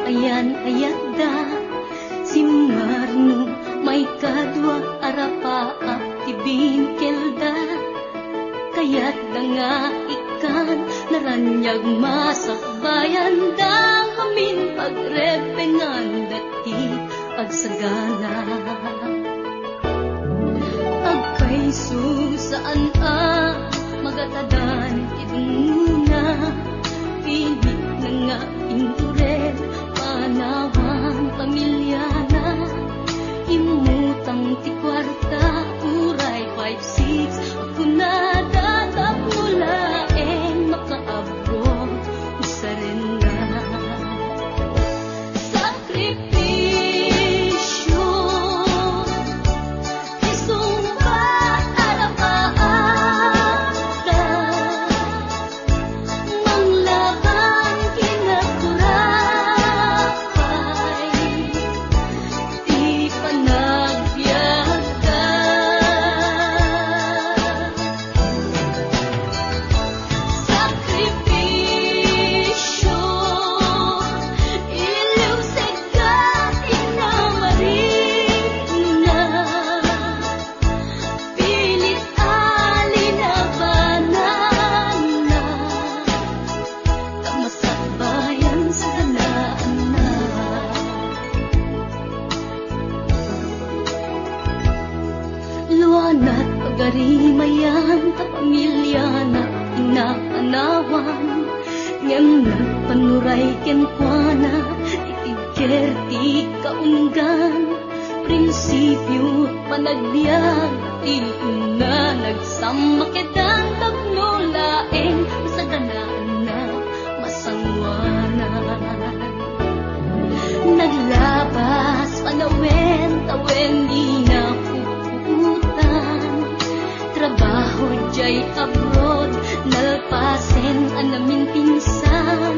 ayan ayada Simarno may kadwa arapa tibin kelda Kaya't nga ikan naranyag masakbayan da amin pagrepengan dati agsagana Agpaiso saan magatadan itunguna Pilit na nga intured Panawang pamilyana Imutang ti kwarta Uray 5-6 Ako na datap mula makaabot Usa rin na Sakripisyo Isumbat arapaata Manglaban kinakurapay Di panagbiagda Sakripisyo Iliw segat inamarina Pilit alinabanan na Kamasakbayan sa ganaan na Luanat pagarimayan Kapamilya na inapanawan Ngem nagpanuray kenkwana Itigker ti kaunggan Prinsipyo panagbiag Ti una nagsamakedan Tagnulaeng sa ganaan na masangwanan Naglabas panawen tawen di na puputan Trabaho jay abroad Nalpasen anamin pinsan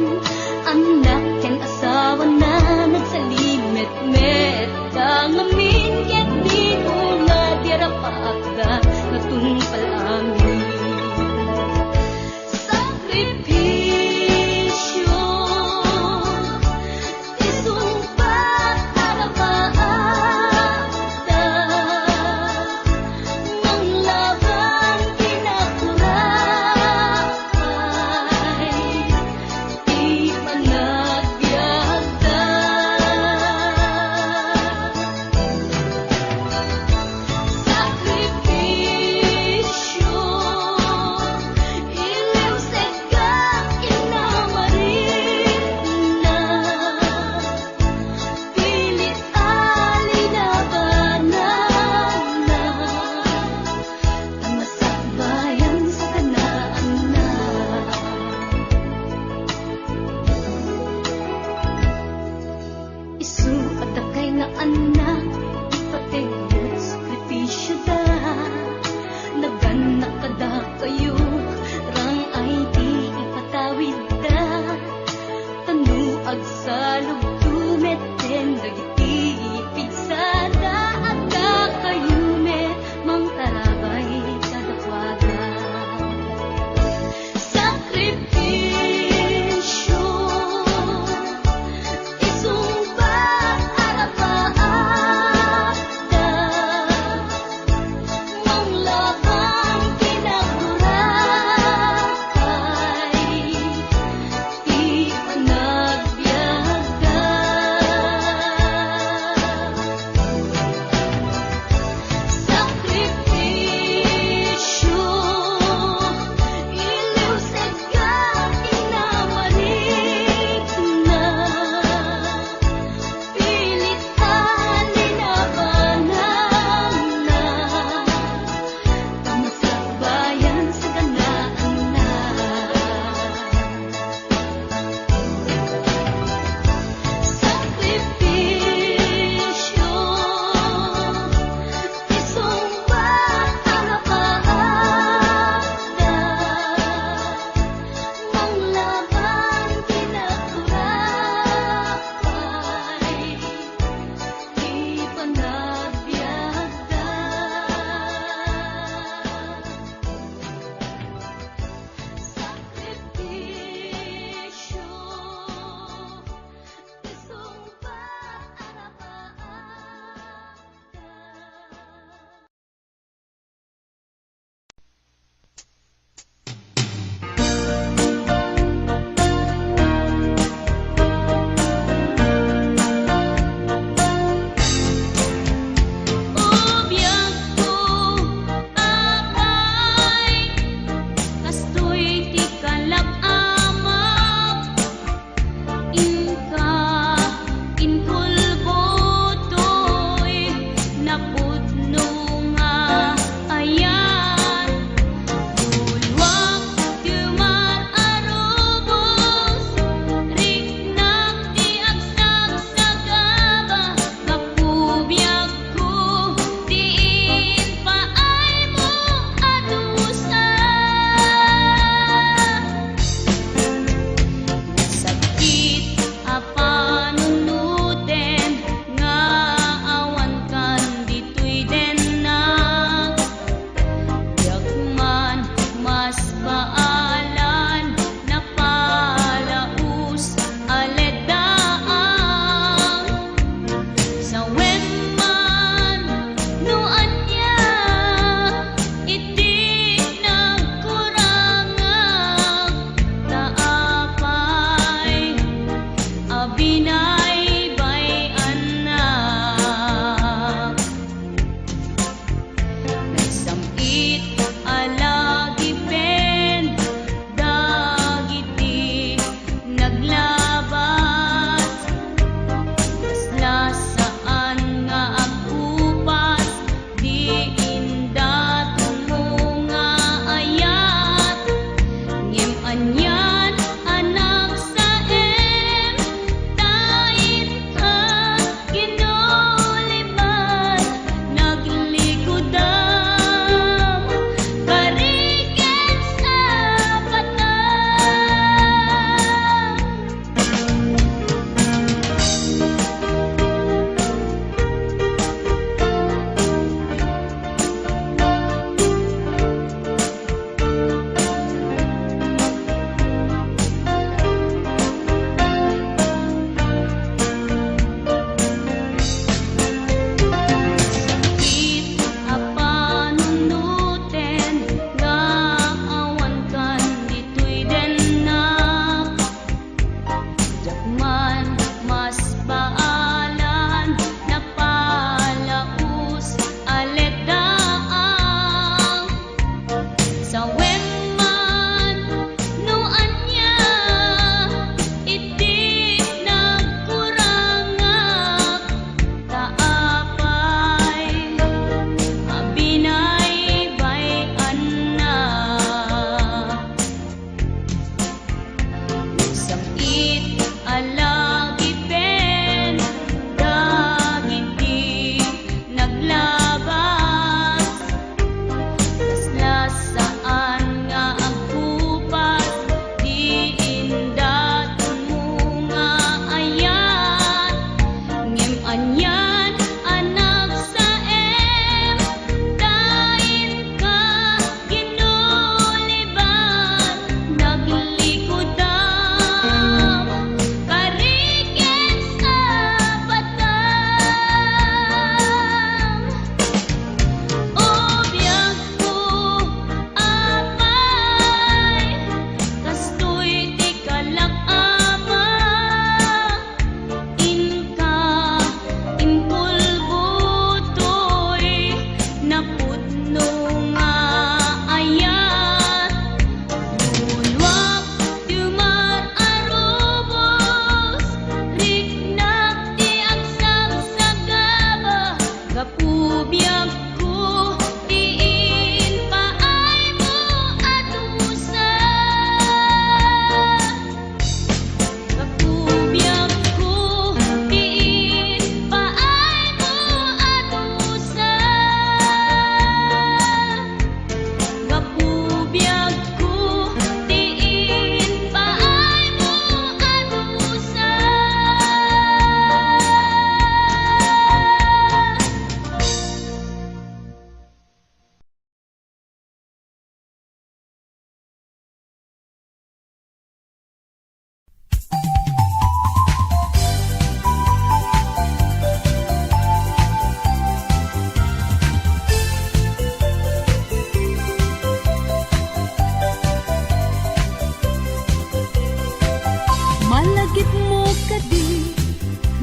Anak ken asawa na Nagsalimet-met Kangamin ket di una Dirapaagda Natungpal amin Sakripisyo Isumpat arapaata Manglaban kinakurapay Di panagbiagda Sakripisyo Iliw segat inamarina Pilit alinabanan na Kamasakbayan sa kanaan na Isu at akay nga anak Ipategot sakripisyo da Naganak kada kayo Rang ay di ipatawid da Tanuag sa lugtumeten Dagiti pigsada At da kayo met Mang tarabay kadakwada Sakripisyo Isumbat arapaata Manglaban kinakurapay Di panagbiagda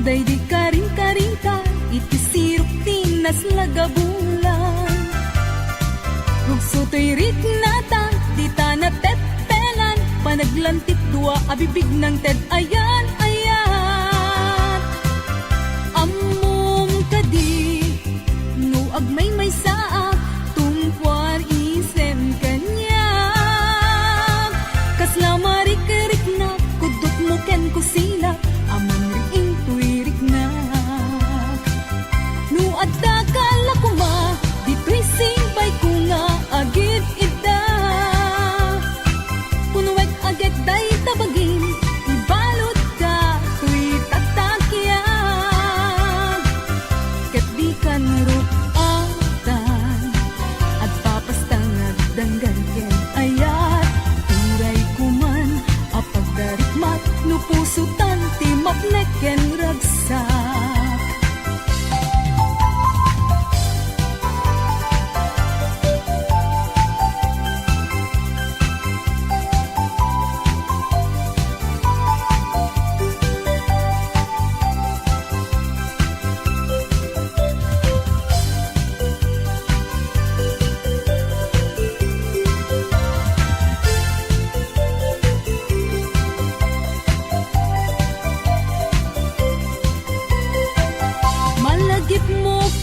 Daydi karing-karing ka, iti sirok tinas lagabulan. Rugsutoy rit nata, di ta na tettelan, panaglantik dua abibig ng ted ayan, ayan. Ammom kadi, no agmay may saa, tumpuan isen kanya. Kasla marik-rik na, kudot mo ken kusila, amang riing tuirik na. No adda kalakuma, dito'y singbay ko nga agit ida. Punuwek agit day tabagin, ibalot ka tuy tatakyan. Ket di ka narupatan, at papastang at danggan ken ayat. Turay kuman, apagdarikmat, no pusutan ti mapnek ken ragsak.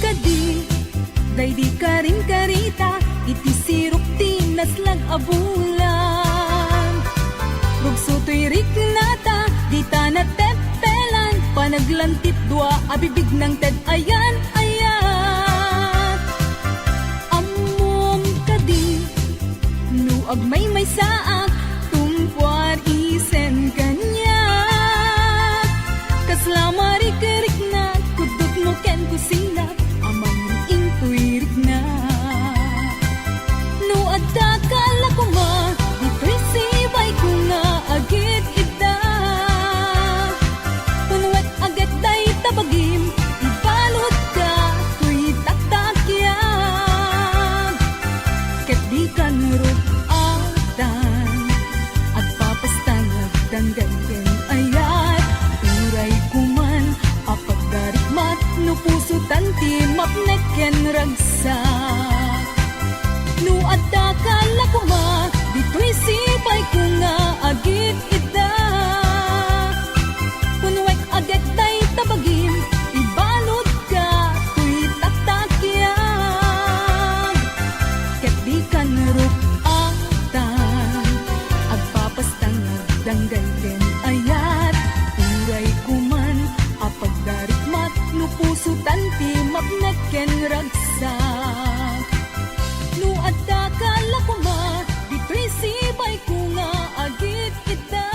kadi, day di ka rin karita, iti sirok tinaslag abulan. Rugso to'y riknata, di ta natepelan, panaglantip dua, abibig ng ted ayan, ayan. Amom kadi, nuag may saak, tumpuar isen kanya. Kaslama rik na, kudot mo ken kusina, amang intuirik na. No adda kala ko ma, dito'y sibay ko nga agit ida. Punwet agad day tabagim, ibalot ka, tuy taktakyan. Ket di ka nurot atan, agpapastang agdanggan ken ayat. Uray kuman, apag darikmat, no puso tanti mapnek ken ragsak. No adda kala ko ma, dito'y sibay ko nga agit ida. Punwek agad day tabagim, ibalot ka, tuy taktakyan. Ket di ka narupatan, agpapastang agdanggan ken ayat. Uray kuman, apag darikmat, no puso tanti mapnek ken ragsak. No adda kala ko ma, dito'y sibay ko nga agit ita.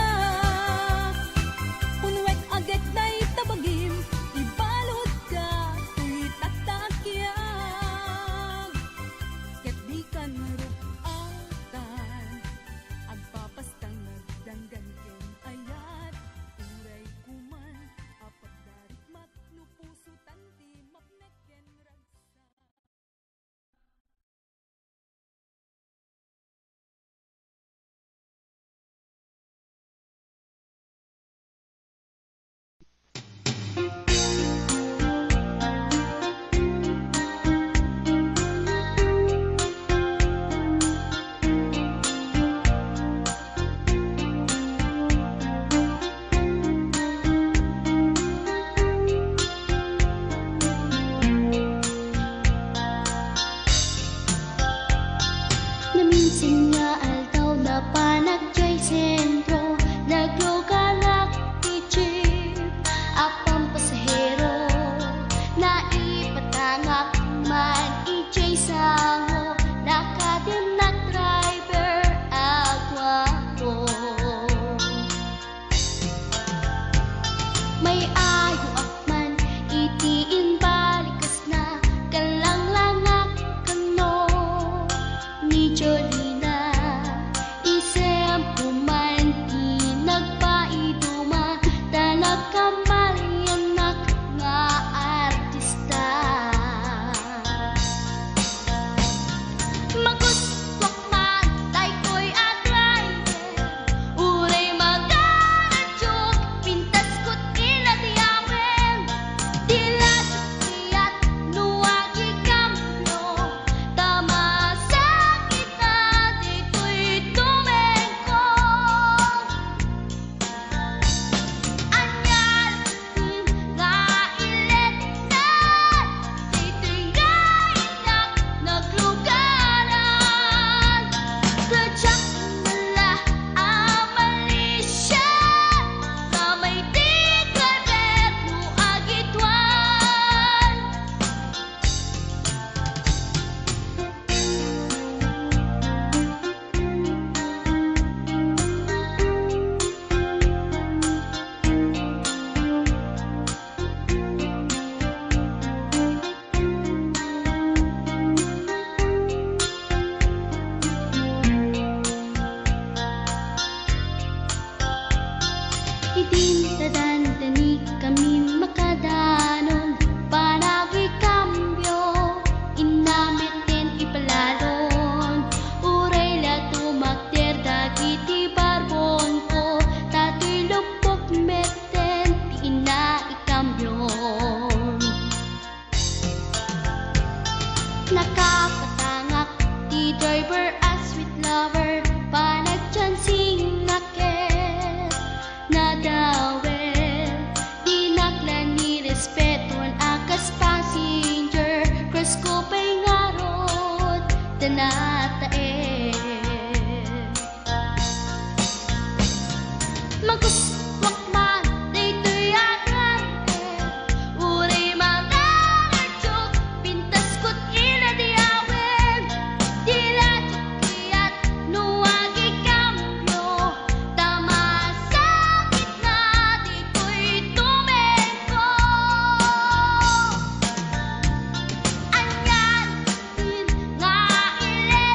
natae magkuswak man dito'y akan uri mga radyok pintas ko't inadiyawin dila tukiyat nuwagi kambyo tama sakit na dito'y tumeko anyan din nga ilem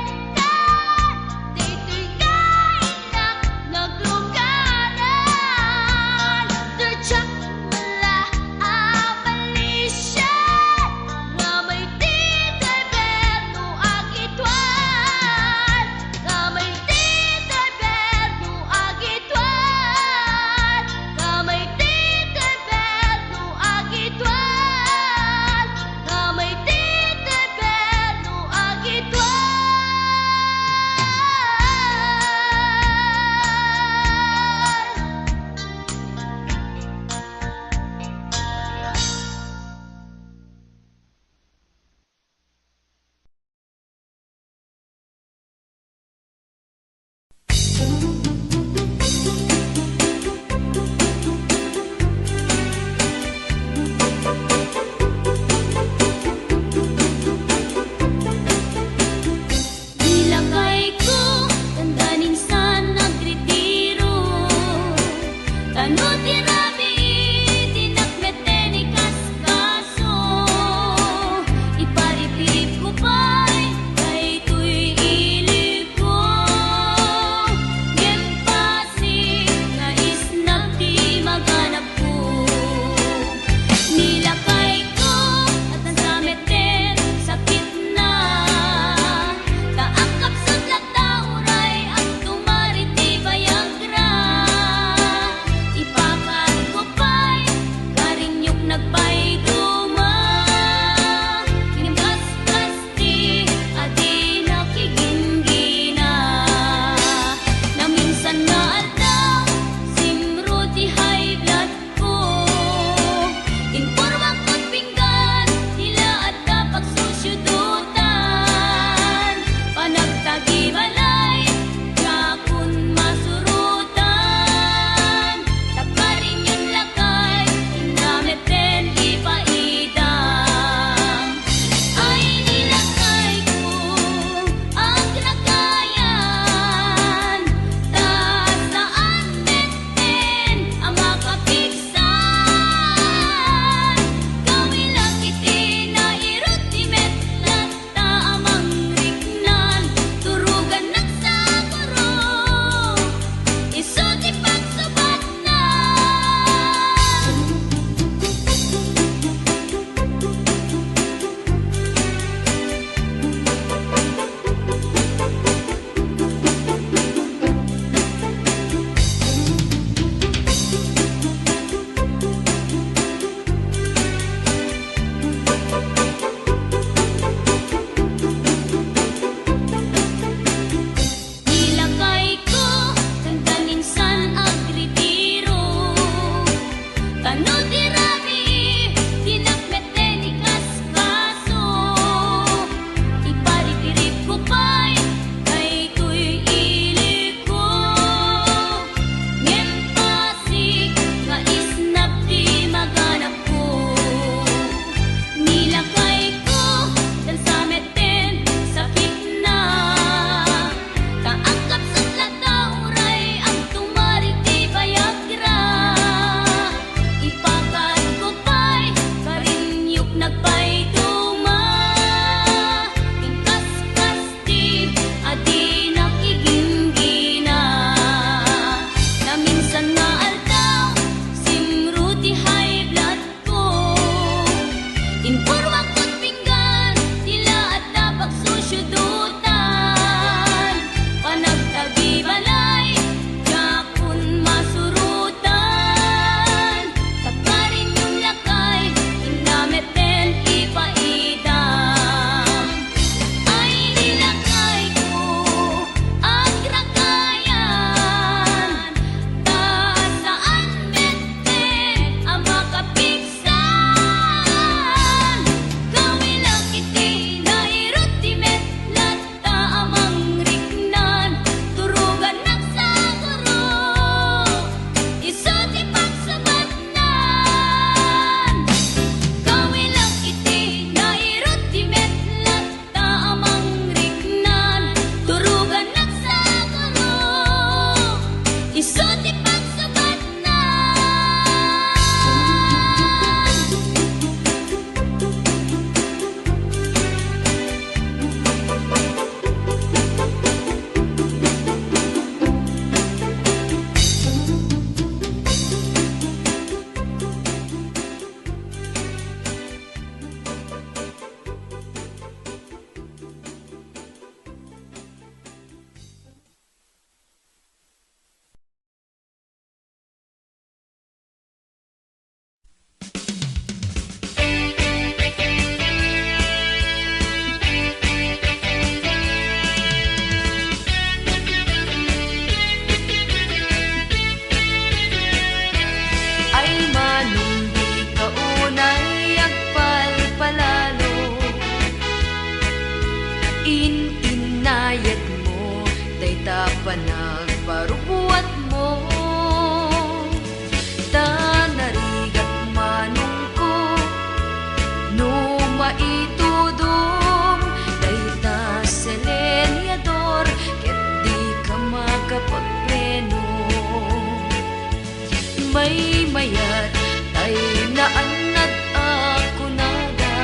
mayat tay naanad ako nada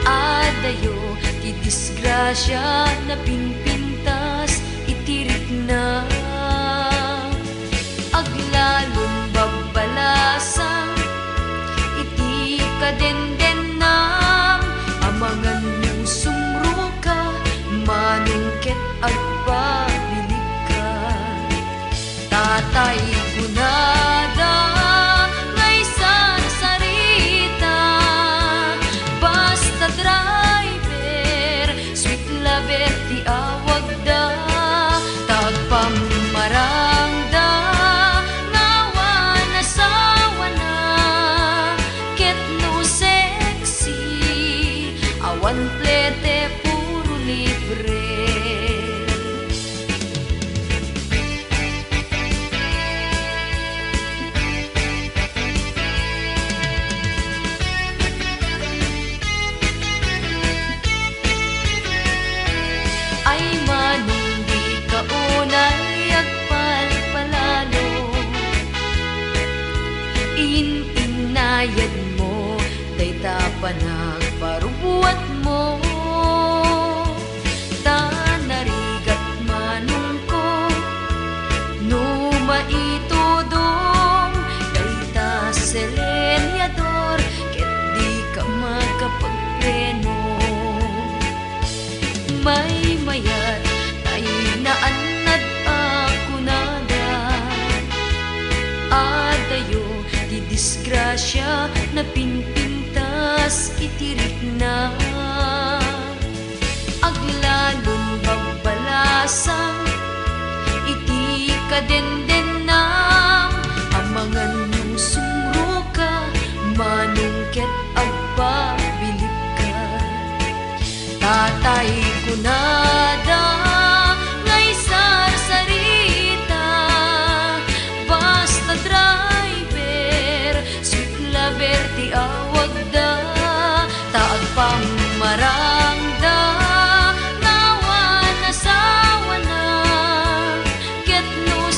adayo ti disgrasya na pinpintas itirik na aglalon babbalasang iti kadenden nam amangan mong sumro ka manungket agpabilik ka tatay gunada ngay sarita basta driver sweet lover ti awag da tagpamarangda ngawan asawa na ket no sexy awan plete puro libre ay manong di ka unay agpalpalalo inayad mo day tapanag parubuat mo tanarigat manong ko no maitudong day ta selenyador ket di ka makapagpreno may mayat tay naanad ako nada adayo di disgrasya na pinpintas itirik na aglalon babbalasang iti kadenden nam amangan mong sumro ka manungket agpabilik ka tatay kunada ngay sarita basta driver sweet lover ti awag da taag pamarangda ngawan asawa na ket no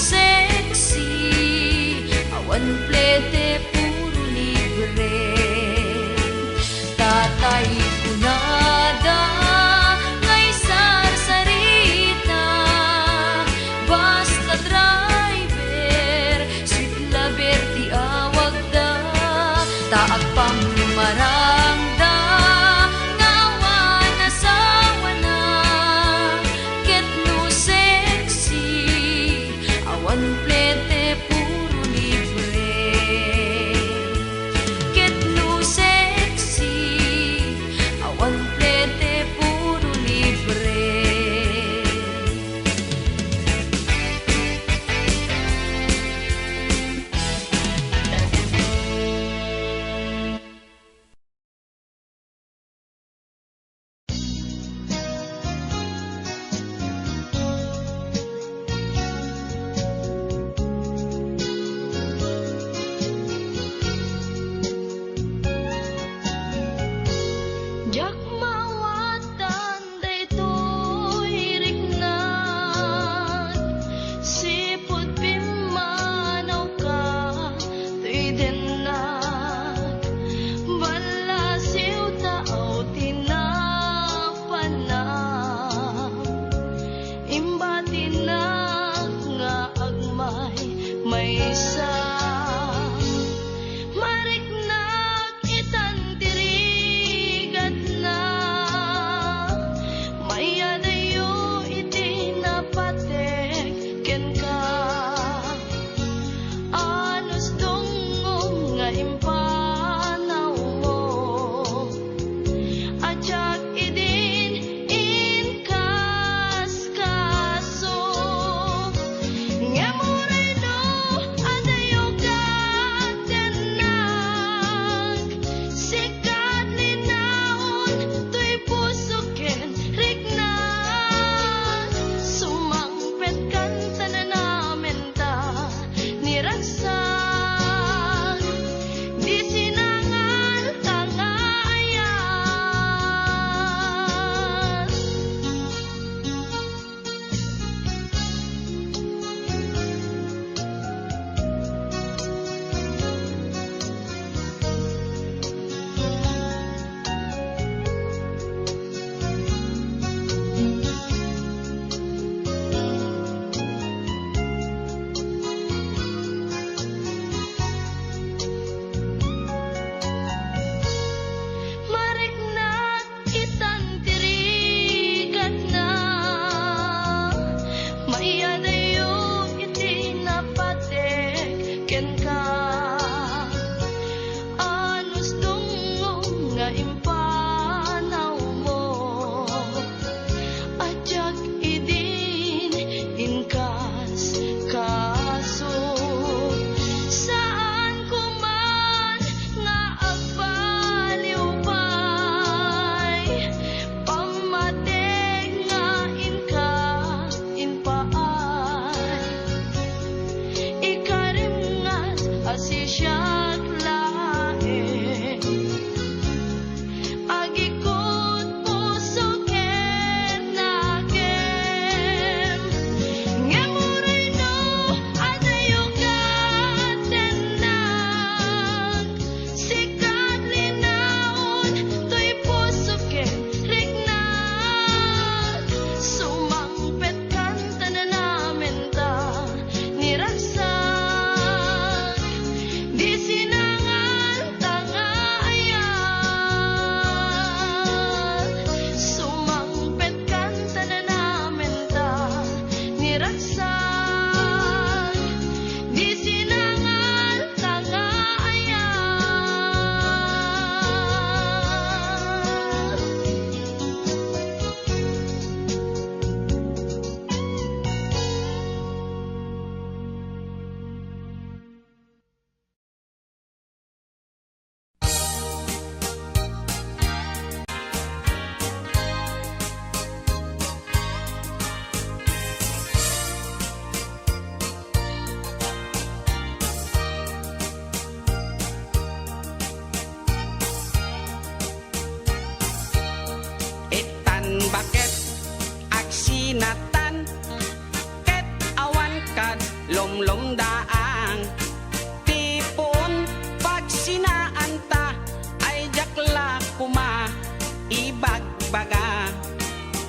baga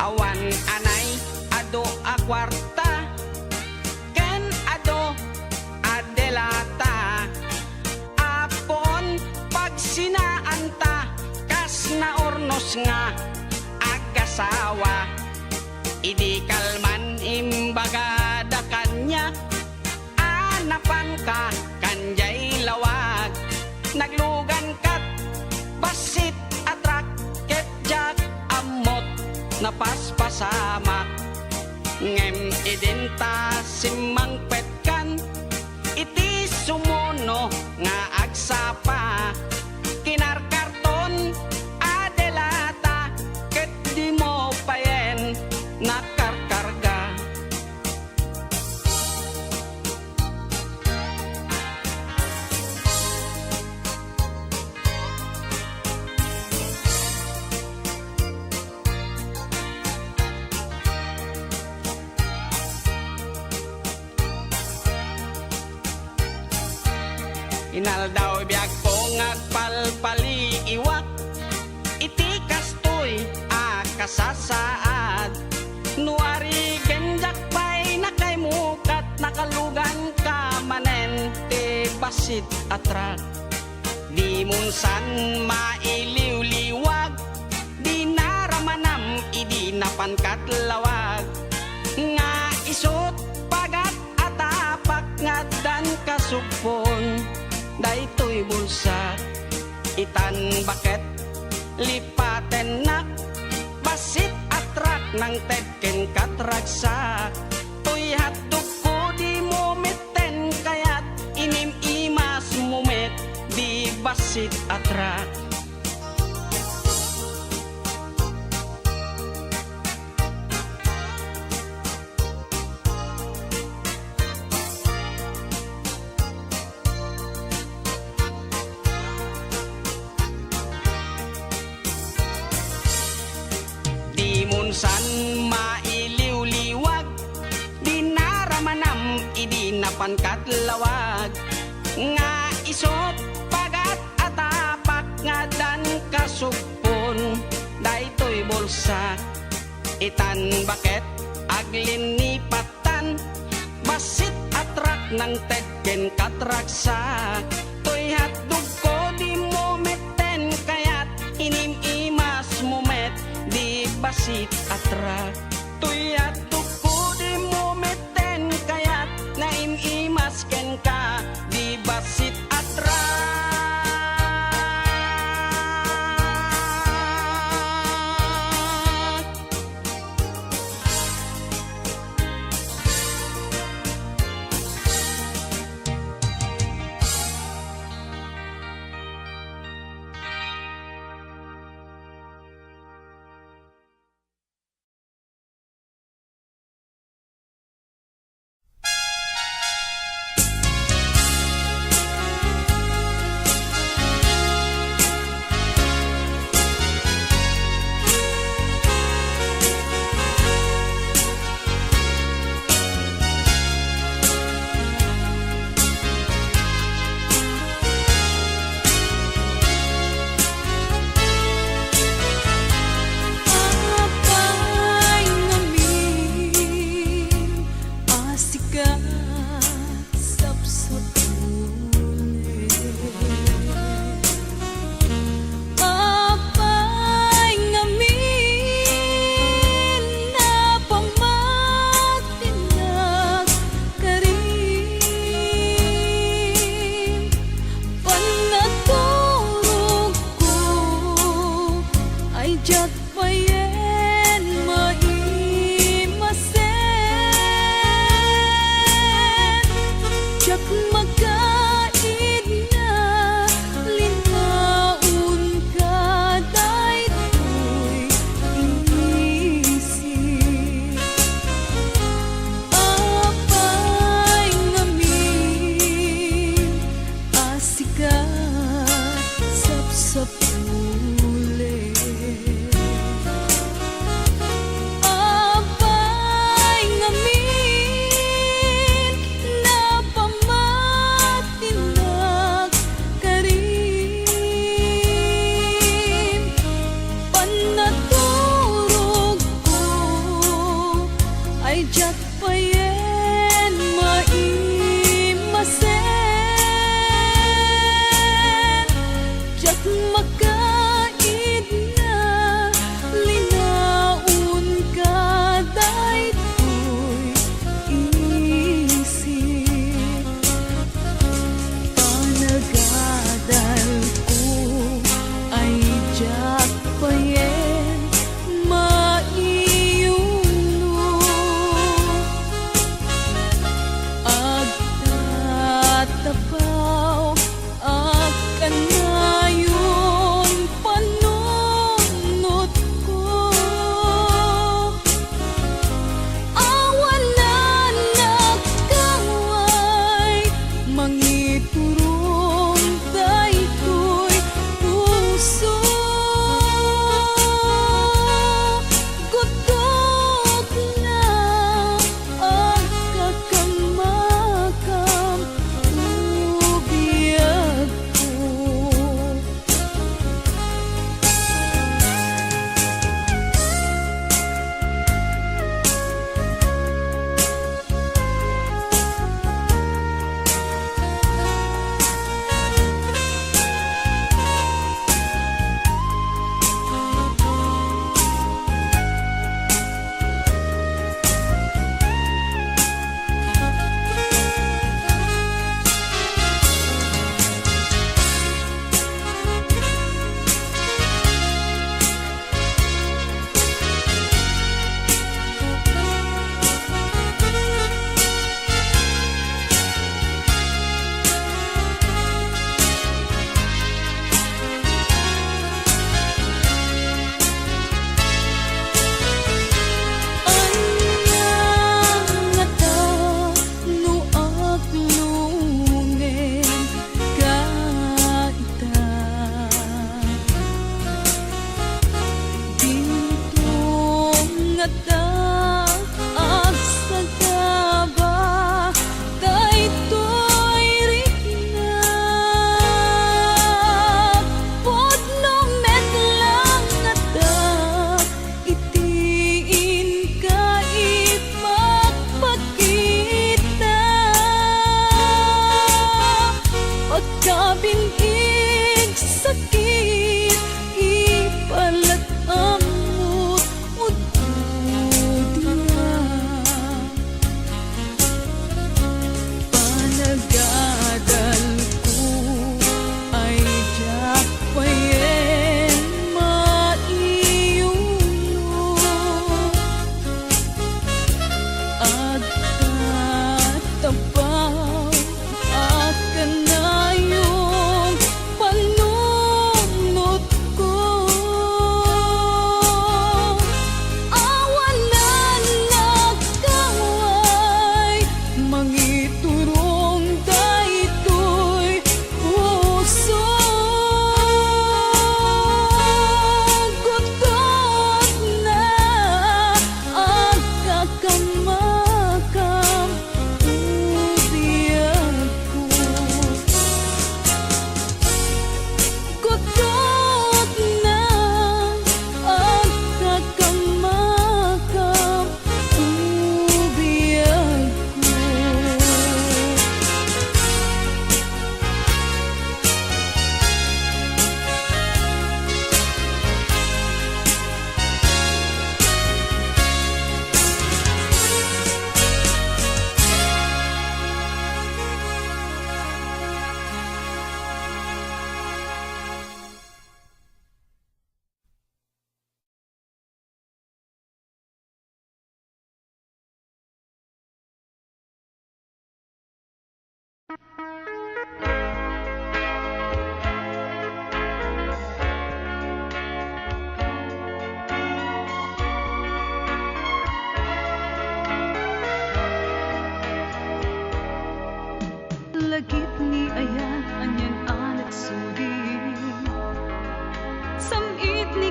awan anay ado a kwarta ken ado adelata apon pag sinaanta kas na ornos nga agasawa idi kalman imbaga da kanya anapan ka kanjay lawag naglugan kat basit atrak ket jak amot napaspasamak ngem identa simang petkan iti sumuno nga agsapa kinarkarton adelata ket di mo payen nakarkarga inaldaw biag po ngagpalpali iwak iti kastoy kasasaad nuari genjak pay nakay mukat nakalugan ka manen te basit atrak di munsan mailiw-liwag di naramanam idi napangkat lawag nga isot pagat atapak nga dan kasupon daytoy bulsa itan baket lipaten nak basit atrak nang tedken katraksa tuy hatdok ko di mumeten kayat inim imas mumet di basit atrak san mailiw-liwag di naramanam idi napangkat lawag nga isot pagat atapak nga dan kasupon daytoy bulsa itan baket aglin ni patan basit atrak nang tedken katraksa toy hatdog ko di mo meten kayat inim imas mumet di basit atrak tuyat tuko di mo meten kayat naim imas ken ka di basit atrak na to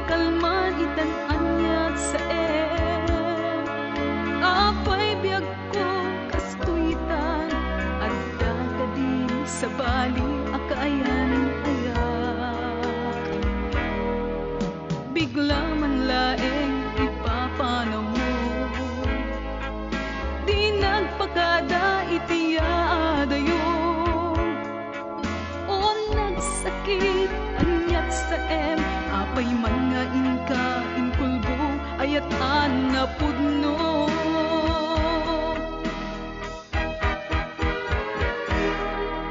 kalman itan anyat sa apay biyag ko kastuitan adda ka din sa bali akaayan ayak bigla man laeng ipapanaw mo di nagpakada itiadayo o nagsakit anyat sa apay man nga inka inkulbo ayat na pudno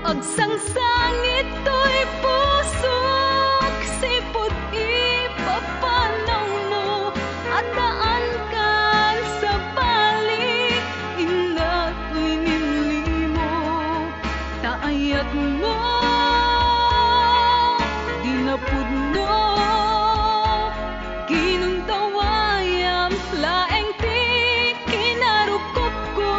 agsangsangit to'y pusok sipot ipapanaw mo at daan kan sa balik inat linimlimo taayat mo di na pudno ginuntawayam laeng ti kinarukop ko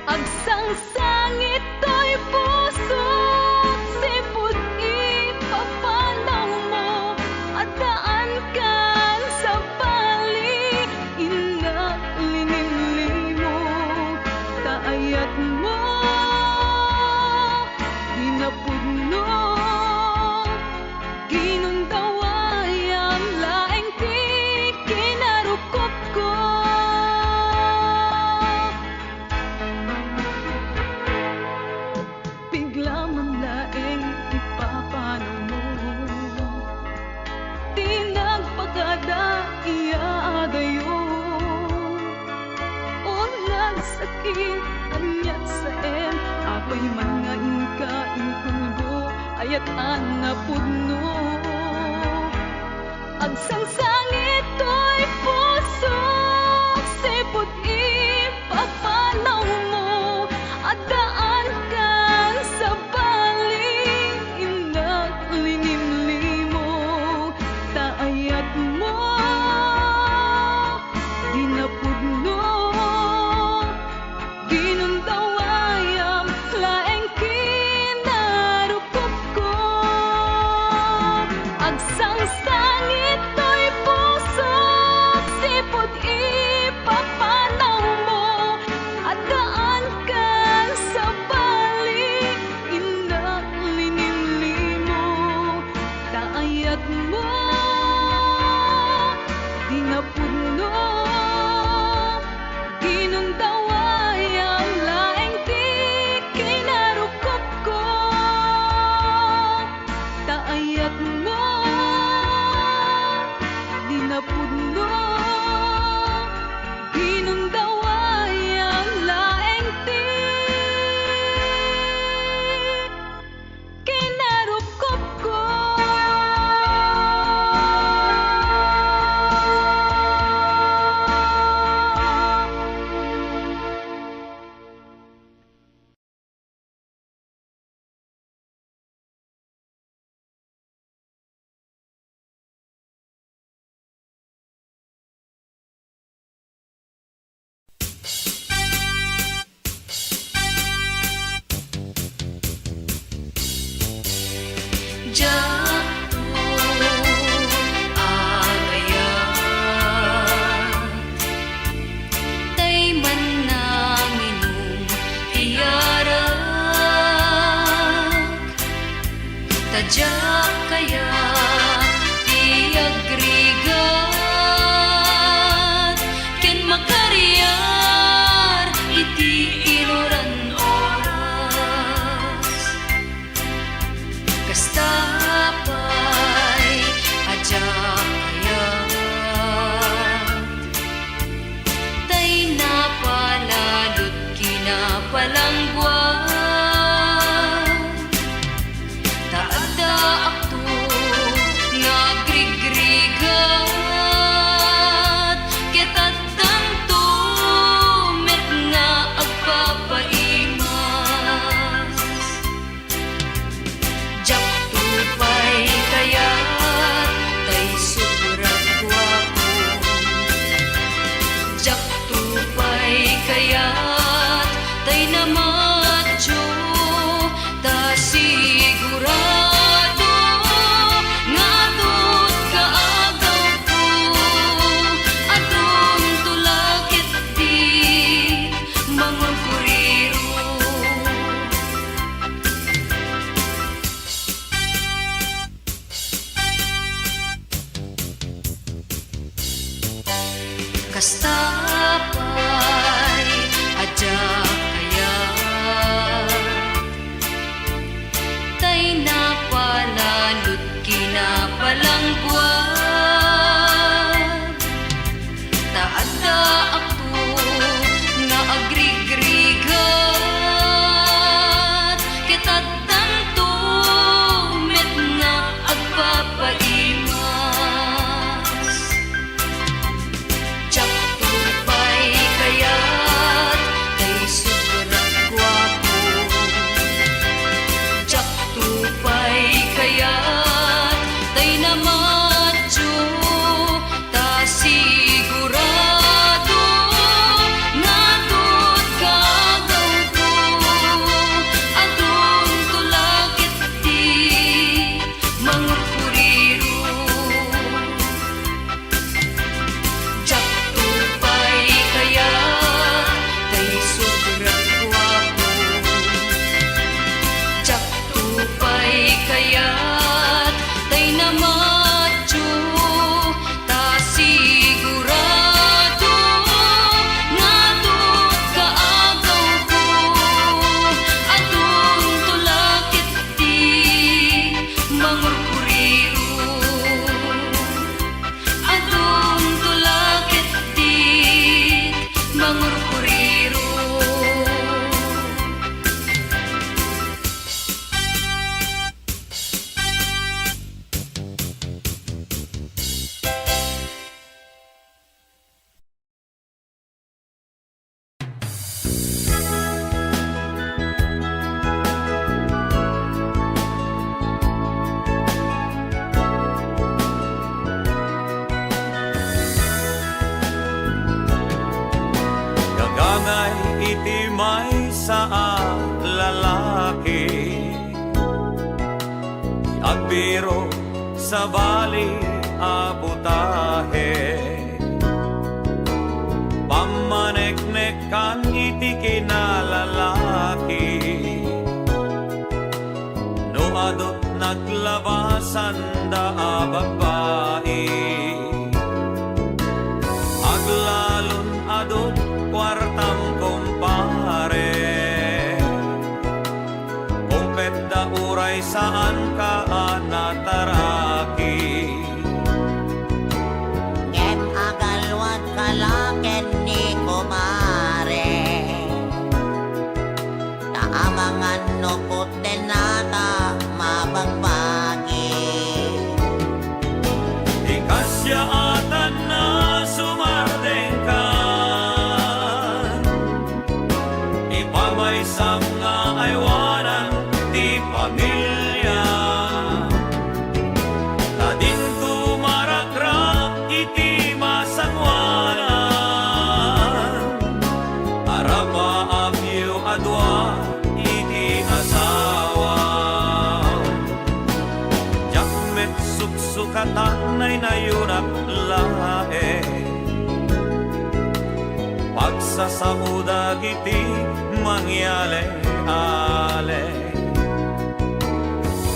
agsangsangit to'y pusok sipot ipapanaw mo at daan kan sa balik inat linimlimo taayat mo hinapudno ginuntawayam laeng ti kinarukop ko bigla man laeng ipapanaw mo di nagpakada iadayo o nagsakit anyat sa apay man nga inka inkulbo ayat na pudno agsangsangit to'y pusok sipot ipapanaw mo at daan kan sa balik inat linimlimo taayat mo di na pudno ginuntawayam laeng kinarukop ko agsangsangit to'y pusok sipot ipapanaw mo at daan kan sa balik inat linimlimo taayat mo di na pudno ginuntawayam laeng ti kinarukop ko taayat mo di na pudno ginuntawayam laeng ti kinarukop ko Jato agayat tay man naminong iyarak tadyak kaya tiagrigat ken makariyar iti inuran oras kastapay ajakayat tay napalalot kinapalangguan taadda akto lalaki, agbiro sa bali abutahe, pamaneknek kan iti kinalalaki, no adot naglabasan da babae, aglalon adot kwartang kumpare, kumpet da uray saan ka nataraki. Ngem agalwat kalaken ni kumare, taamangan no puten nata mabagbagi. Di kasya atan na sumardeng ka, ipamaysam nga aywanan di pamilya, na din tumarakrak iti masangwanan, arapa abyo adwa iti asawa. Jakmet suksukatan ay nayunak lae, pagsasaudag iti mangyale-ale,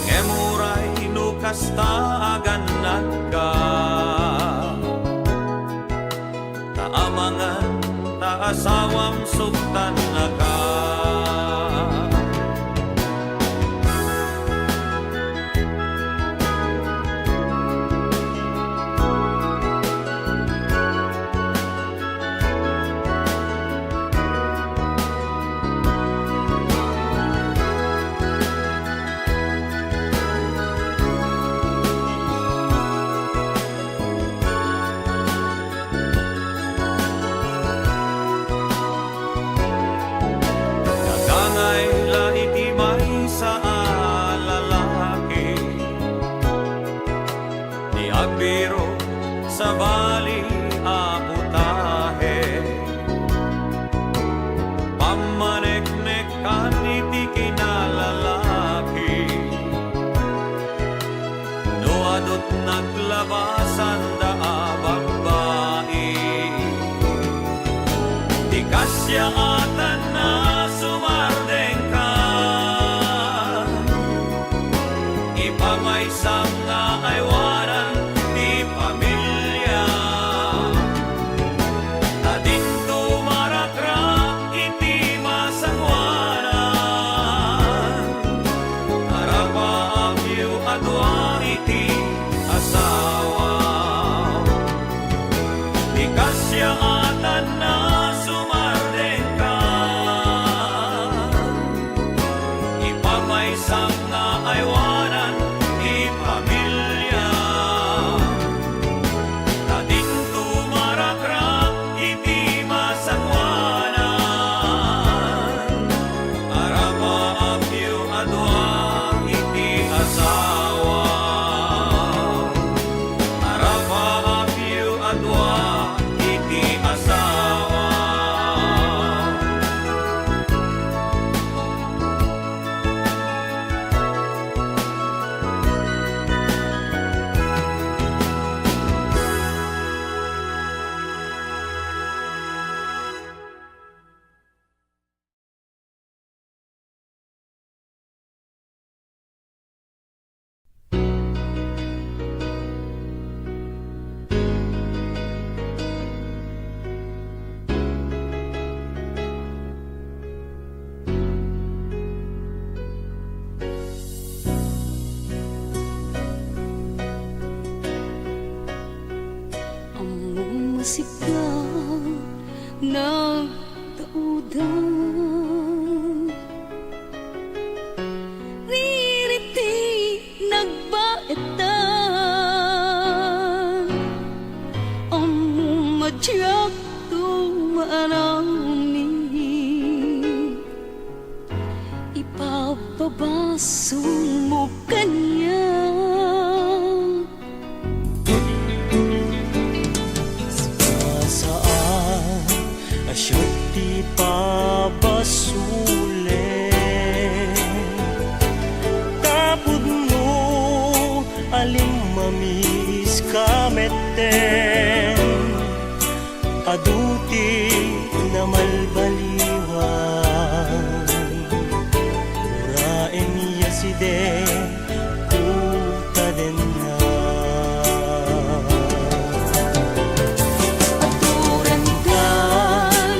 ngemuray nukas taaganag ka, taamangan taasawam suktan na ka. Nagangay la iti may sa lalaki, ni agbiro sa bali abutahe, pamaneknek kan iti kinalalaki, no adot naglabasan da babae, di kasya atan na sumardeng ka, ipamaysam nga aywanan di pamilya, na din tumarakrak iti masangwanan, arapa abyo adwa iti asawa. Di kasya atan na sumardeng ka, ipamaysam nga aywanan di pamilya, na din tumarakrak iti masangwanan, arapa abyo adwa iti asawa, arapa abyo adwa iti asawa. Among masigaw nagtaudan, ririti nagbaetan, among madyak tumarami, ipapabasun mo kanya. Saan asyot di pabasule, balbaliwan uraen yaside kutadenna aturan kan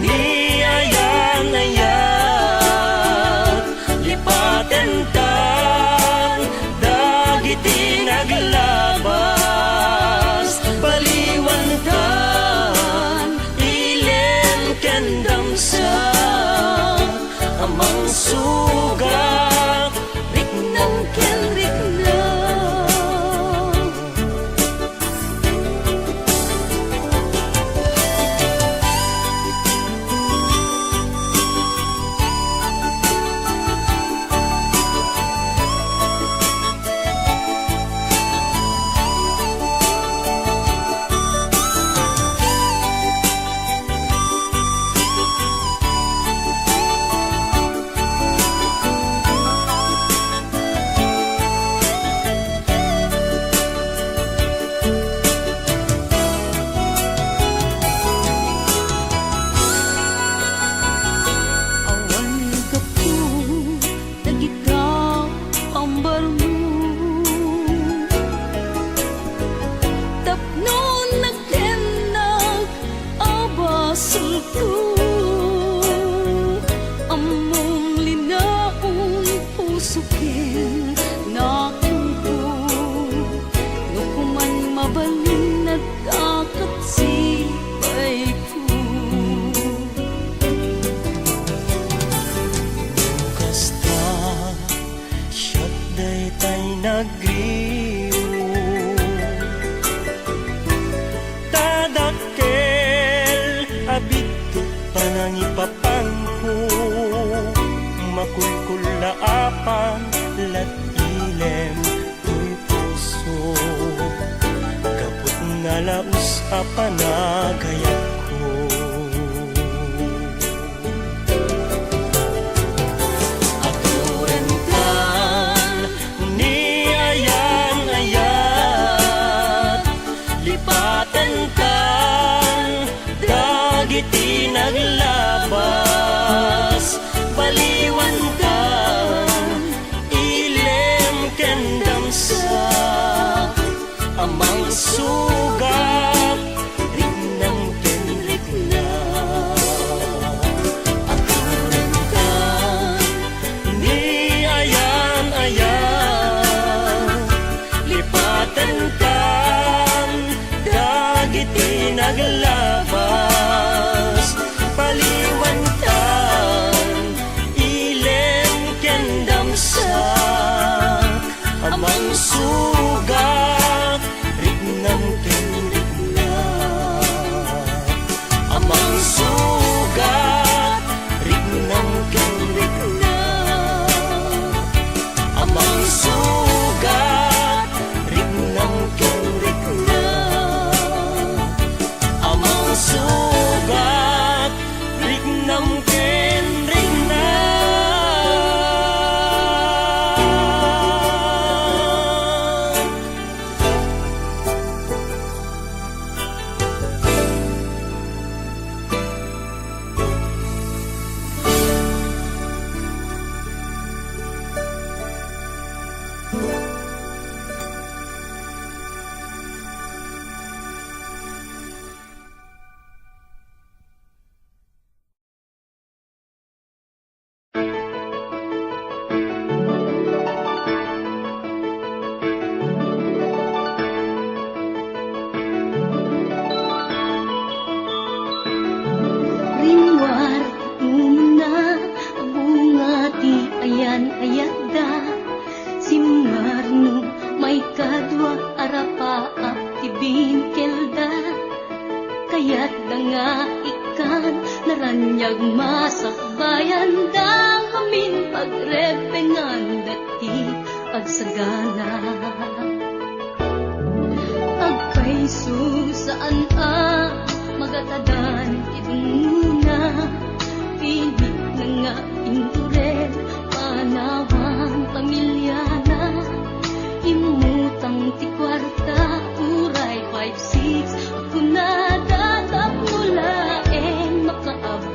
ni ayan-ayat lipaten kan dagiti naglabas baliwan kan ilen kendam sa amang sugat riknang ken riknang awan gapu dagita ambarmu tapnon nagtenag abasulku among linaon pusukin nakuko nukuman mabalin nagkakat sipay ko kasta siyat daytay nagriyo tadakkel abito panangipapangko makulkulaapan lat ilem tuy puso kaput nga laus apanagayat ko aturan kan ni ayan-ayat lipatan kan dagiti naglabas baliwan kan ilem kendam sa amang sugat riknang ken riknang aturan kan ni ayan-ayat lipatan kan dagiti naglabas baliwan kan ilem kendam sa amang sugat riknang ken riknang amang sugat riknang ken riknang amang sugat riknang ken riknang amang sugat riknang ken riknang Rinwar una bunga ti ayan-ayat da simmarno may kadwa arapa ti binkelda kayat da nga ikan naranyag masakbayan da amin pagrepengan dati agsagana agkay susaan magatadan iduna pilit na nga indurel panawang pamilyana imutang ti kwarta uray 5-6 ako na dadapulaen makaabot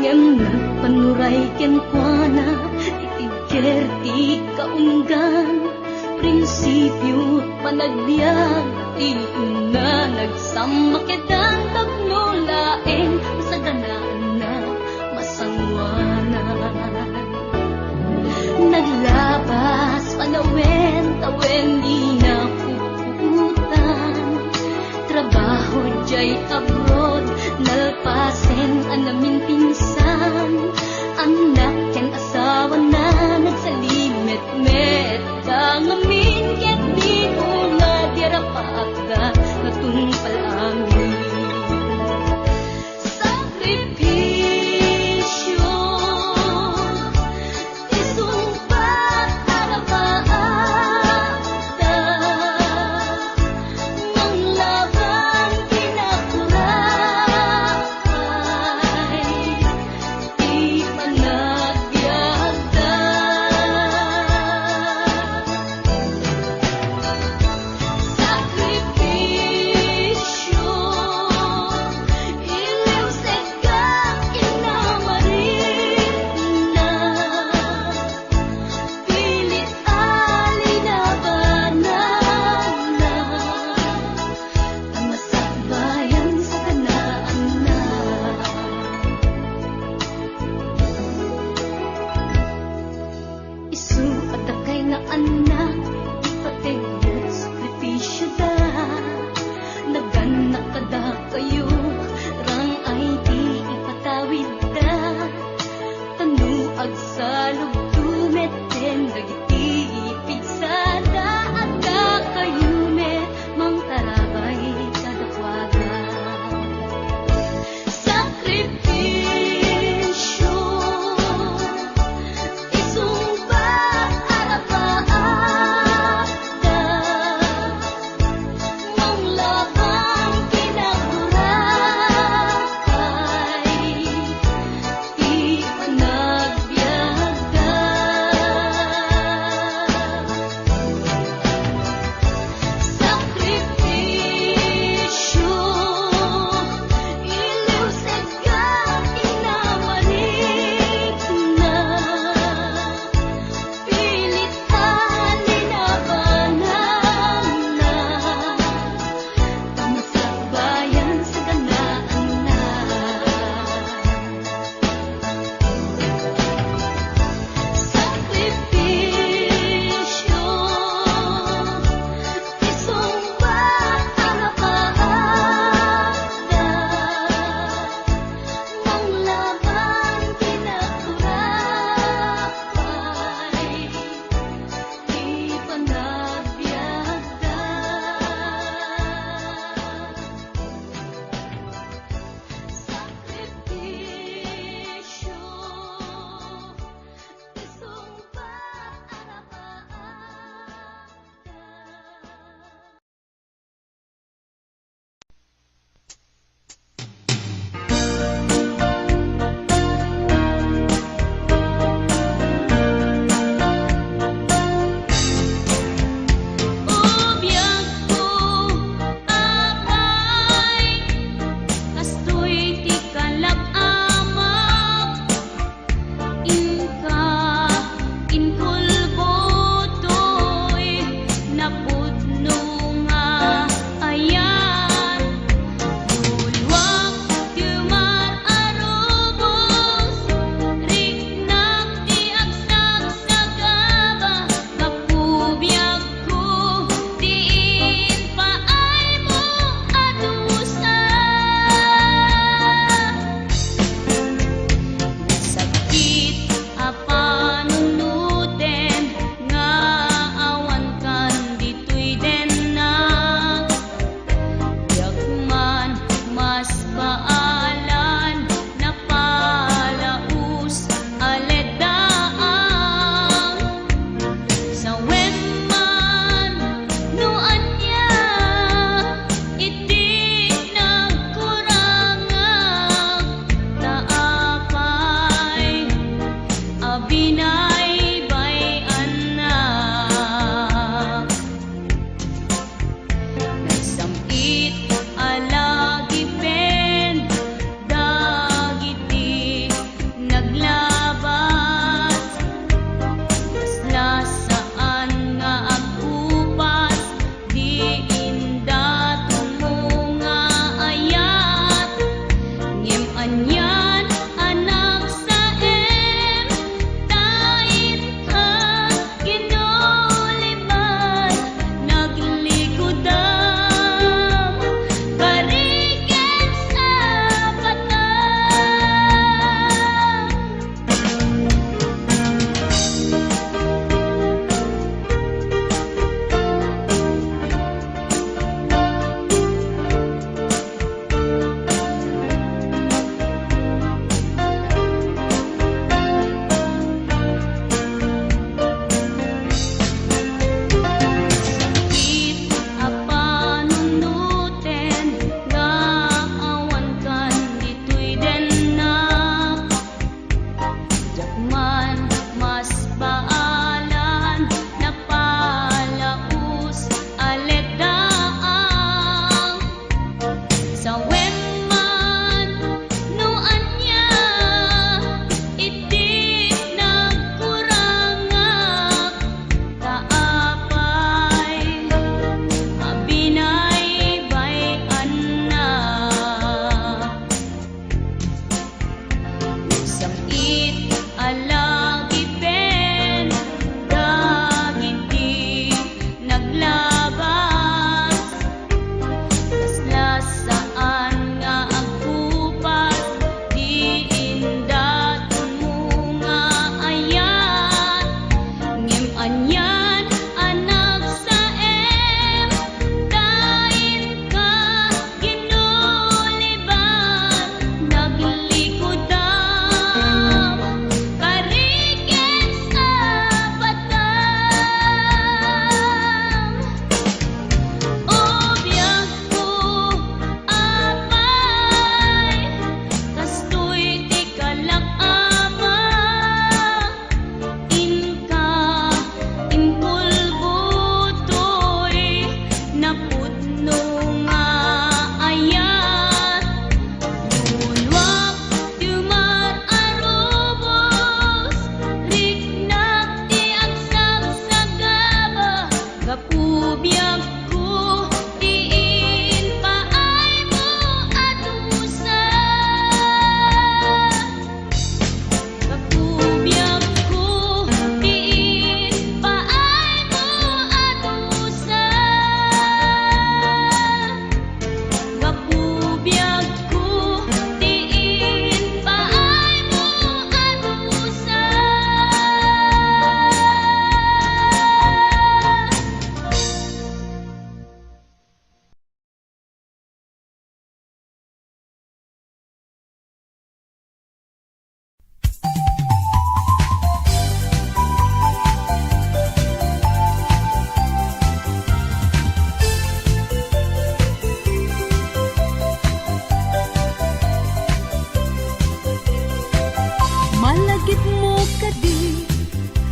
ngem nagpanuray ken kuana itigker ti kaunggan prinsipyo panagbiag ti na nagsamakedan tapno laeng sa danaan na masangwanan naglabas panawen tawen di na puputan trabaho jay abroad nalpasen anamin pinsan anak ken asawa na nagsalimet-met kangamin ket di ko na dirapagda natungpal amin sakripisyo isumpat arabaada manglaban kinakura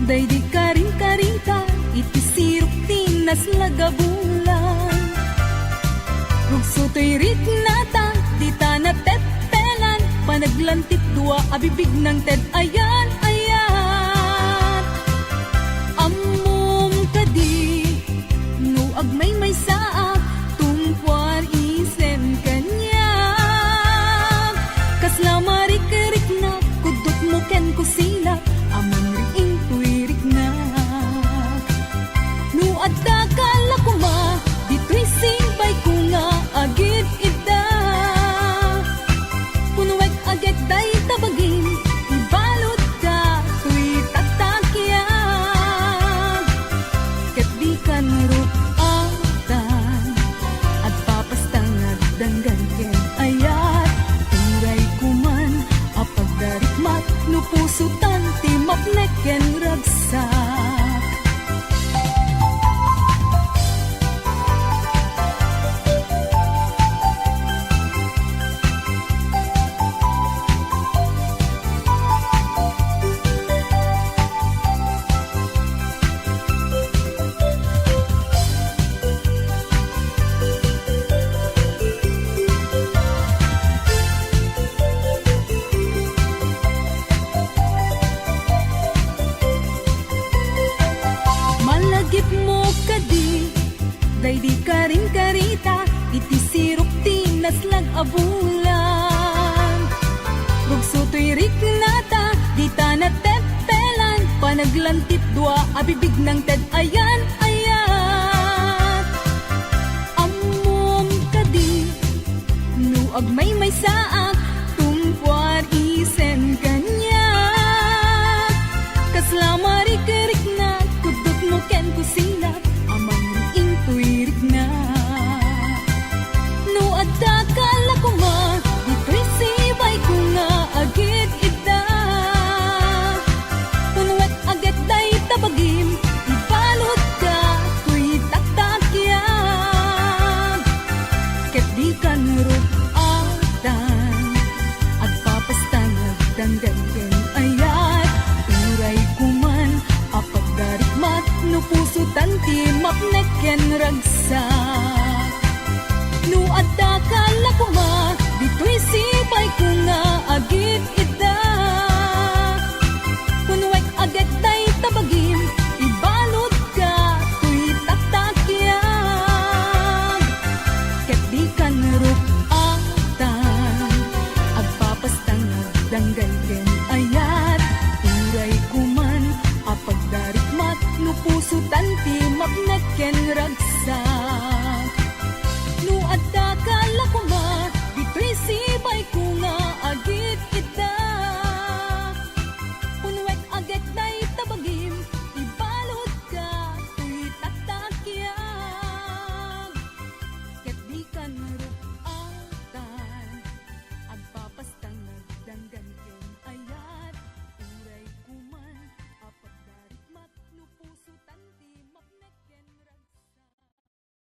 Day di karing-karita, iti sirok tinas lagabulan. Rugso to'y ritnata, di ta natepelan, panaglantit dua abibig ng ted ayan, ayan. Ammom kadi, no agmay may saa, tumpuan isen kanya. Kasla marik-rik na, kudot mo ken kusina, amang riing tuwirik na. No adda kala kuma, dito'y simbay ko nga agid ida. Punuwek agad day tabagin, ibalot ka, tuy tatakyan. Ket di ka nurupatan, at papastang nagdanggan ken ayat. Turay kuman, apag darikmat, no pusutan, timapnek ken ragsak. Malagip mo kadi, day di karing-karita, iti sirok tinas lang abulan. Rugso to'y riknata, di ta natepelan, panaglantit dua abibig ng ted ayan, ayan. Ammom kadi, no agmay may saak, tumpuan isen kanya. Kasla marik-rik na, kudot mo ken kusina, amang riing tuwirik na. No adda kala kuma, dito'y sibay ko nga agid ida. Punwet agad day tabagim, ibalot ka, tuy tatakyan. Ket di ka nurupatan, at papastang nagdanggan ken ayat. Turay kuman, apag darikmat, no pusutan timapnek ken ragsak. No adda kala kuma, dito'y sibay ko nga agid ida. Punwek agad day tabagim, ibalot ka, tuy tatakyan. Ket di ka nurupatan, agpapastang nagdanggan ken ayat. Turay kuman, apag darikmat, no pusutan timapnek ken ragsak. No adda kala kuma, dito'y sibay ko nga agid ida. Punwek agad day tabagim, ibalot ka, tuy tatakyan. Ket di ka nurupatan, agpapastang nagdanggan ken ayat. Turay kuman, apag darikmat, no pusutan timapnek ken ragsak.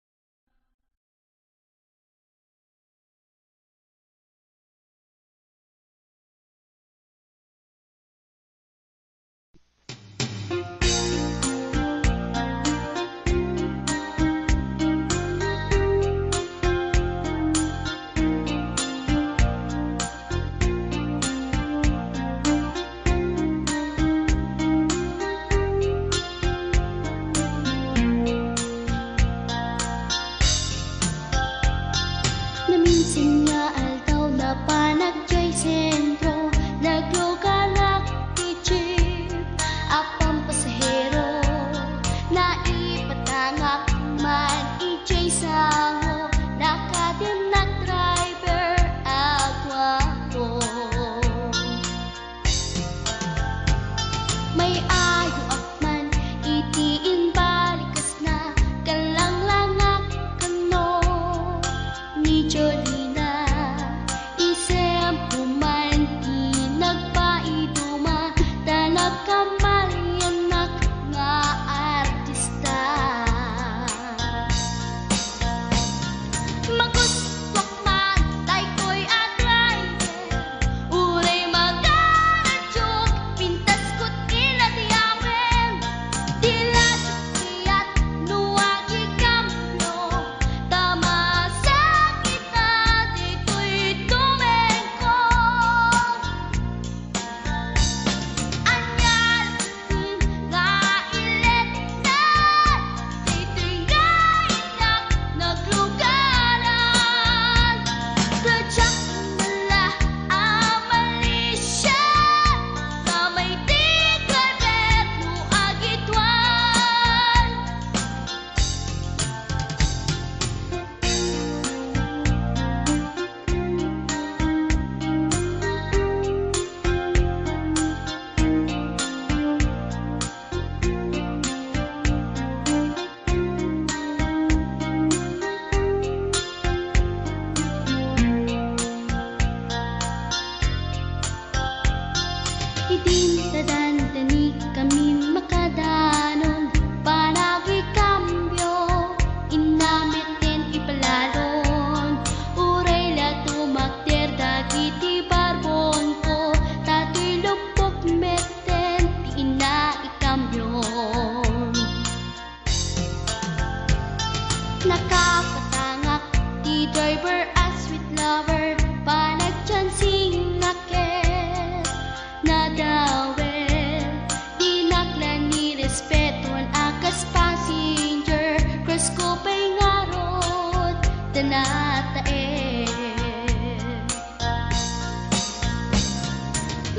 natae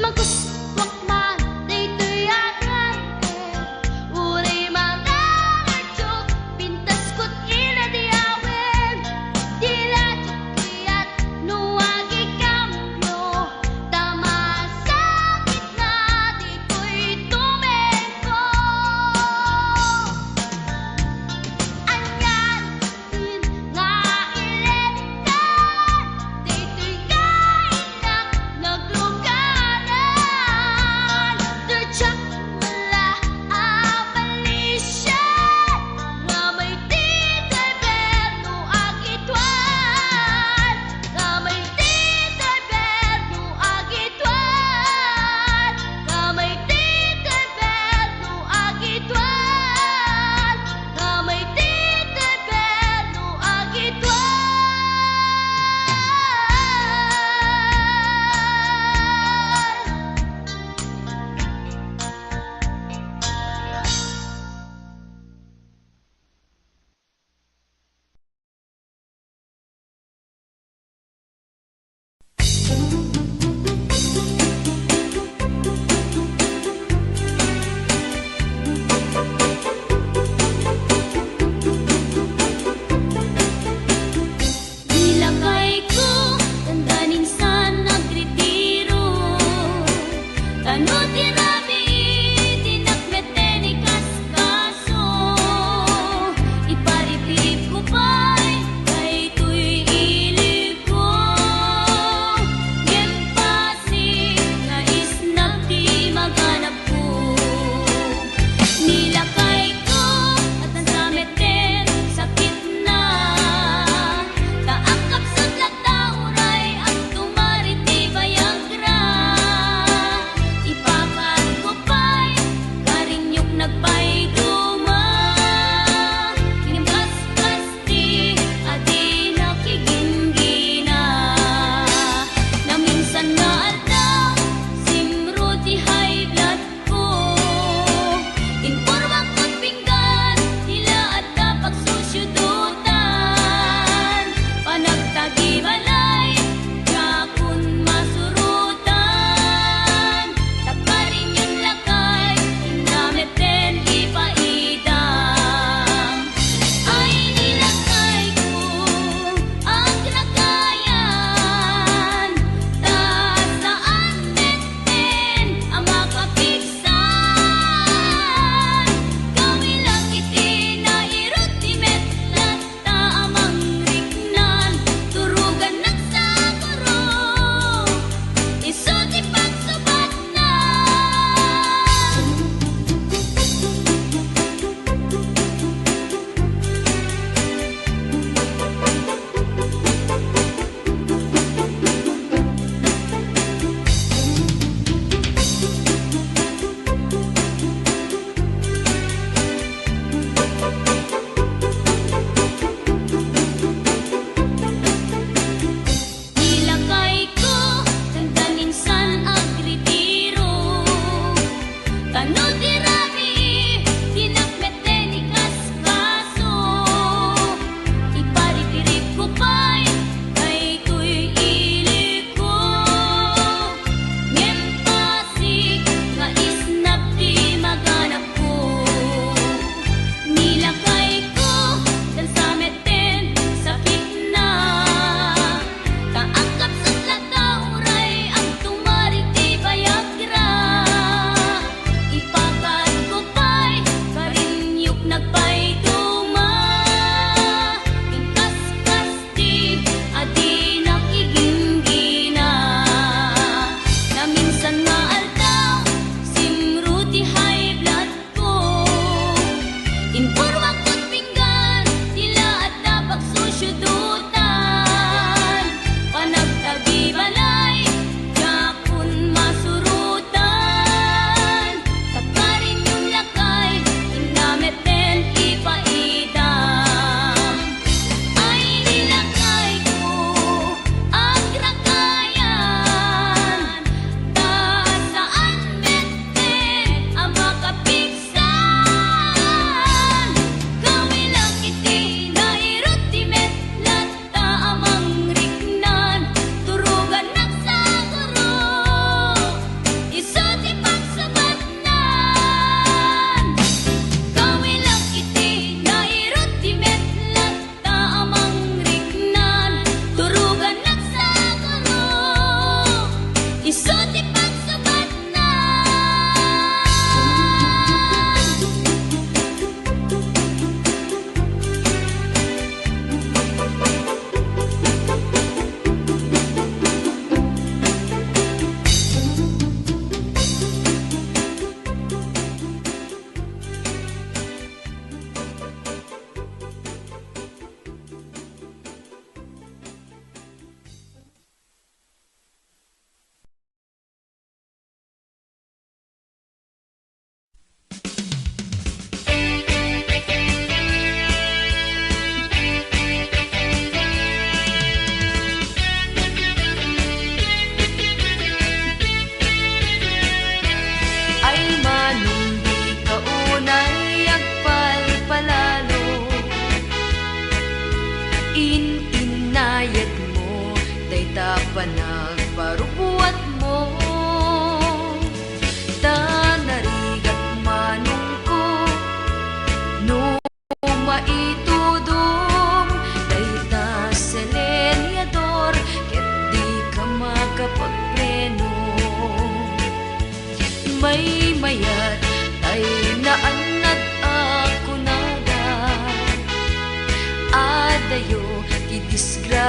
magkuswak man dito'y akan uray mga ngadyok pintas ko't inadiawin tila at nuwagi kambyo tama sa gitna dito'y tumengko anyan nga 11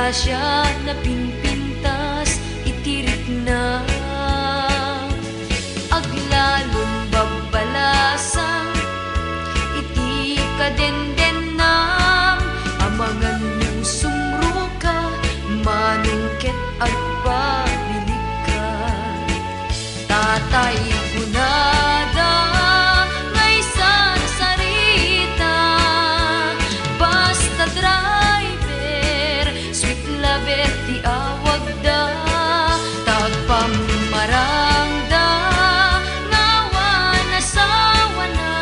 disgrasya na pinpintas itirik na aglalon babalasan iti kadenden nam amangan mo sumro ka manungket agpabilik ka tatay kunada ngay sarita basta driver sweet lover ti awag da tagpamarang da ngawan asawa na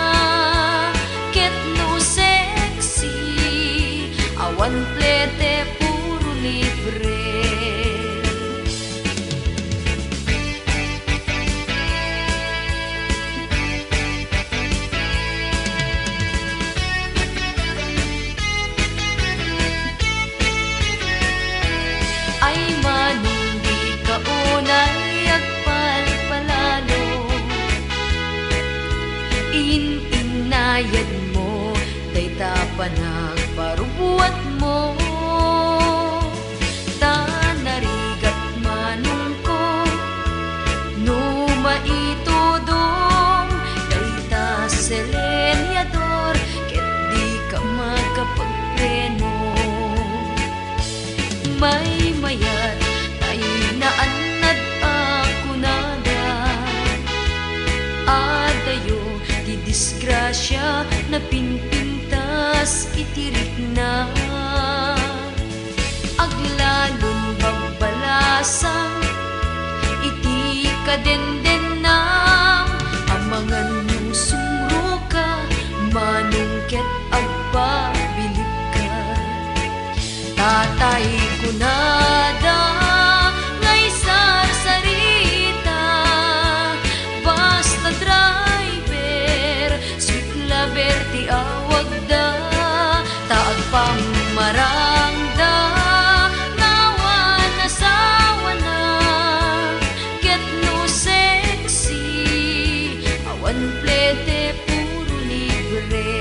ket no sexy awan plete puro libre ay manong di ka unay agpalpalalo inayad mo day tapanag parubuat mo tanarigat manong ko no maitudong day ta selenyador ket di ka makapagpreno may mayat tayo naanad ako nada adayo di disgrasya na pinpintas itirik na aglalon babalasan iti kadenden nam amangan mo sumro ka manungket agpabilik ka tatay kunada ngay sarita basta driver sweet lover ti awag da taagpamarang da ngawan asawa na ket no sexy awan plete puro libre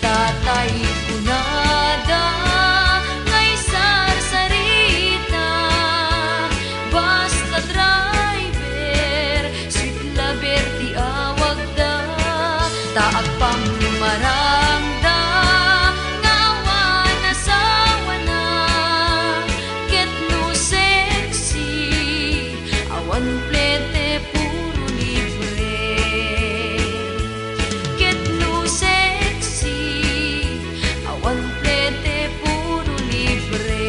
tatay kunada ngay sarita basta driver sweet lover ti awag da taagpamarang da ngawan asawa na ket no sexy awan plete puro libre ket no sexy awan plete puro libre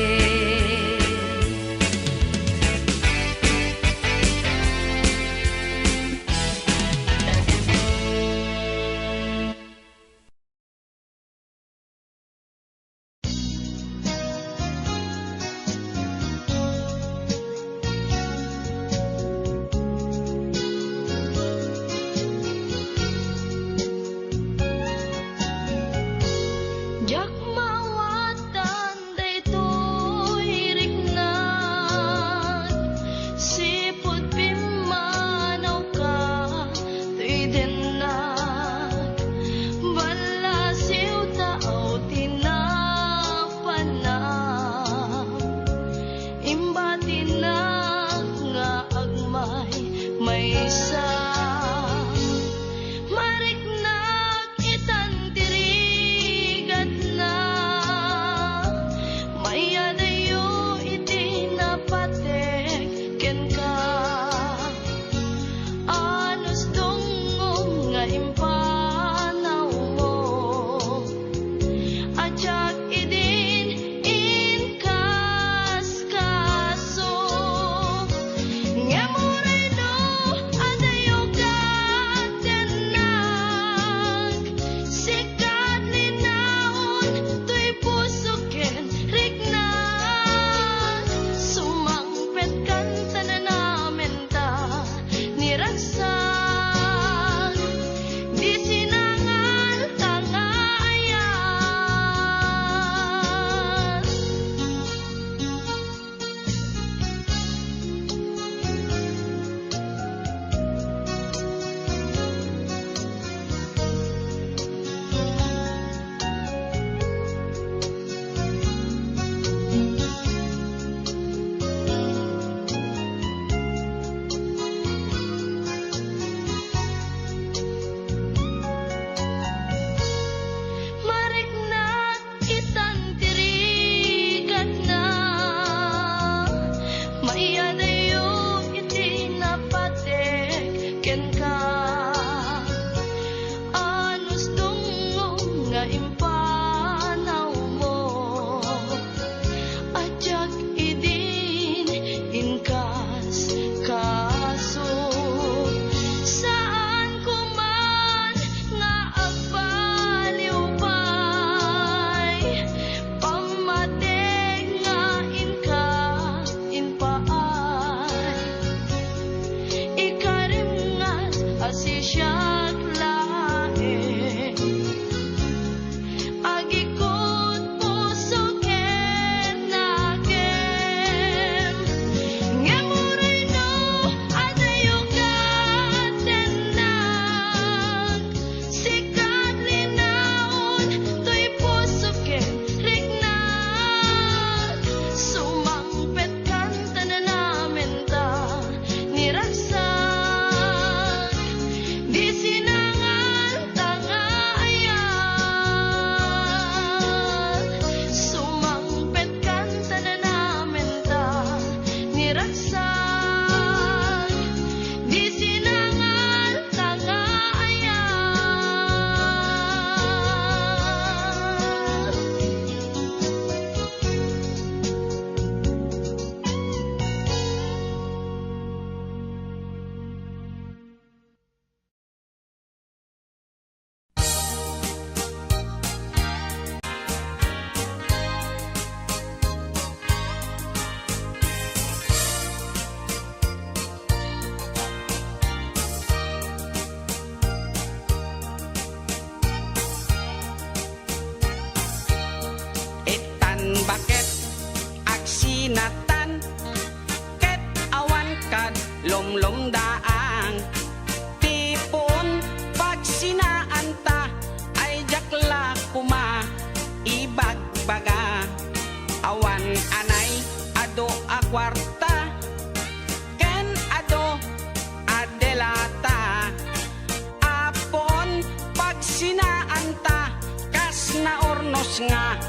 pulos nga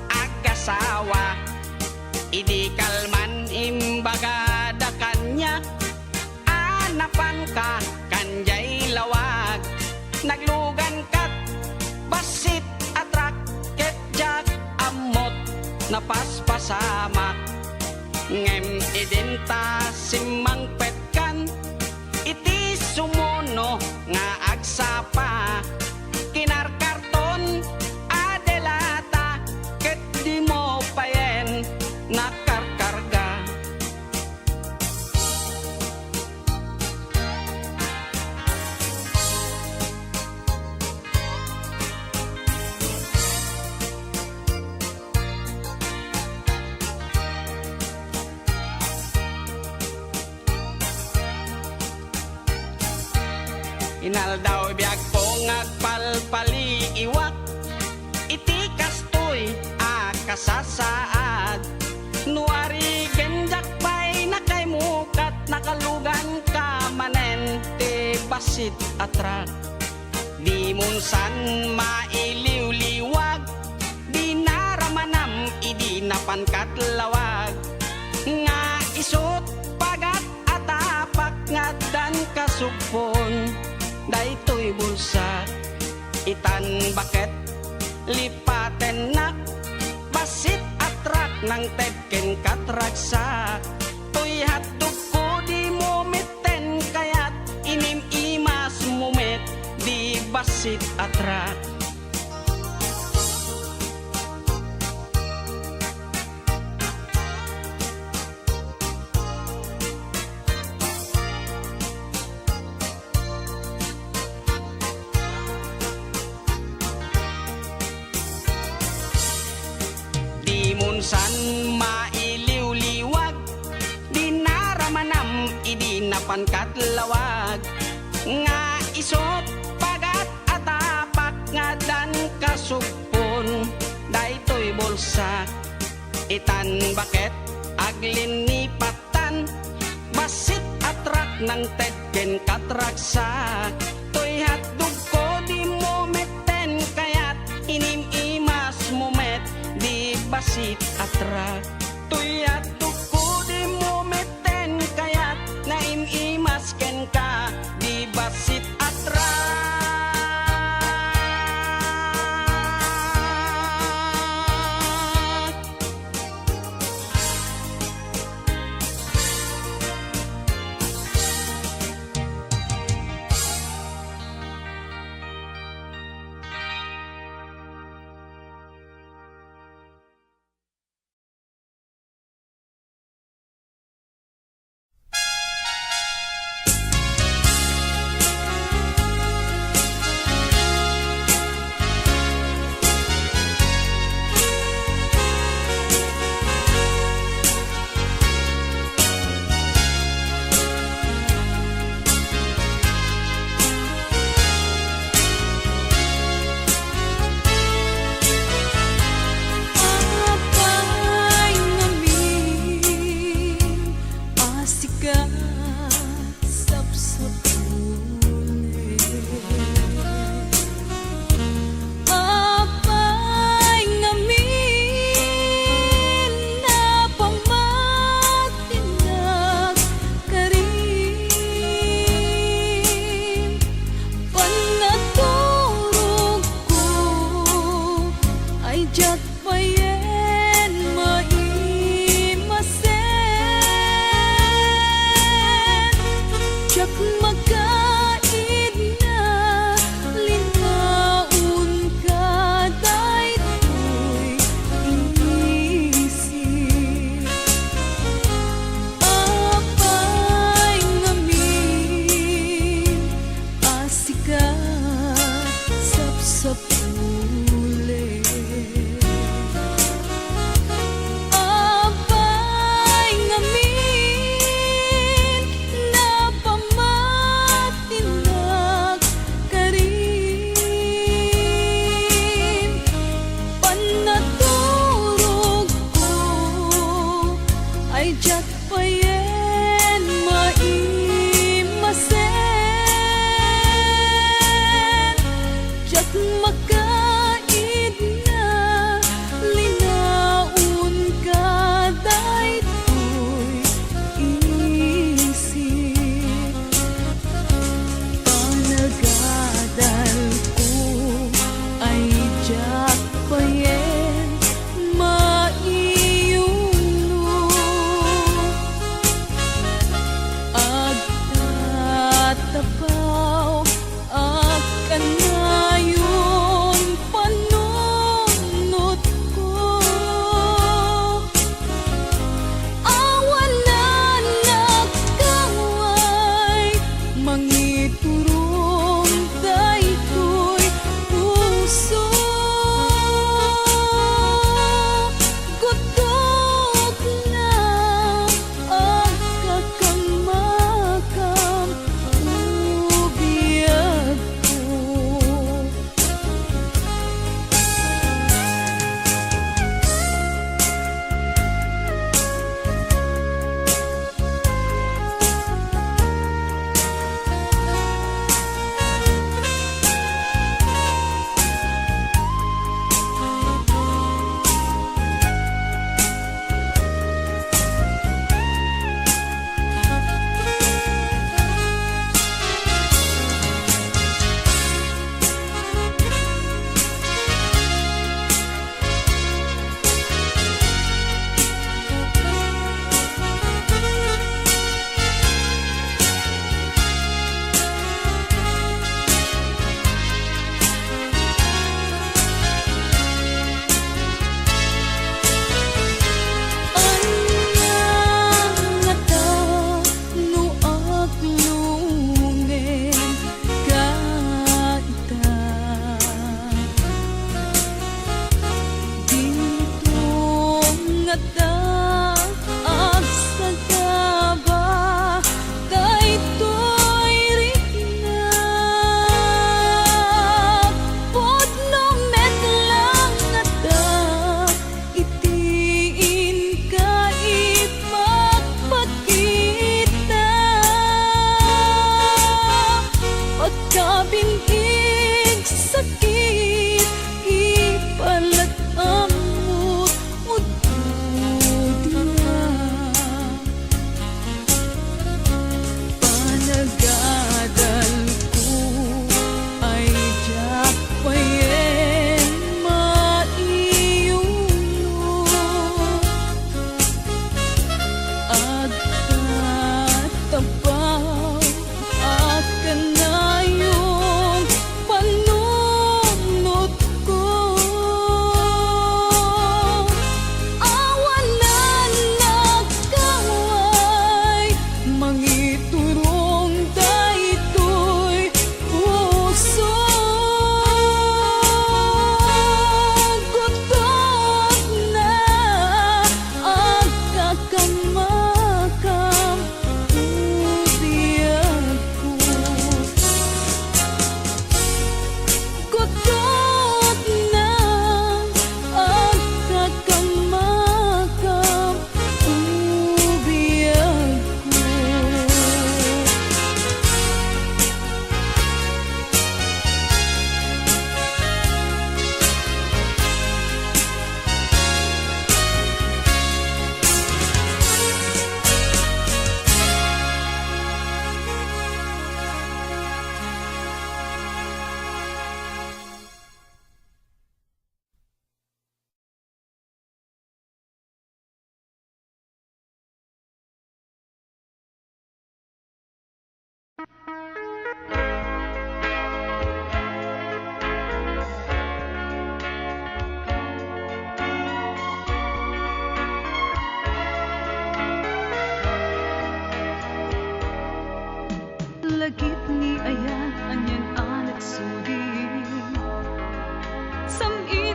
agasawa. Idi kalman imbaga da kanya, anapan ka kanjay lawag. Naglugan kat basit atrak ket jak amot napaspasamak. Ngem idinta simang petkan, iti sumuno nga agsapa. Kinarkarton adelata ket di mo payen nakarkarga. Inaldaw biag po ngagpalpali iwak, iti kastoy akasasaad. Nuari genjak pay nakaymukat, nakalugan ka manen te basit atrak. Di munsan mailiw-liwag, di naramanam idi napankat lawag. Nga isot pagat atapak nga dan kasupon, daytoy bulsa itan baket lipaten nak basit atrak nang tedken katraksa. Toy hatog ko di mo meten kayat inim imas mumet di basit atrak. San mailiw-liwag, di naramanam idi napankat lawag. Nga isot pagat atapak nga dan kasupon, daytoy bulsa itan baket aglin ni patan. Basit atrak nang tedken katraksa. Toy hatdog ko di mo meten kayat inim imas mumet di basit atrak. Toy atuk ko di mo meten kayat naim imas ken ka di basit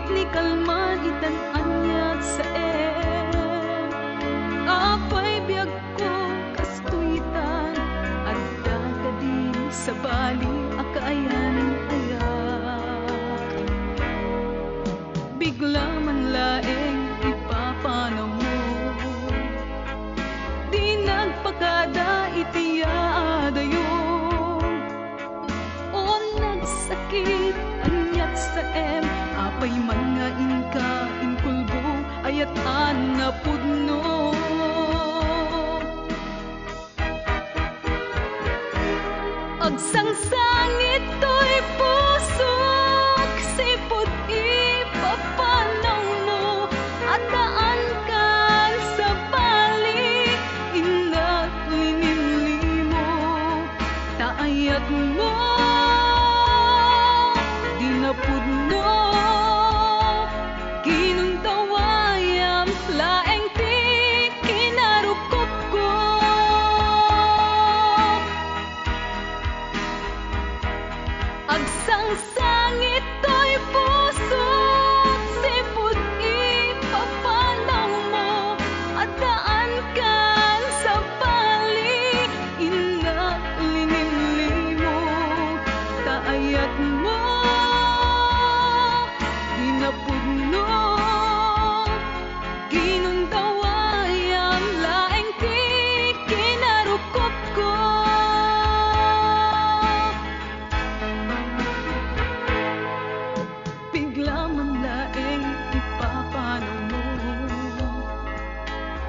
Sakit ni kalman itan anyat sa apay biyag ko kastuitan at dagadi sa bali akaayan ayak bigla man laeng ipapanaw mo di nagpakada itiadayo o nagsakit anyat sa apay mga inka inkulbo ayat na pudno agsangsangit to'y pusok sipot ipapanaw mo at daan kan sa balik inat linimlimo taayat mo di napudno ginuntawayam laeng ti kinarukop ko agsangsangit to'y pusok sipot ipapanaw mo at daan kan sa bali ina linimlimo taayat mo dinapudno ginuntawayam laeng ti kinarukop ko bigla man laeng ipapanaw mo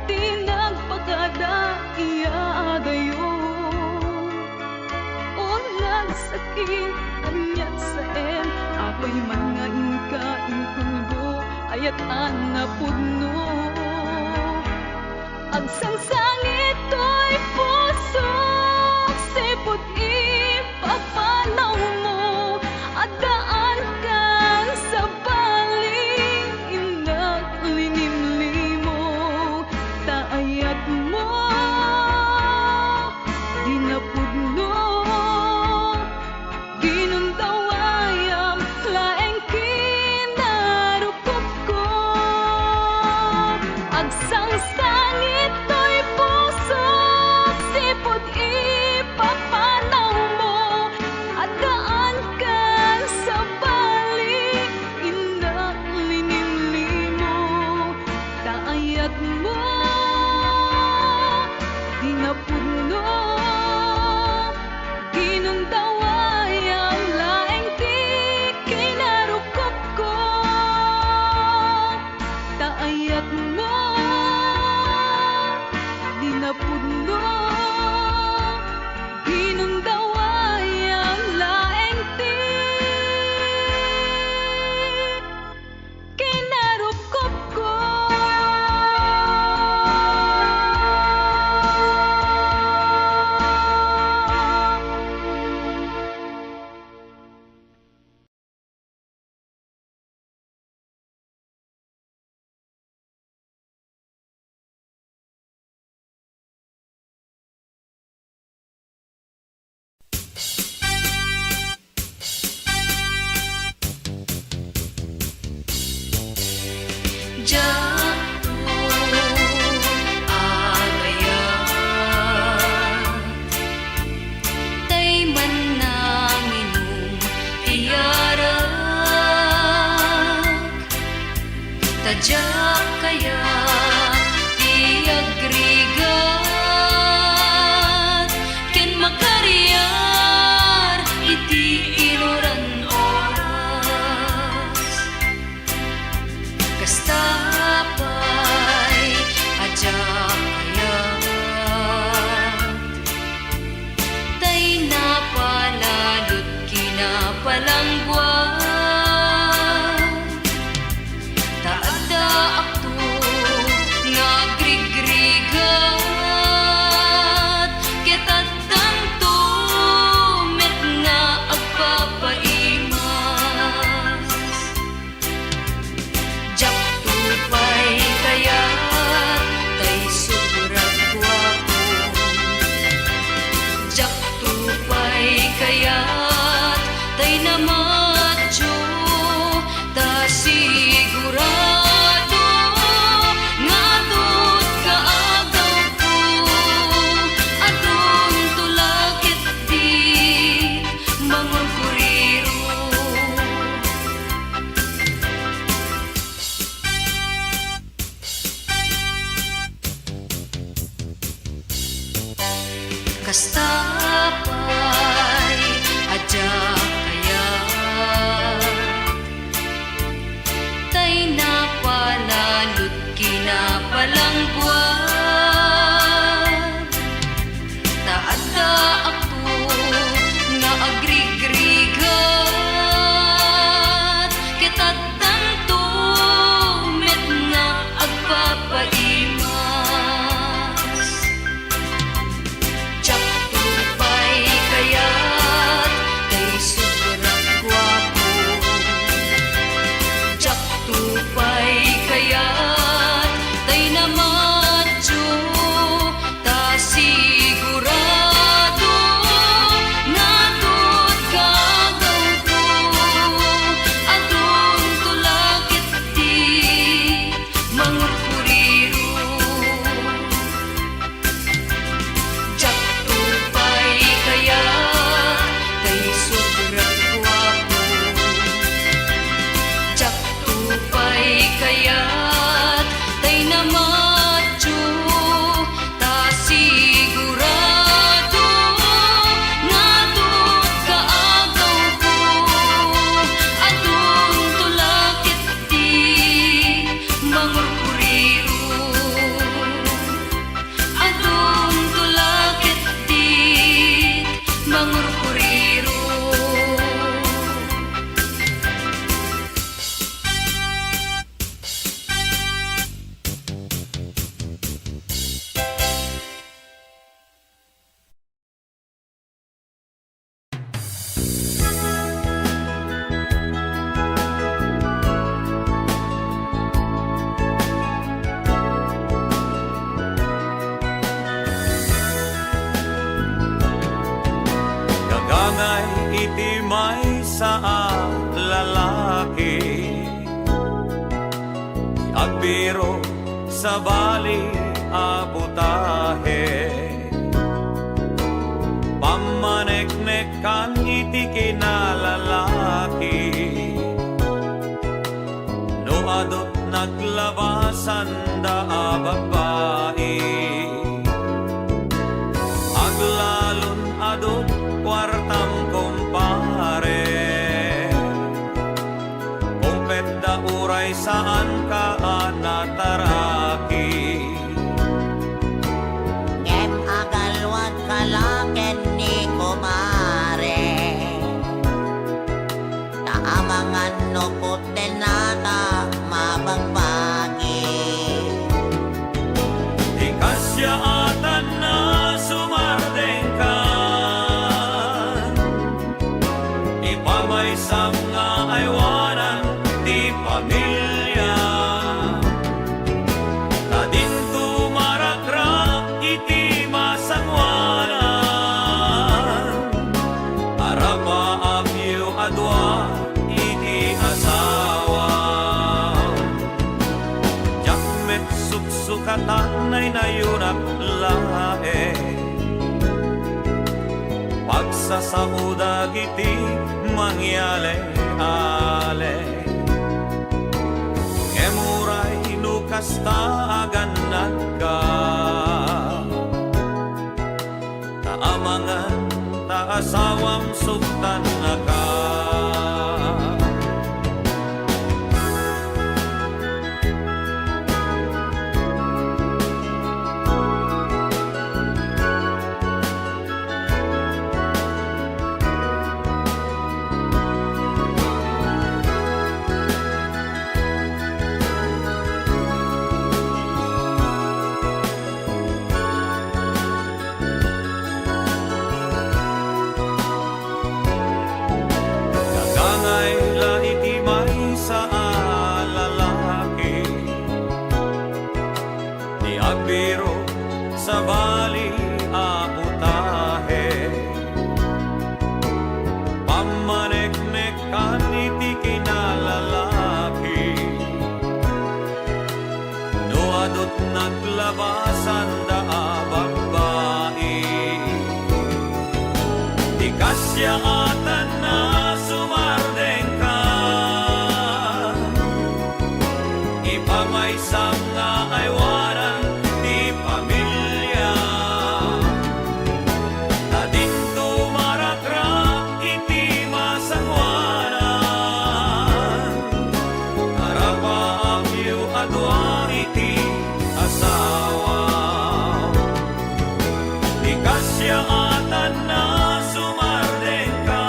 di nagpagada iadayo o nagsakit anyat sa apay mga inka inkulbo ayat na pudno agsangsangit to'y pusok sipot ipapanaw mo at daan kan sa bali inat linimlimo taayat mo di napudno ginuntawayam laeng kinarukop ko agsangsangit to'y pusok sipot ipapanaw mo at daan kan sa bali inat linimlimo taayat mo di napudno ginuntawayam laeng ti kinarukop ko taayat mo di napudno ginuntawayam laeng ti kinarukop ko Tadyak kaya tiagrigat ken makariyar iti inuran oras kastapay adyak kaya tay napalalot kinapalangguan taadda akto lalaki. Agbiro sa bali abutahe, pamaneknek kan iti kinalalaki. No adot naglabasan da babae, aglalon adot kwartang kumpare. Kumpet da uray saan ka nataraki. Ngem agalwat kalaken ni kumare, taamangan no puten nata mabagbagi. Di kasyaatan na sumardeng ka, ipamaysang nga aywanan di pamilya. Na dinto marakrak iti masangwanan, arapa abyo adwa iti asawa. Jakmet suksukatan ay nayunak lae, pagsasaudag iti mangyale-ale. Ngemuray nukasta aganag ka, taamangan taasawam suktan na ka. Nagangay la iti may sa lalaki, di agbiro sa bali abutahe, pamaneknek kan iti kinalalaki. No adot naglabasan da babae, di kasyaatan na sumardeng ka, ipamaysang nga aywanan di pamilya. Na dinto marakrak iti masangwanan, arapa abyo adwa iti asawa. Di kasyaatan na sumardeng ka,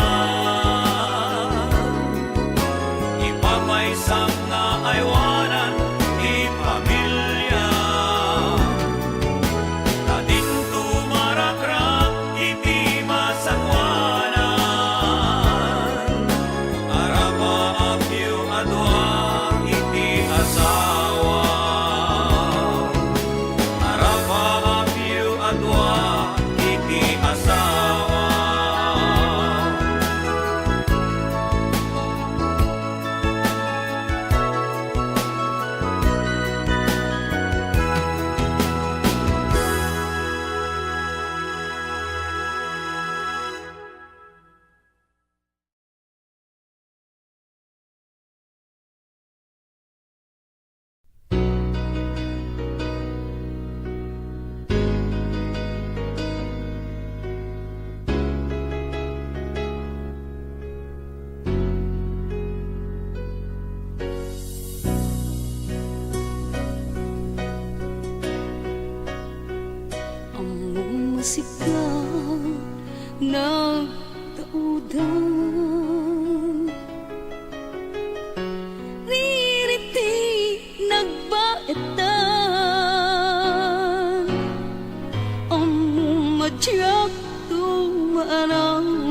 ipamaysang nga aywanan di pamilya. Na dinto marakrak iti masangwanan, arapa abyo adwa iti asawa. Arapa abyo adwa iti asawa. Among masigaw nagtaudan, ririti nagbaetan. Among madyak tumanami,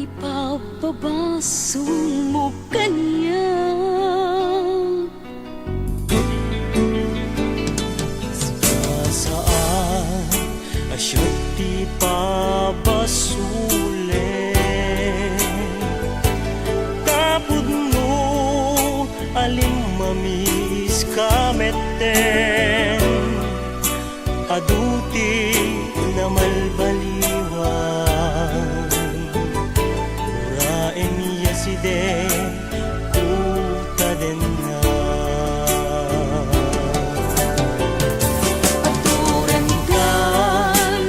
ipapabaso mo kanya. Saan asyot ti pabasule, sulten aduti na malbaliwan ura emiya side kuta den na aturan kan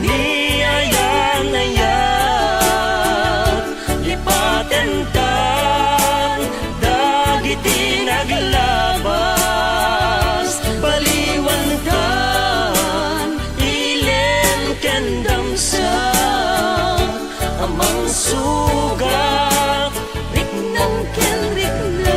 ni ayan ayat lipaten kan dagiti naglabas baliwan kan ilen kendam sa amang sugat riknang ken riknang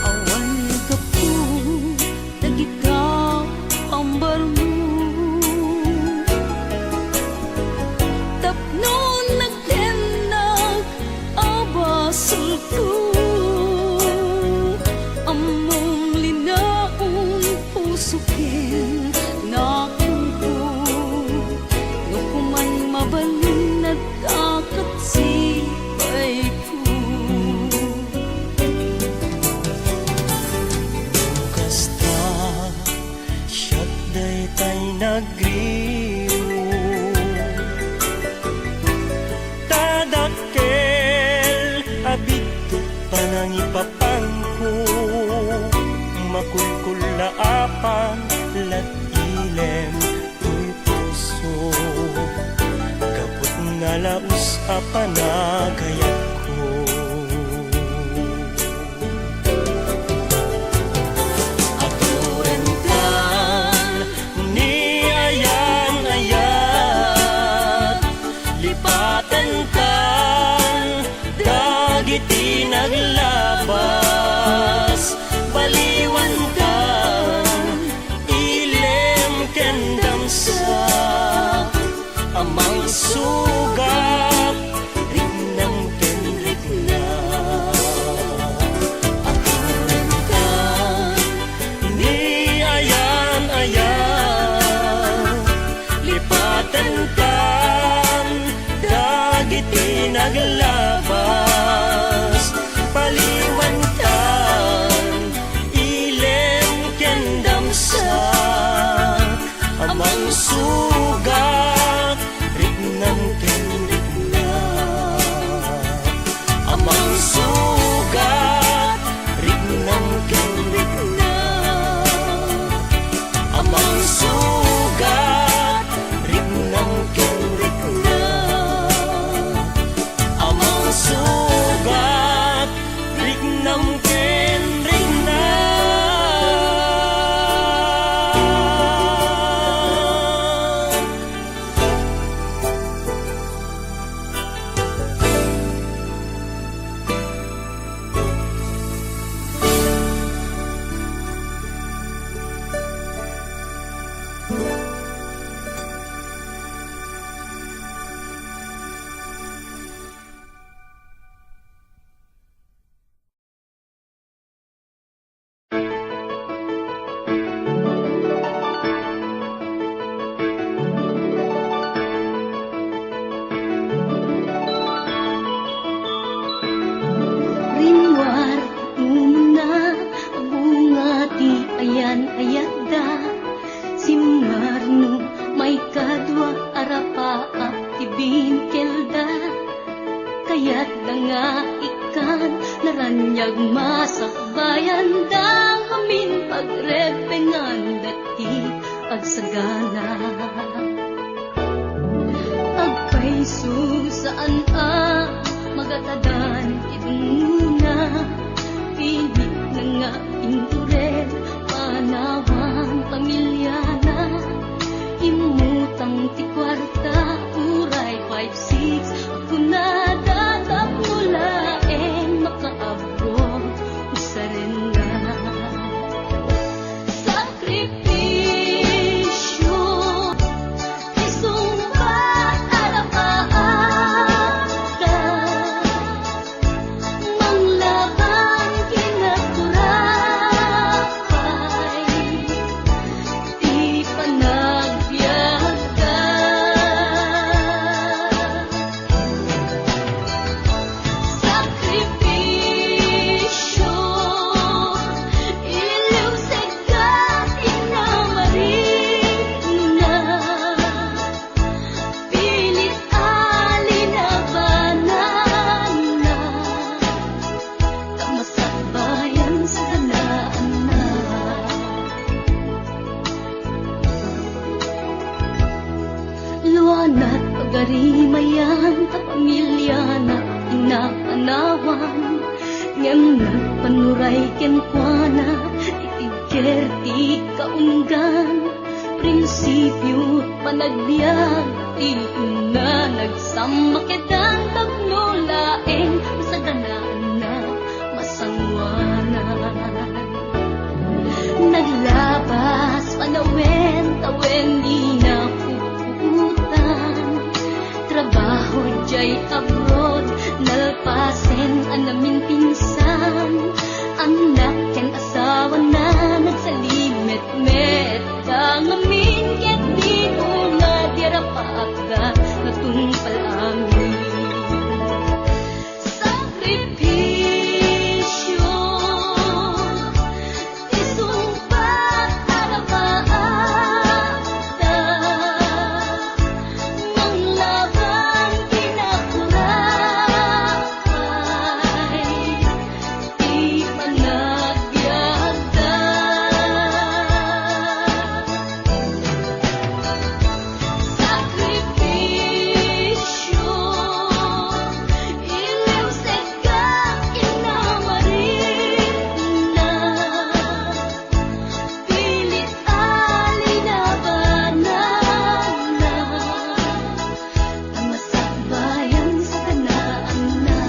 Awan ka po, nagitaw ang barmo. Tapnon nagtenag, abasul ko. Among linaon, pusukin na ko. Nukuman mabalin, nagkakat sibay ko. kasta siyat day tay nagriyo tadakkel abito panangipapangko makulkulaapan latilem tuy puso kaput nga laus apanagayat ko aturan kan ni ayan ayat lipaten kan dagiti naglabas baliwan kan ilem kendam sa amang sugat riknang ken riknang aturan kan ni ayan ayat lipaten kan dagiti naglabas baliwan kan ilem kendam sa amang sugat riknang ken riknang amang sugat riknang ken riknang amang sugat riknang ken riknang amang sugat riknang ken riknang Rinwar una bunga ti ayan ayada Simmarno may kadwa arapa ti binkelda Kayat da nga ikan naranyag masakbayan da Amin pagrepengan dati agsagana Agpaiso saan magatadan iduna Pilit na nga intured panawang pamilyana Imutang ti kwarta uray 5 Marimayan ta pamilya na inapanawan ngem nagpanuray ken kuana itigker ti kaunggan prinsipyo panagbiag ti una nagsamakedan tapno laeng sa kanaan na masangwanan naglabas panawen tawen di na puputan trabaho jay abroad nalpasen anamin pinsan anak ken asawa na nagsalimet-met kangamin ket di una dirapagda natumpal amin sakripisyo isumpat arabaada manglaban kinakurapay di panagbiagda sakripisyo iliw seka inamarin na pilit alinabanan na masakbayan sa kanaan na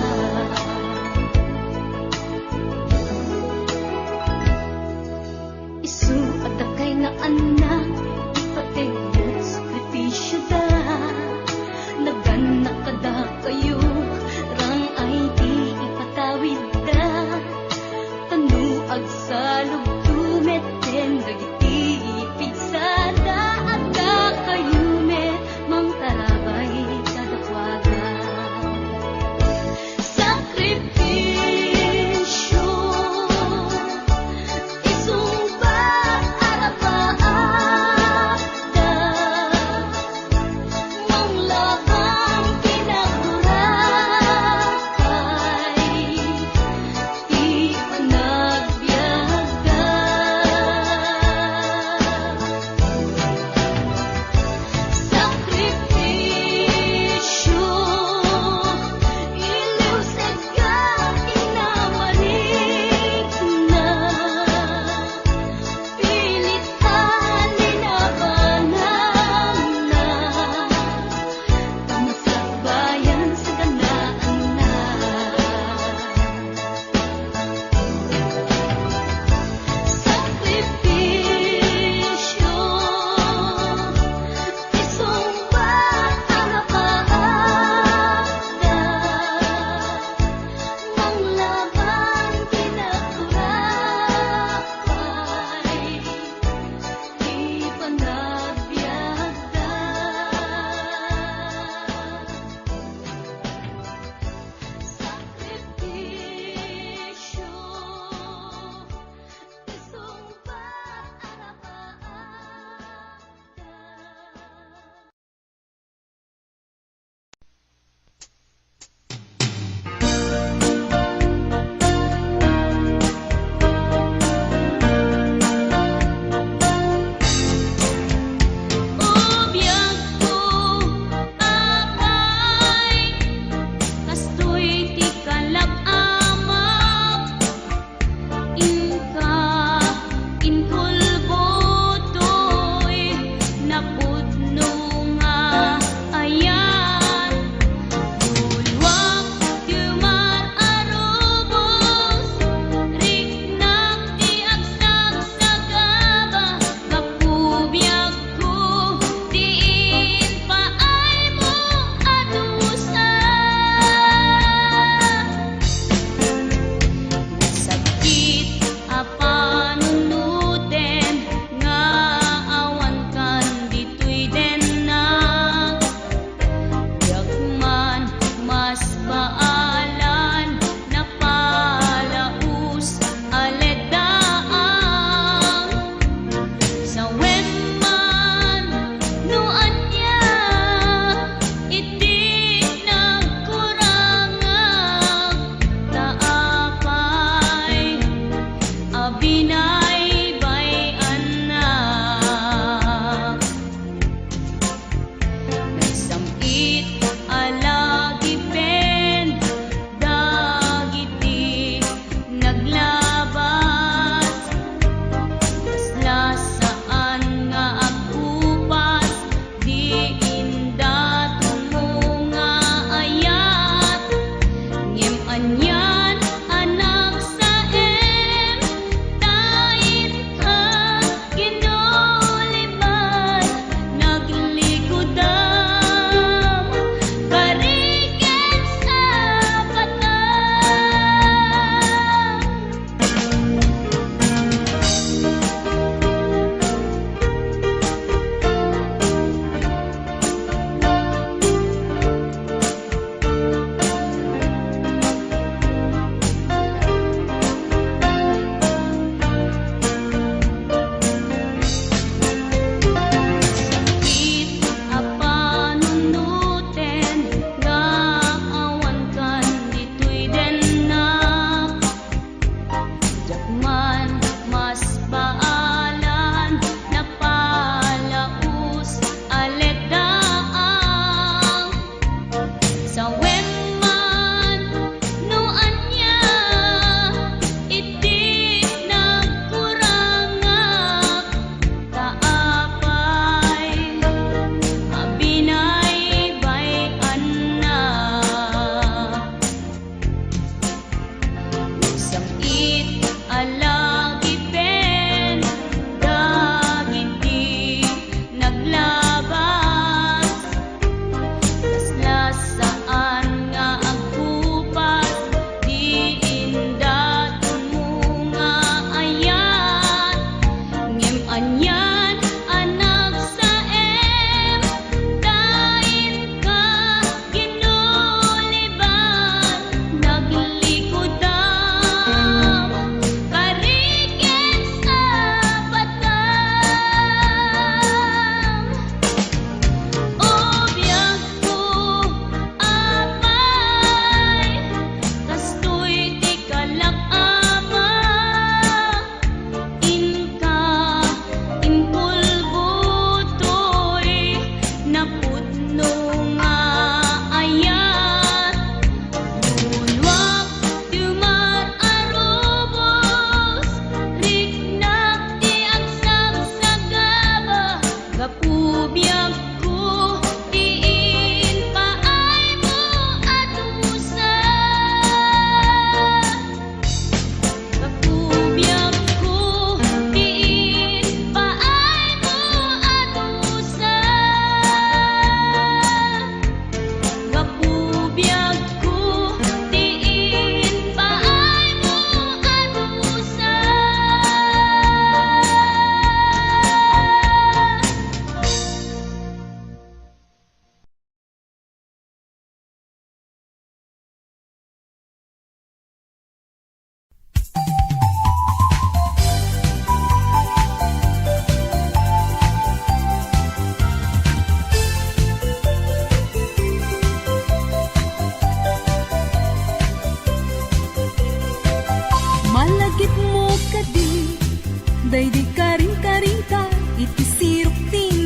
isu at akay nga anak ipatigyan sakripisyo da naganak kada kayo rang ay di ipatawid da tanuag sa lugtumet den dagiti pigsada at da kayo met mang tarabay kadakwaga sakripisyo isumbat arabaada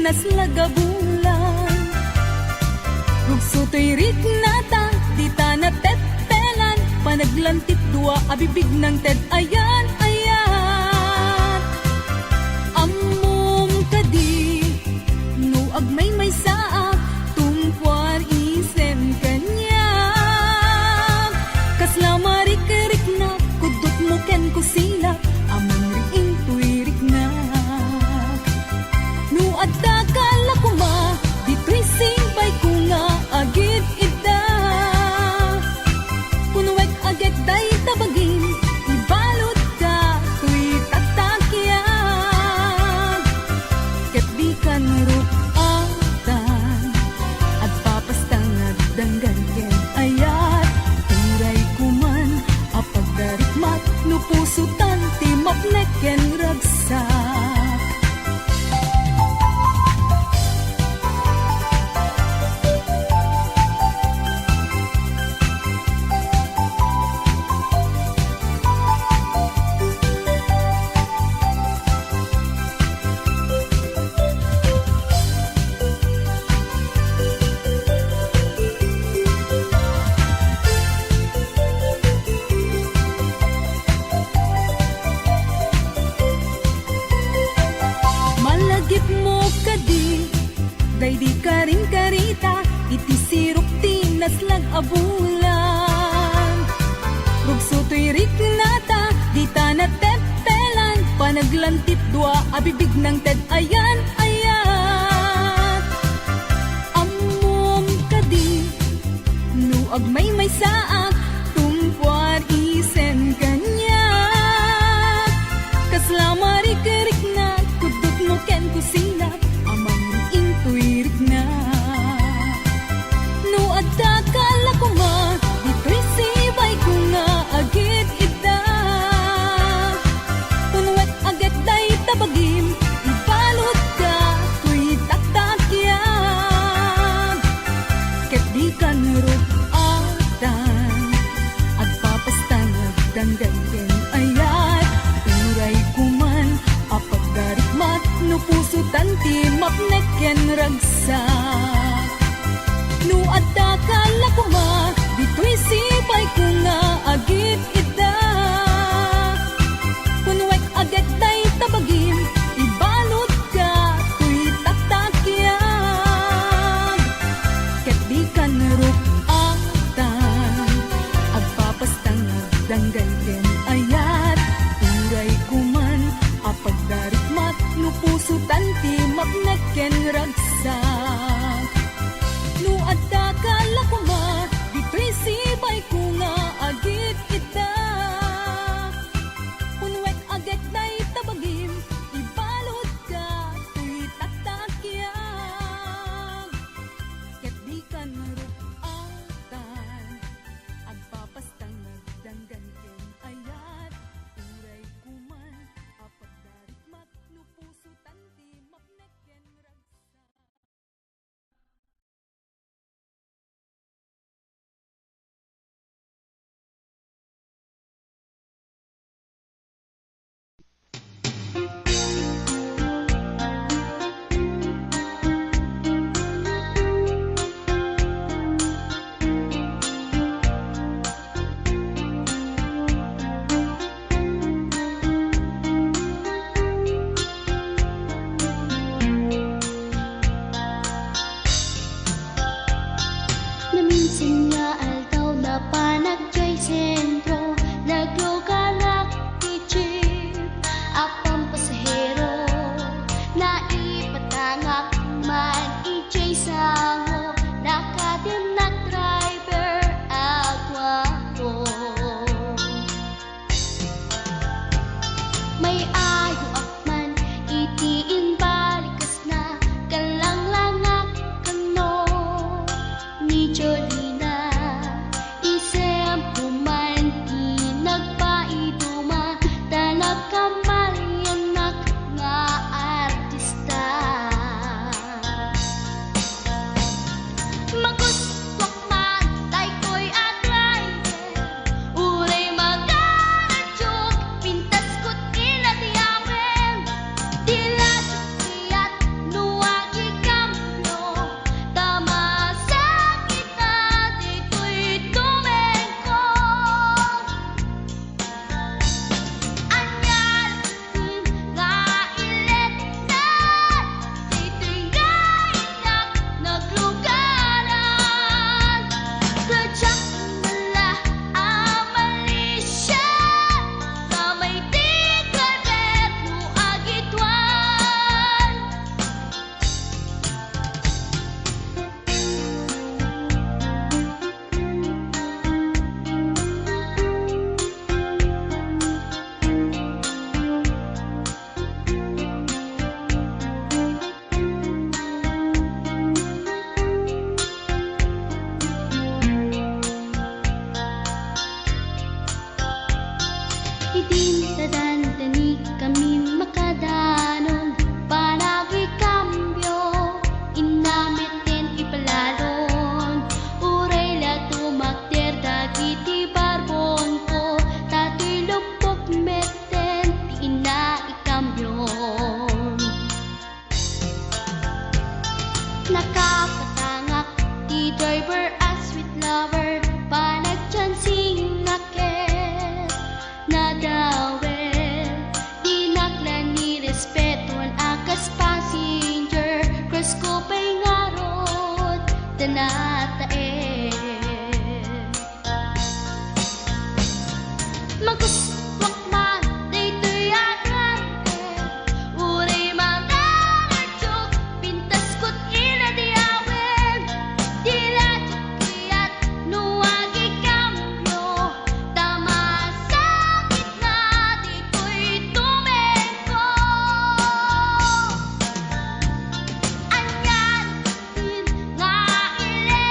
naslagabulan. Rugso to'y riknata, di ta natetelan, panaglantit dua abibig ng ted ayan, ayan. Amom kadi, no agmay may saa, tumpuan isen kanya. Kasla marik-rik na, kudot mo ken kusila, amang riing tuwirik na. No adda kala kuma, dito'y simpay ko nga agit ida. Punuwek agit day tabagin, ibalot ka, tuy tatakyan. Ket di kan rupatan, at papastang at danggan ken ayat. Turay kuman, apag darikmat, no pusutan, timapnek ken ragsak. Malagip mo kadi, day di ka rin karita, iti sirok tinaslag abulan. Rugso to'y riknata, di ta natepelan, panaglantit dua abibig ng ted ayan, ayan. Amom kadi, no agmay may saak, tumpuan isen kanya. Kasla marik-rik na, kudot mo ken kusina, amang riing tuwirik na. No adda kala kuma, dito'y sibay ko nga agit ida. Punuwet agad day tabagim, ibalot ka, tuy tatakyan. Ket di kan rupatan, at papastang agdanggan ken ayat. Turay kuman, apag darikmat, no pusutan timapnek ken ragsak. No adda kala kuma, dito'y sibay ko nga agit ida. Punuwek agad day tabagim, ibalot ka, tuy tatakyan. Ket di kan rupatan, agpapastang agdanggan ken ayat. Turay kuman, apag darikmat, no pusutan timapnek ken ragsak. No adda kala kuma, dito'y sibay ko nga agit ida. Punuwek agad day tabagim, ibalot ka, tuy tatakyan. Ket di kan rupatan, agpapastang agdanggan ken ayat. Turay kuman, apag darikmat, no pusutan timapnek ken ragsak. natae Magkuswak man daytoy agante Uray mga ngartsok Pintas ko't inadiawen Dilat-iat nuwagi kamyo Tama sakit na dito'y tumengko Anyan din nga ile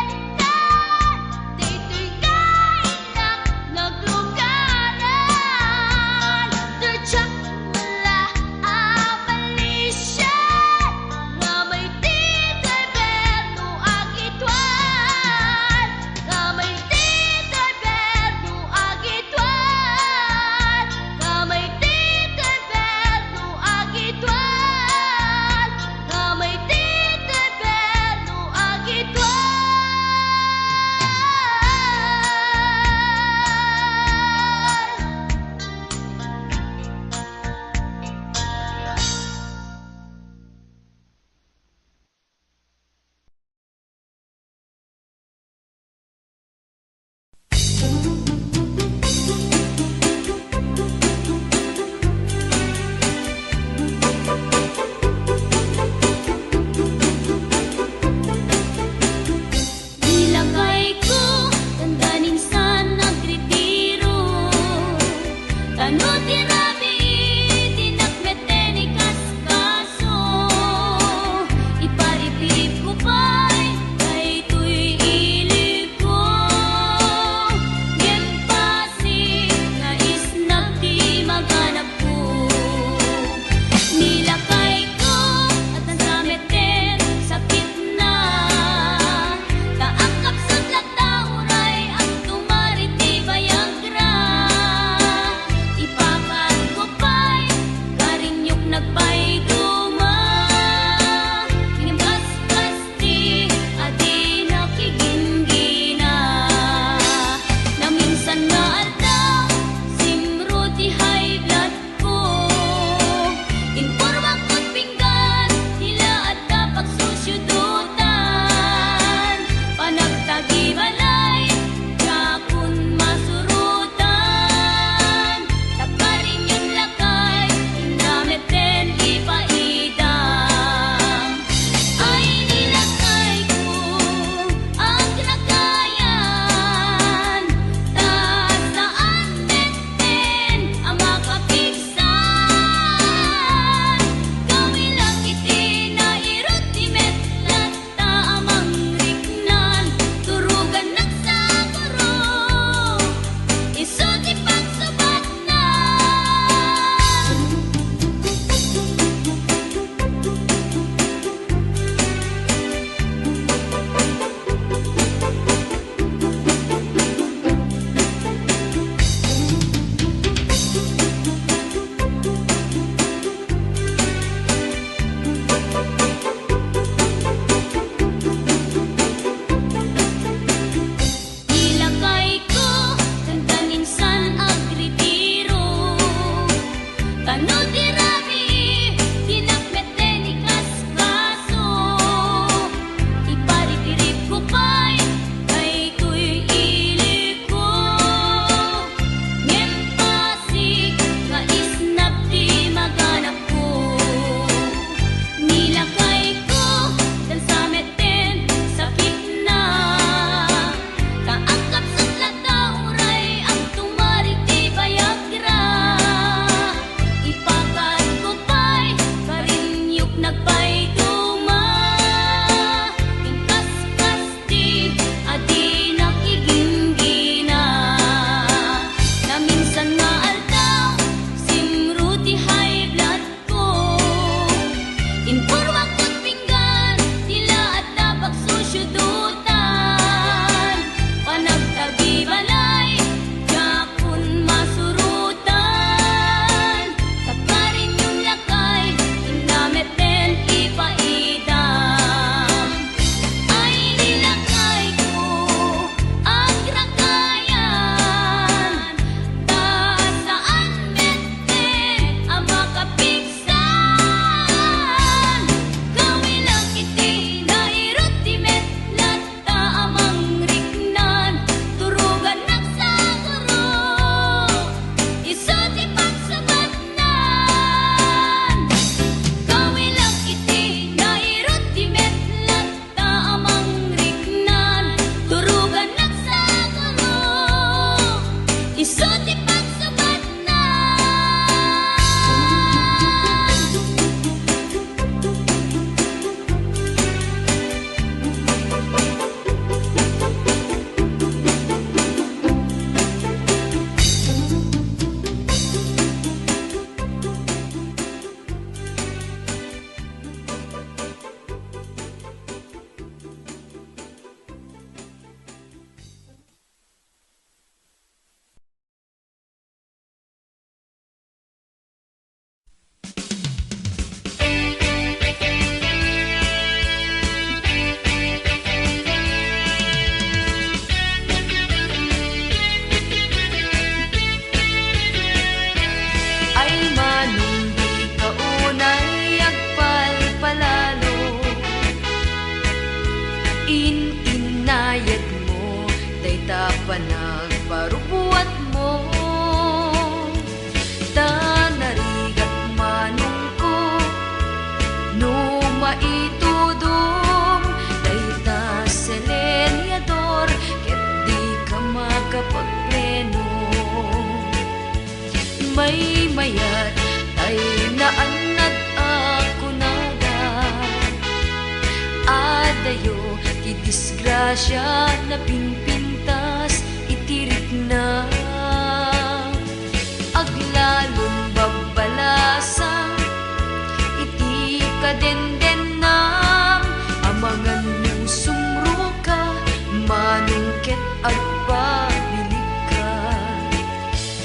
maitudom dayta sa lenyador ket di ka makapagpleno. May mayat ay naanad ako nada, adayo ti disgrasya na pinpintas itirik na. Aglalon babalasang iti kadenden nam amangan mo sumro ka manungket agpabilig ka.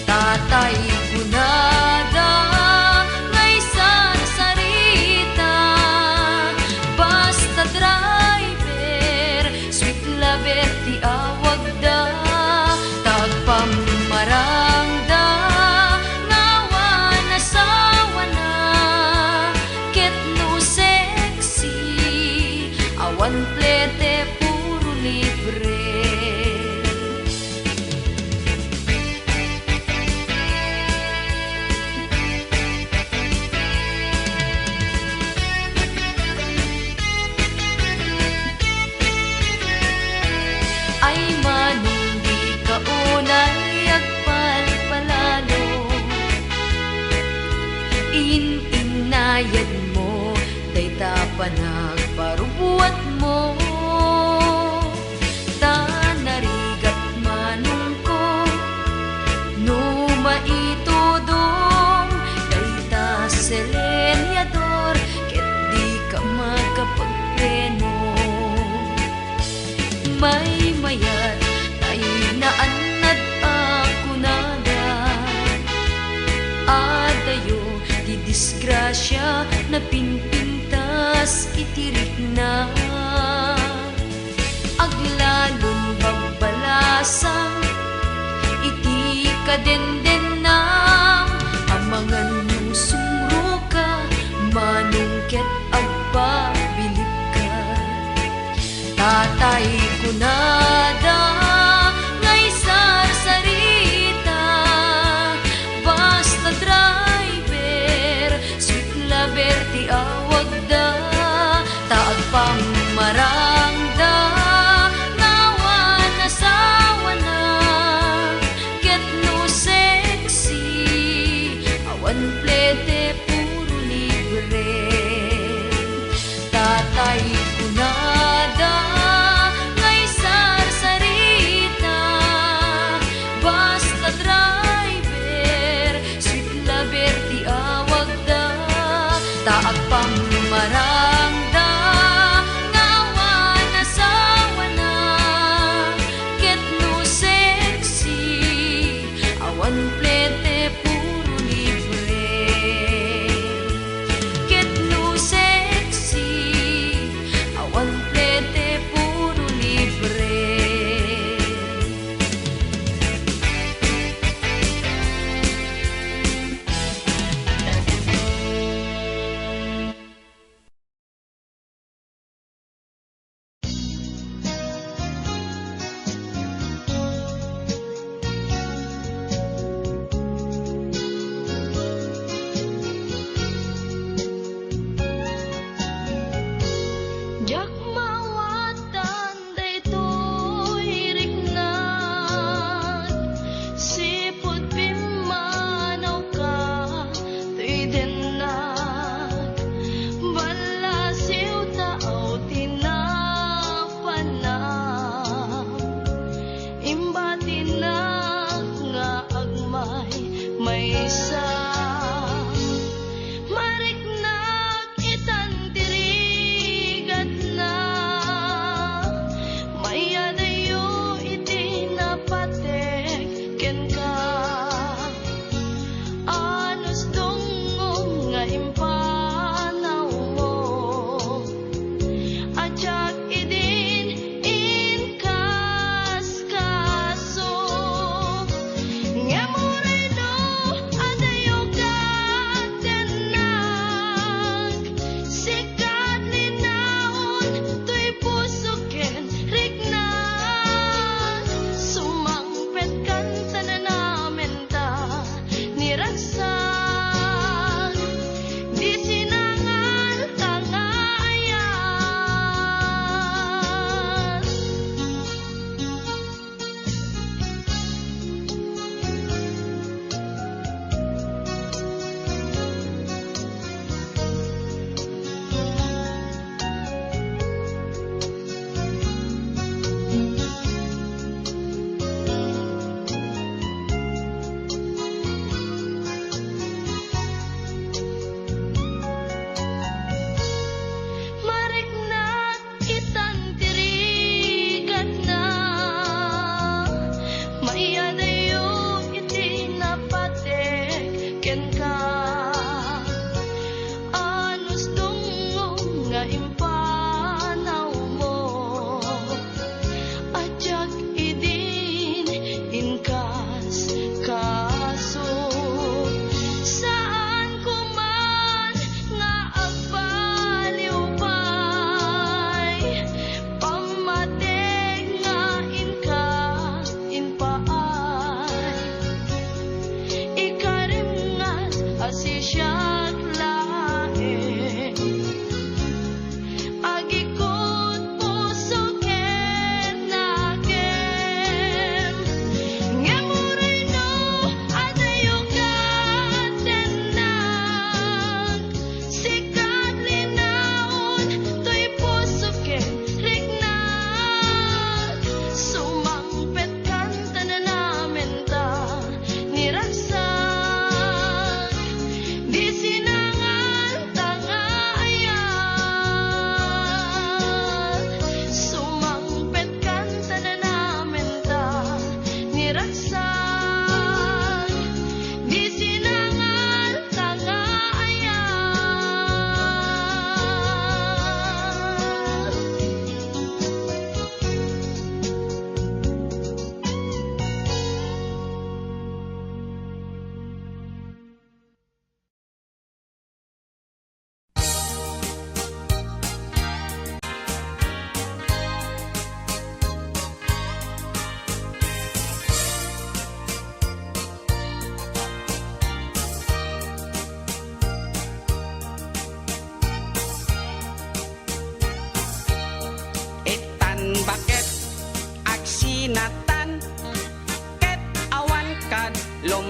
Tatay kunada ngay sarita, basta driver sweet lover ti awag da, tagpamarang da ngawan asawa na ket no sexy awan plete puro libre. Ay manong di ka unay agpalpalalo, inayad mo dayta panagparubuat mo. Tanarigat manong ko no maitudom dayta sa lenyador ket di ka makapagpleno. May mayat ay naanad ako nada, adayo di disgrasya na pinpintas itirik na. Aglalon babalasang iti kadenden nam amangan mo sumro ka manungket agpabilib ka. Tatay kunada ngay sarita, basta driver sweet lover ti awag da, taagpamarang da ngawan asawa na ket no sexy awan plete puro libre. Tatay kunada ngay sarita,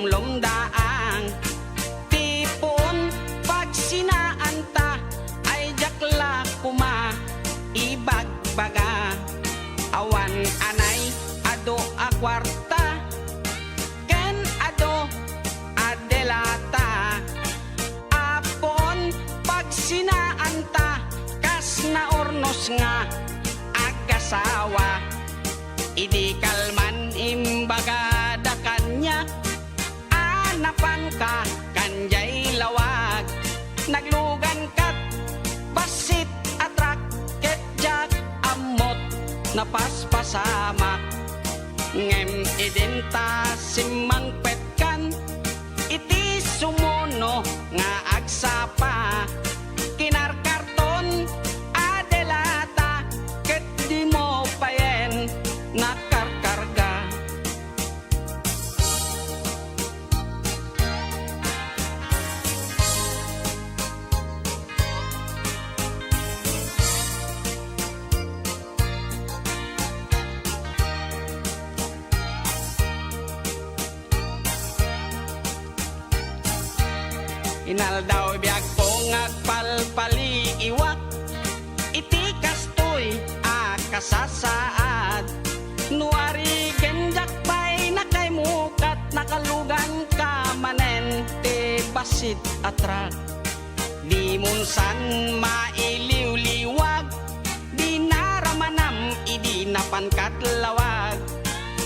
lumdaang tipon pag sinaanta ay jakla kuma ibagbaga awan anay ado a kwarta ken ado adelata apon pag sinaanta kas na ornos nga agasawa idi kalman imbaga da kanya anapan ka kanjay lawag naglugan kat basit atrak ket jak amot napaspasama ngem identa simang petkan iti sumuno nga agsapa kinarkarton adelata ket di mo payen nakarkarga inaldaw biag po ngagpalpali iwak iti kastoy akasasaad nuari genjak pay nakaymukat nakalugan ka manen te basit atrak di munsan mailiw-liwag di naramanam idi napankat lawag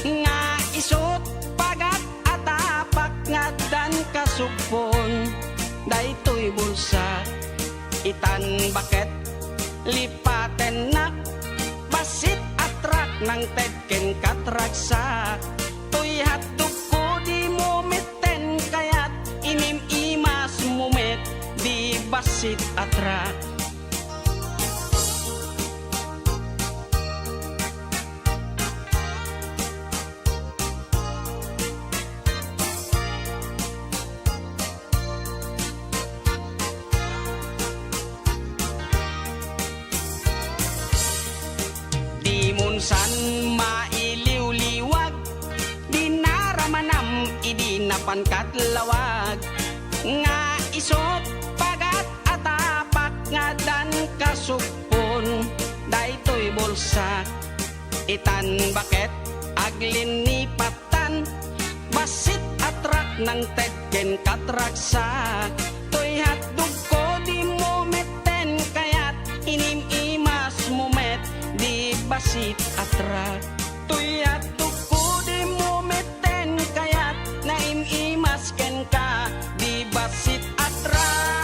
nga isot pagat atapak nga dan kasupon daytoy bulsa itan baket lipaten nak basit atrak nang tedken katraksa tuy hatduk ko di mumiten kayat inim imas mumit di basit atrak san mailiw-liwag di naramanam idi napankat lawag nga isot pagat atapak nga dan kasupon daytoy bulsa itan baket aglinipatan basit atrak nang tedken katraksa toy hatdug ko di mumeten kayat inim imas mumet di basit atrak tuy atuk ko di mumeten kayat naim imasken ka di basit atrak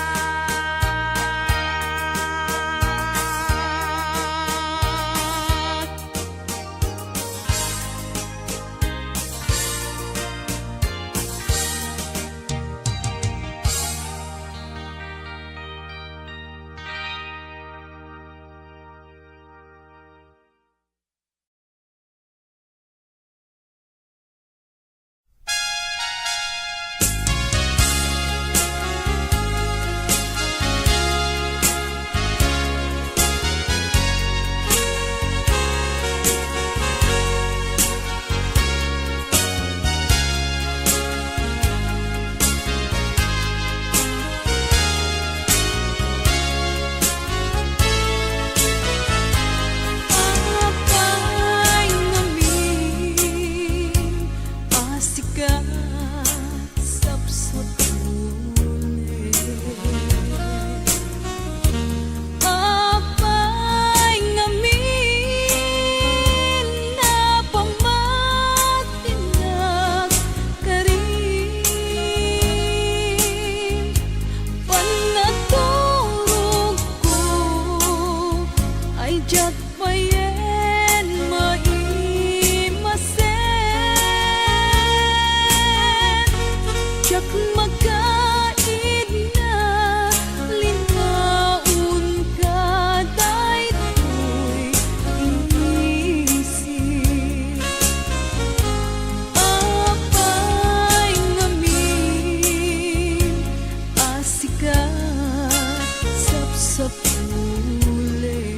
sa puli.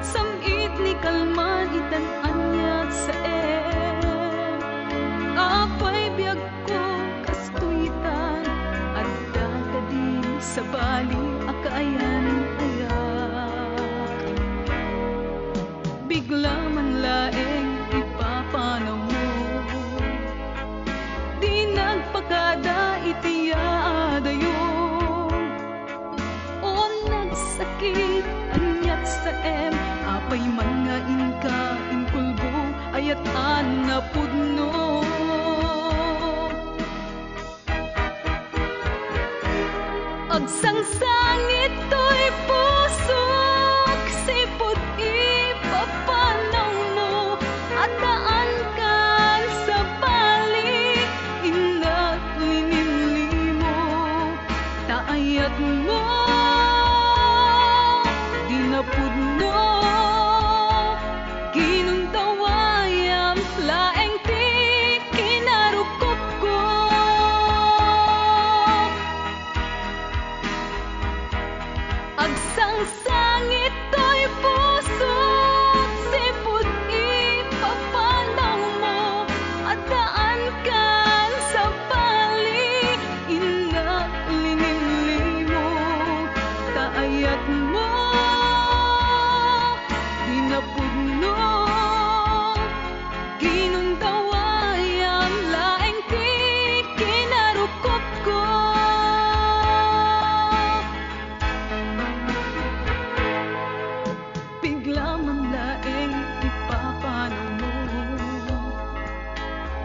samit ni kalman itan anyat sa apay biyag ko kastuitan at dadadi sa bali akayan ayak bigla man laeng ipapanaw mo di nagpagada itiadayo o nagsakit anyat sa apay mga inka inkulbo ayatan na pudno agsangsangit to'y pusok sipot ipapanaw mo at daan kan sa bali inat linimlimo taayat mo di napudno ginundawayam laeng ti kinarukop ko agsangsangit to'y pusok sipot ipapanaw mo at daan kan sa bali inak linimlimo taayat mo di napudno ginundawayam laeng ti kinarukop ko bigla man laeng ipapanaw mo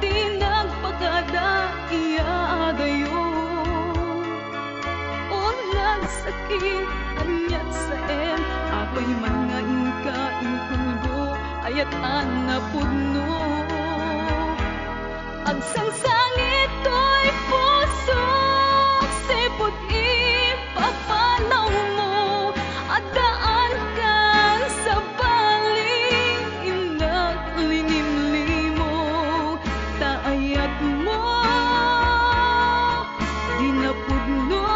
di nagpagada iadayo o nagsakit anyat sa apay mga inka inkulbo ayatan na pudno agsangsangit to'y pusok sipot ipapanaw mo at daan kan sa bali inak linimlimo taayat mo di napudno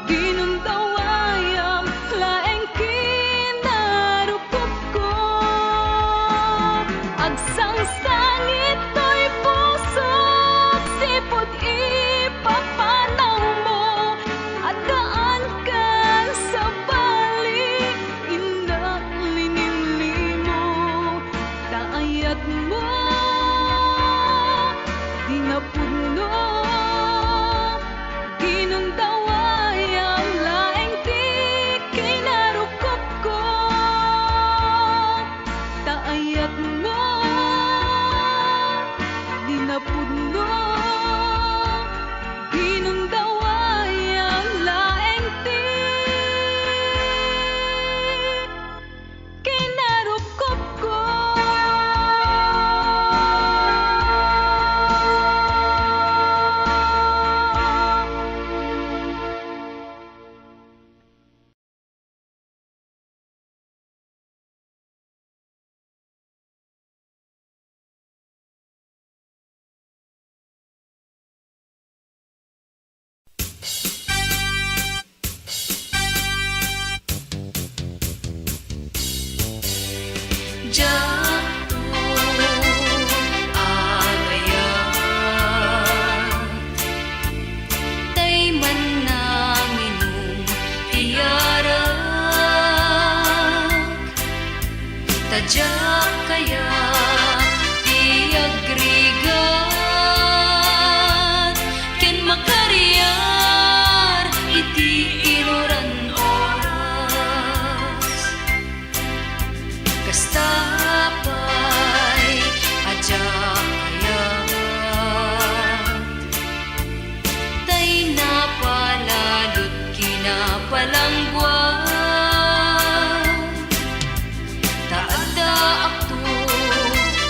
ginundawayam laeng kinarukop ko agsangsangit to'y pusok sipot ipapanaw mo at daan kan sa bali inak linimlimo taayat mo di napudno ginundawayam laeng ti kinarukop ko taayat mo di napudno ginundawayam laeng ti kinarukop ko Jatuh agayat tay man nanginong tiyarak tadyak kaya tiagrigat ken makariyar iti inuran oras kastapay ajak kayat tay napalalot kinapalangguan taada akto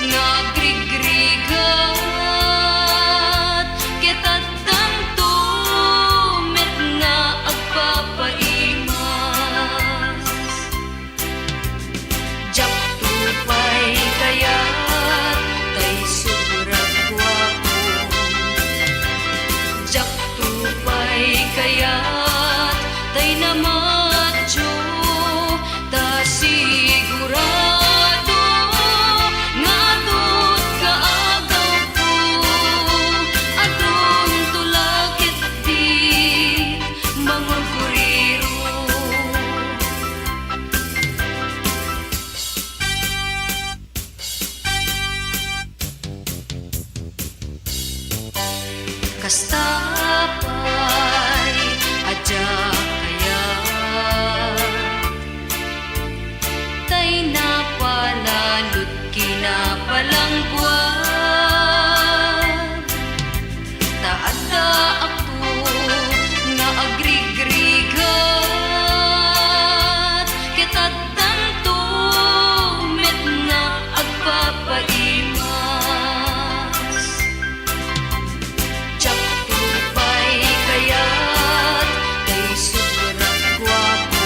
nagrigrigat ketat tanto met nga agpapaimas japto palalot kinapalangguan. Taada ako nga agrigrigat, kitad tanto met na agpapaimas. Tsak tupay kayat kay sobrang gwapo.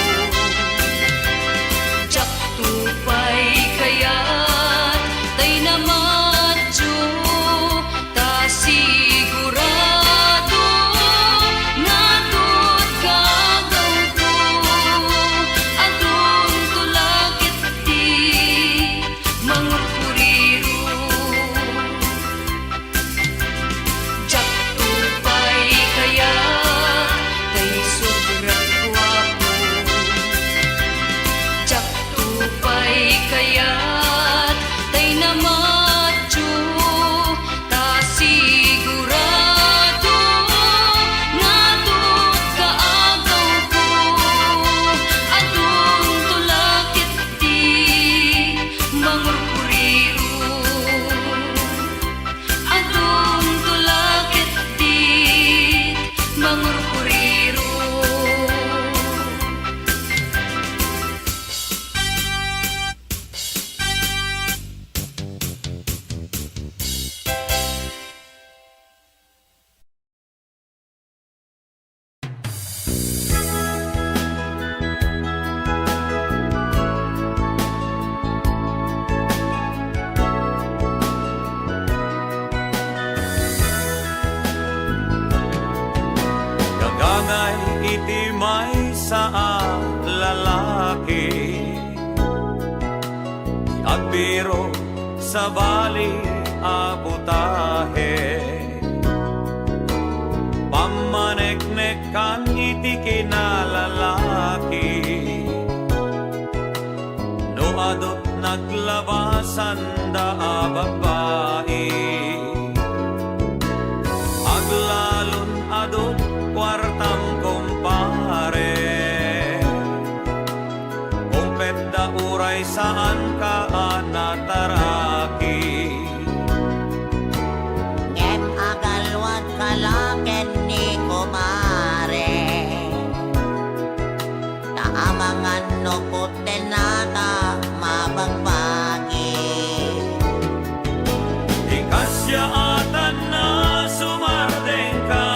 Tsak tupay kayat tay na macho, ta sigurado nga tut kagaw ko. Adun tulakit ti mangurpuriro. Tsak tupay kayat tay sobrang gwapo. Tsak tupay kayat tay na macho, ta sigurado nga tut kaagaw ko. Adun tulakit ti mangurpuriro. Adun tulakit ti mangurpuriro. Kagangay iti may sa lalaki, agbiro sa bali abutahe. Pamaneknekan iti kinalalaki, no adot naglabasan da babae. Aglalon adot kwartang kumpare, kumpet da uray saan ka anataraki. Ngem agalwat kalaken ni kumare, taamangan no puten nata mabagbagi. Ikasyaatan na sumardeng ka,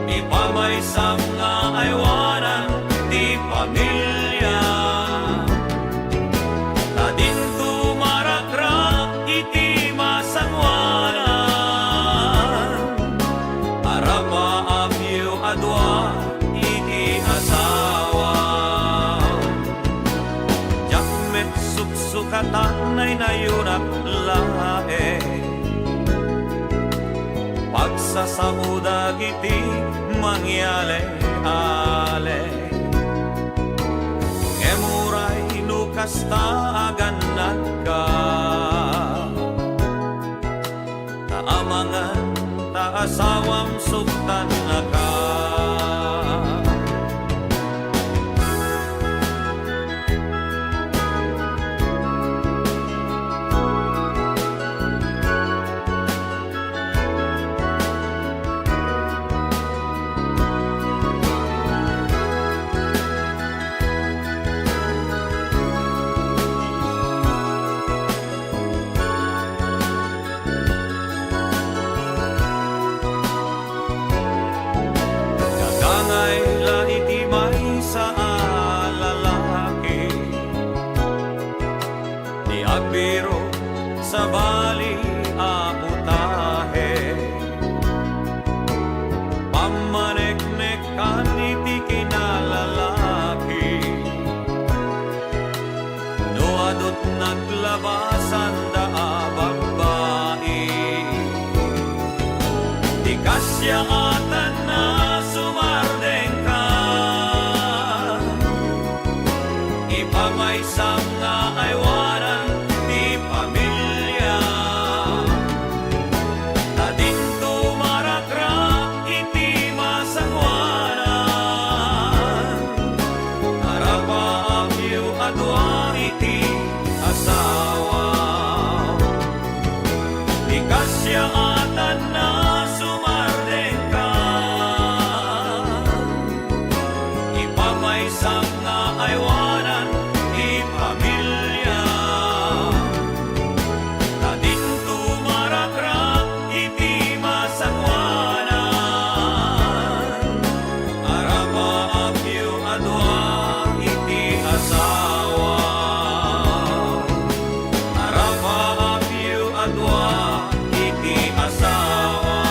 ipamaysang nga aywanan ti pamilya. Tadin tumarakrak iti masangwanan, arapa abyo adwa iti asawa. Jakmet suksukatan ay nayunak lae, pagsasaudag iti mangyale-ale. Ngemuray nukasta aganag ka, taamangan taasawam suktan na ka. Kagangay la iti may sa lalaki, di agbiro sa bali abutahe. Pamaneknekan iti kinalalaki, no adot naglabasan da babae. Di kasyaatan na sumardeng ka, ipamaysang nga aywanan ti pamilya. Tadin tumarakrak iti masangwanan, arapa abyo adwa iti asawa. Di kasya atan na sumardeng ka, ipamaysang nga aywanan ipamilya. Tadin tumarakrak iti masangwanan, arapa agyo adwa iti asawa. Arapa agyo adwa iti asawa.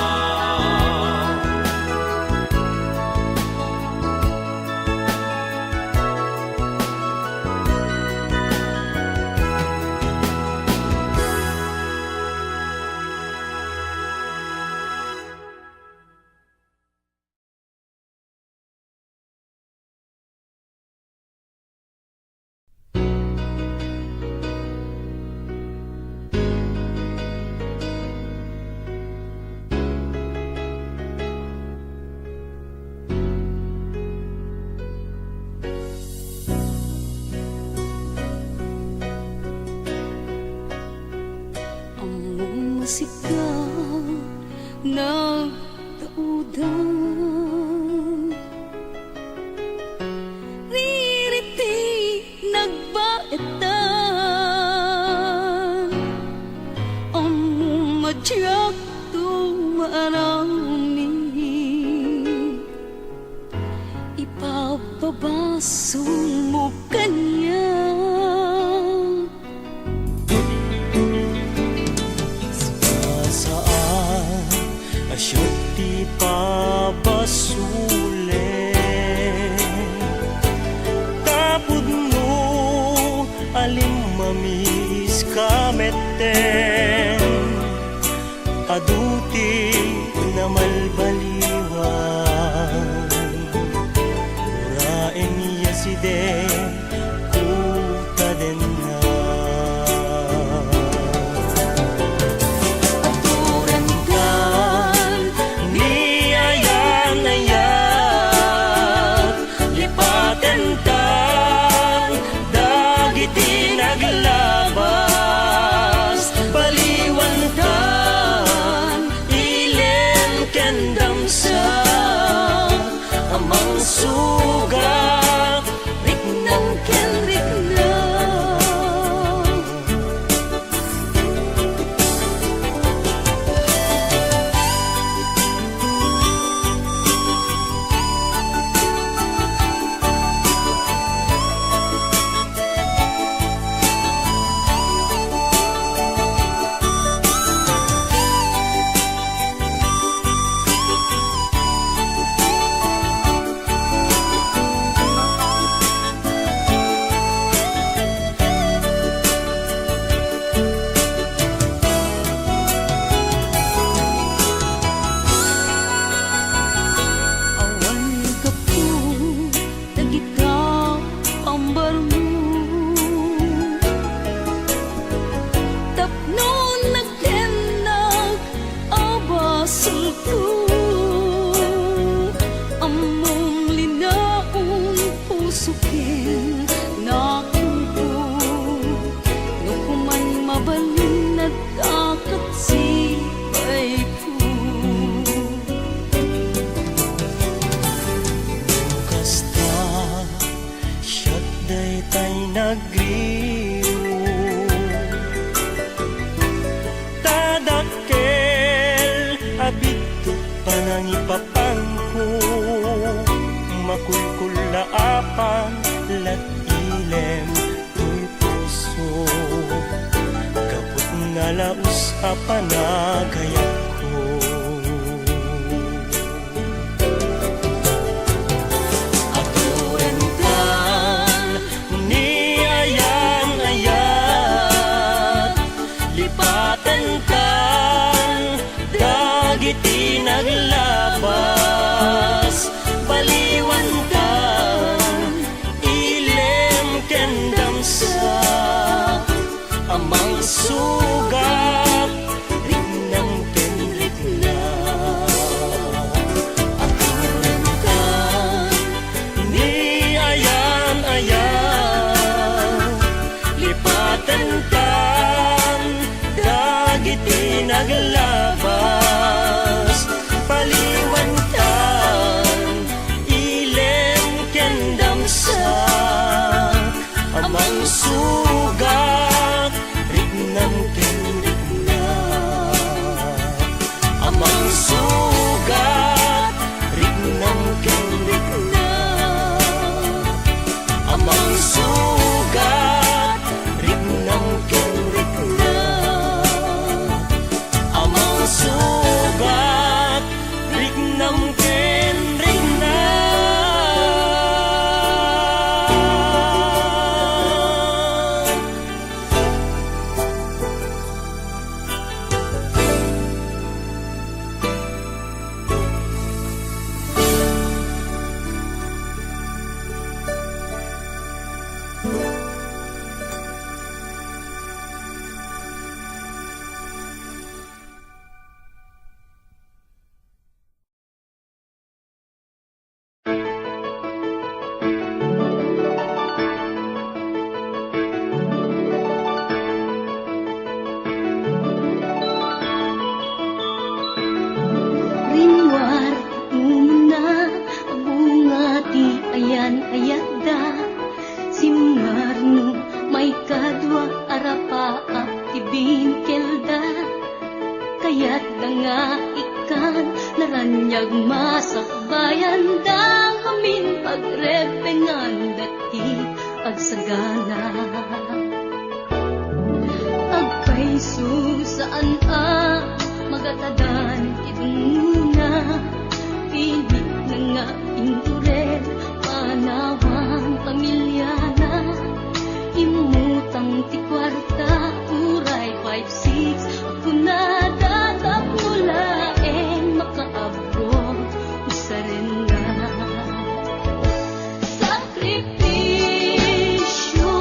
Among masigaw nagdaudan, ririti nagbaetan. Among madyak tumarami, ipapabasol mo kanya. Saan asyat di pabasule, tapod mo alim mamis kameten, aduti na malbaliwan, uraen niya si de kutaden na. Aturangan Niayan-ayat, lipaten tang dagiti naglabas, baliwan tan ilen kendam sa amang sugat, riknang ken riknang. Awan ka po, dagita ambar mo. Tapno nagkenag abasol ko. Among linaon puso ken nakupo. Nukuman mabalin nagkakat sibay ko. kasta siyat day tay nagriyo, tadakkel abito panangipapangko, makulkulaapan lat ilem tuy puso, kaput nga laus apanagayat ko. Aturangan niayan-ayat, lipaten tan dagiti naglabas, baliwan tan ilem kendam sa amang sugat, rignang kendam bagsak amang sugat rignan ken rigna amang sugat rignan ken rigna amang sugat rignan ken rigna amang sugat rignam ken rigna. Rinwar una bungati ayan ayada Simarno may kadwa arapa tibin kelda Kayat da nga ikan naranyag masakbayan da Amin pagrepengan dati agsagana Agpaiso saan magatadan iduna Pilit na nga indurel panawang pamilyana Imutang ti kwarta uray 5-6 Ako na datap mulaen makaabot usarin na Sakripisyo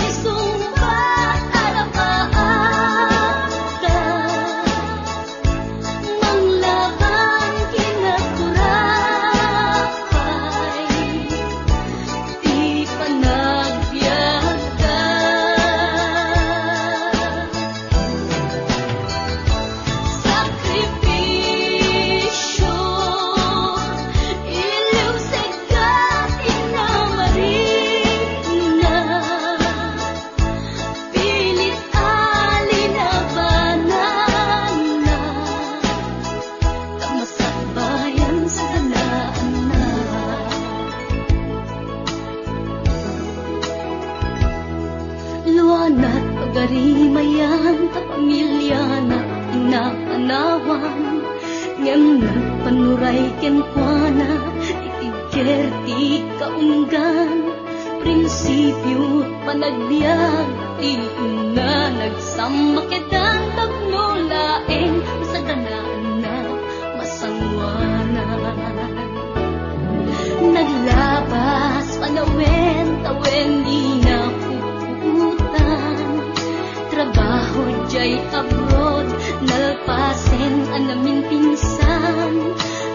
isumbat alapaata Manglaban kinaturapay Di panagbiagda Sakripisyo iliw segat inamarina Pilit alinabanan na Kamasakbayan sa galaan na Luanat pagarimayan ta pamilya na inapanawan Ngem nagpanuray kenkwana itigker ti kaunggan Prinsipyo panagbiag ti una nagsamakedan tagnulaeng sa ganaan na masangwanan Naglabas panawen tawen di na puputan Trabaho jay abroad nalpasen anamin pinsan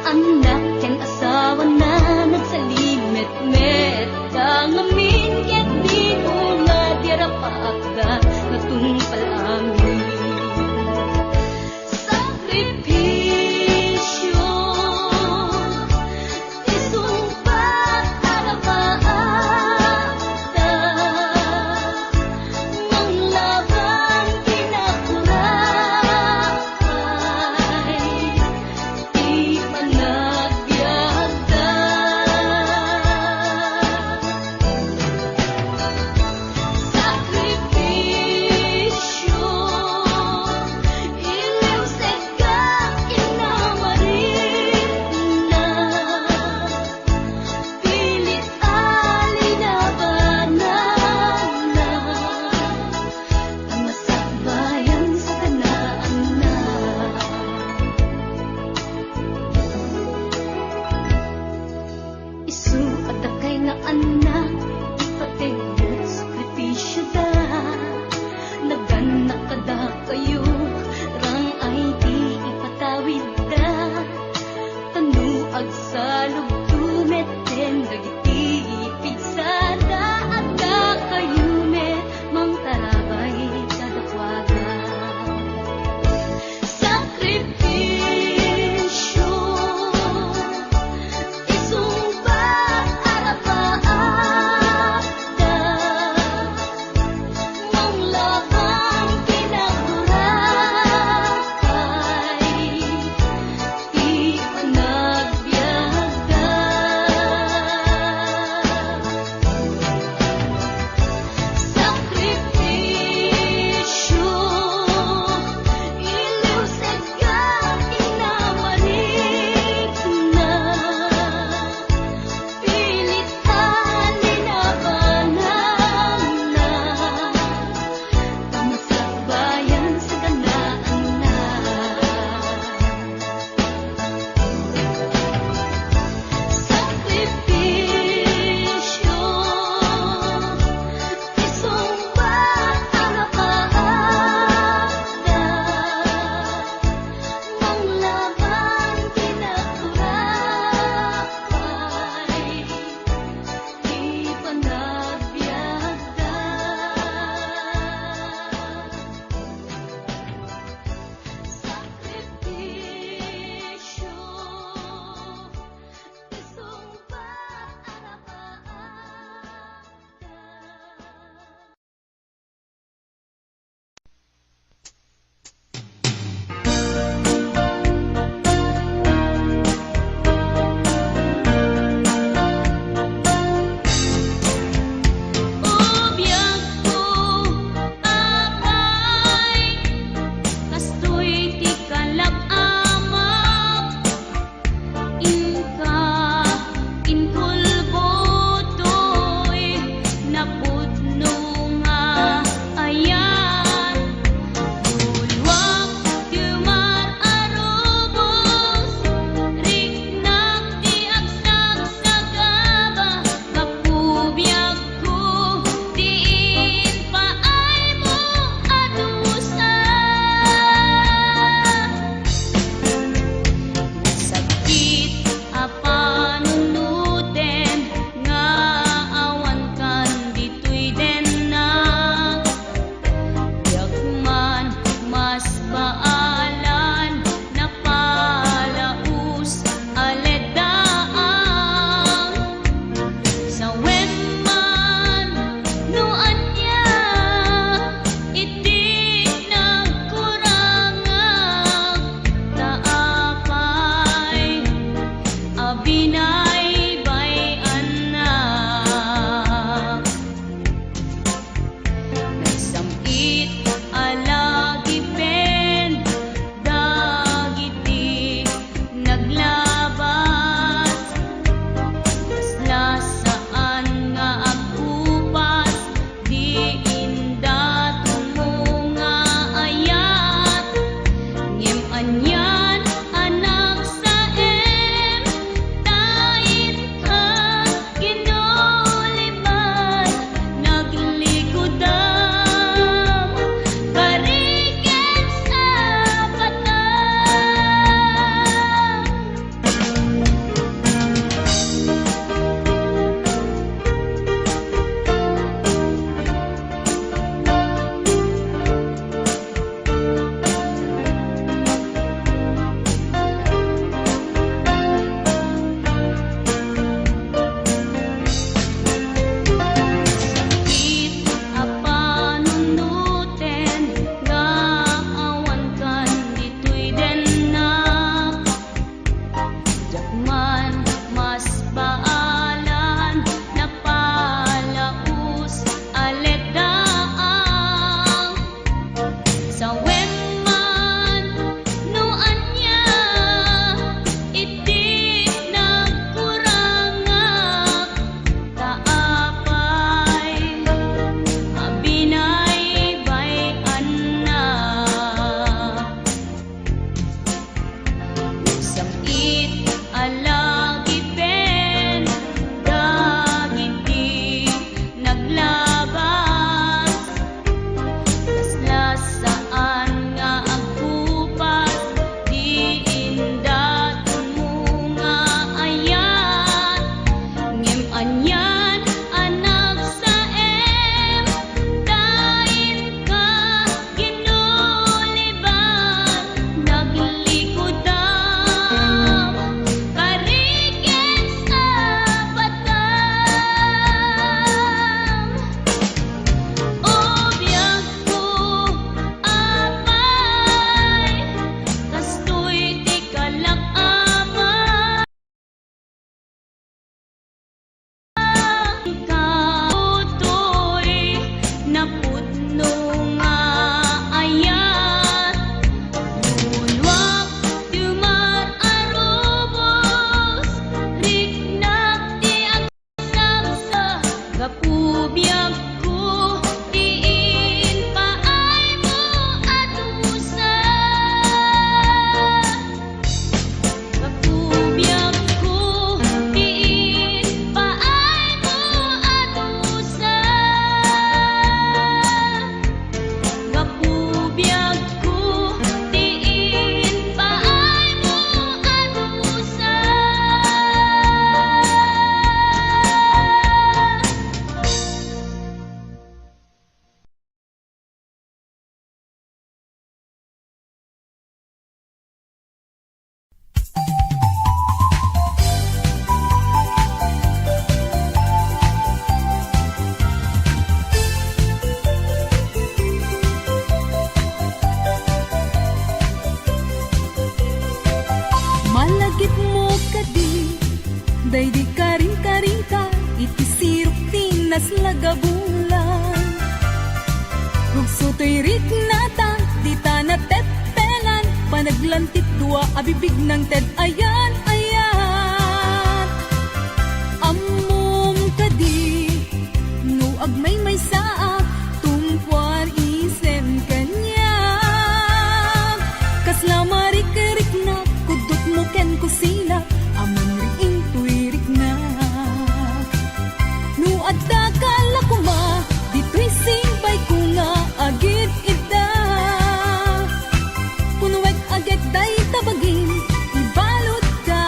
Anak ken asawa na nagsalimet-met Kangamin ket di una dirapaakda natungpalamin Sakripisyo isumpat alapaata Manglaban kinakurapay Sa wenman no anya iti nagkurangan taapay abinay bayan na nagsamit alagi pen dagiti naglabas lasaan nga agkupas di inda tumunga ayat ngem anyan anak sa em tain ka ginuliban naglikudam kariken sa batang sakit apanunuten nga awan kan ditoy denak jakman mas baalan napalaus aleddaang sa wenman no anya iti nagkurangak taapay abinay bayan na samit alagi pen dagiti naglabas lasaan nga agkupas di inda tumunga ayat ngem anyan anak sa em tain ka ginuliban naglikudam kariken sa batang obyag ko apay kastoy ti kalak-amay kautoy napudno nga ayat Ulwak tumar arubos riknak ti agsagsa kapubiyag ko tiin paay mo adusa kapubiyag ko tiin paay mo adusa kapubiyag ko tiin paay mo adusa Malagip mo kadi daydi karing-karing ka iti sirok tinas lagabulan rugsutoy riknata di tana tetpelan panaglantit dua abibig ng ted ayan ayan ammom kadi no agmay may saa tumpuan isen kanya kasla marik-rik na kudot mo ken kusina amang riing tuirik na no adda kalakuma dito'y simbay ko nga agit ida punuwek agit day tabagin ibalot ka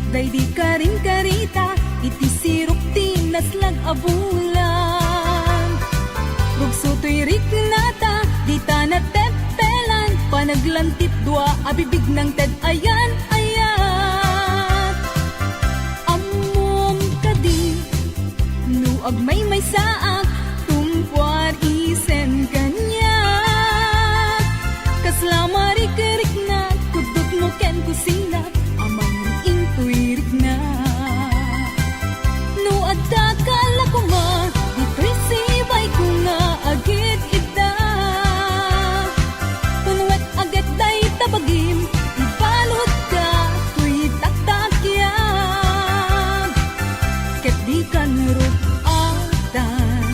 day di ka rin karita, iti sirok tinaslag abulan. Rugso to'y riknata, di ta natepelan, panaglantip dua, abibig ng ted ayan, ayat. Amom kadi, nuag may saak, tungkwar isen kanya. Kaslama rik-rik na, kudot mo ken kusina, amang intuirik na. Nuad da kala ko ma, dito'y sibay ko nga agit ida. Punwet agad day tabagim, ibalot ka, tuy taktakyan. Ket di ka narupatan,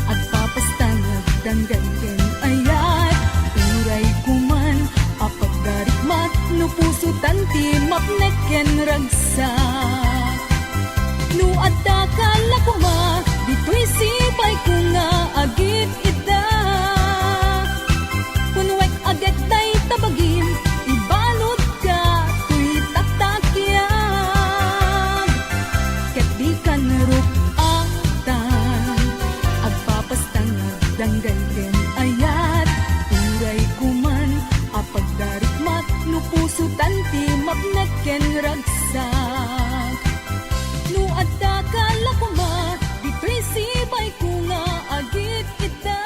at papastan nagdanggan ken ayat. Uray kuman, apagdarikmat, no puso tanti mapnek ken ragsak. No adda kala ko ma, dito'y sibay ko nga agit ida. Punwek agad day tabagim, ibalot ka, tuy taktakyan. Ket di ka narupatan, agpapastang nagdanggan ken ayat. Uray kuman, apagdarikmat, no puso tanti mapnek ken ragsak. No adda kala ko ma, dito'y sibay ko nga agit ida.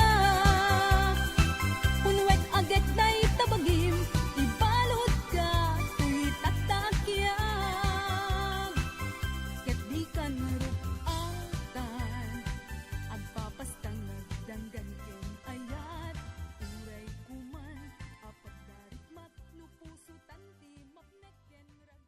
Punwek agad day tabagim, ibalot ka, tuy taktakyan. Ket di ka narupatan, agpapastang nagdanggan ken ayat. Uray kuman, apagdarikmat, no puso tanti mapnek ken ragsak.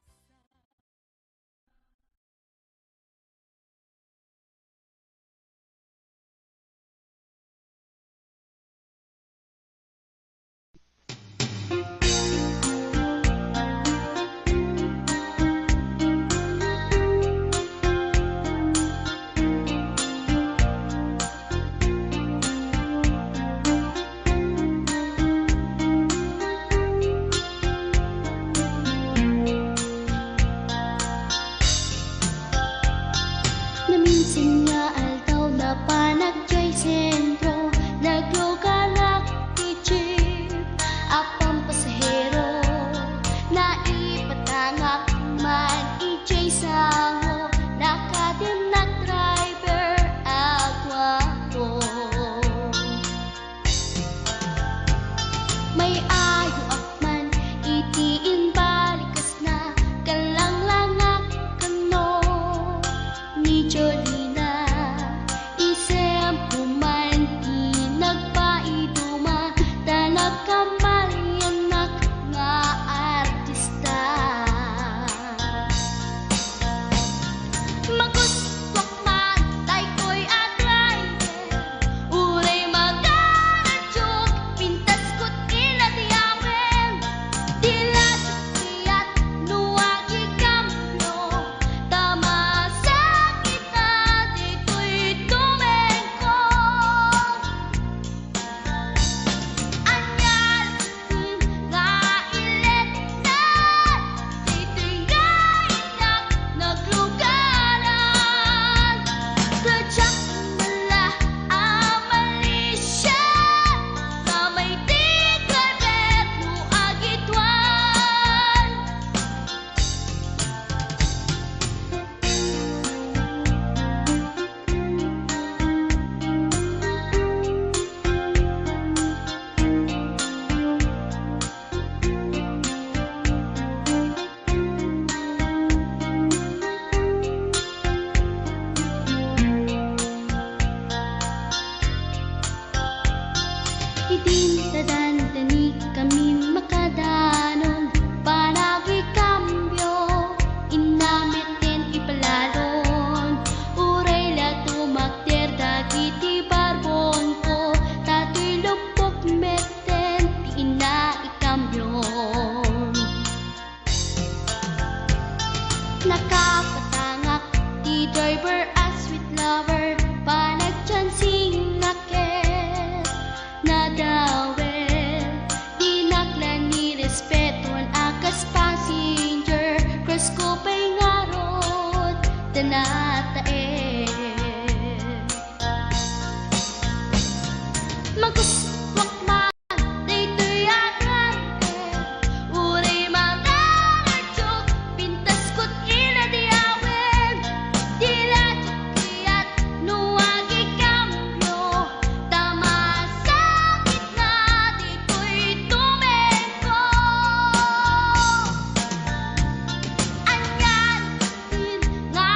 Naminsan nga aldaw na panagjoy sentro, naglugalak ti jeep, apang pasahero, naipatangak man ijay sango, nakadim na driver agwapo. May ayo akman, itiin balikas na, kalang-langak kano, ni Jolina, isem pumanti nagpaiduma, tanag kamalyanak nga artista. Maguswak matay ko'y adraiver, uray magaradyog, pintas ko't inatiyawen, diladyog siyat nuwagi kamlo, tama sa kita dito'y tumengko. Anyal nga ilet na, dito'y gainak naglugaran, kadyak mala amalisya, na may tigaret mo agitwan. Idinsadantani kami makadanon, panagi kambyo, inamiten ipalalon, uray la tumakter dagiti barbon ko, tato'y lupok meten, ti ina ikambyon. Nakapatangak ti driver as sweet lover, panagchansing naket, nadawel, di naklan ni respeto ang akas passenger, cross ko pa'y nga danatae Magkuswak man dito'y akan Uray mga nagtsyok Pintas ko't inadiawin Tila tiyat nuwagi kambyo Tama sakit na dito'y tumengko Anyan nga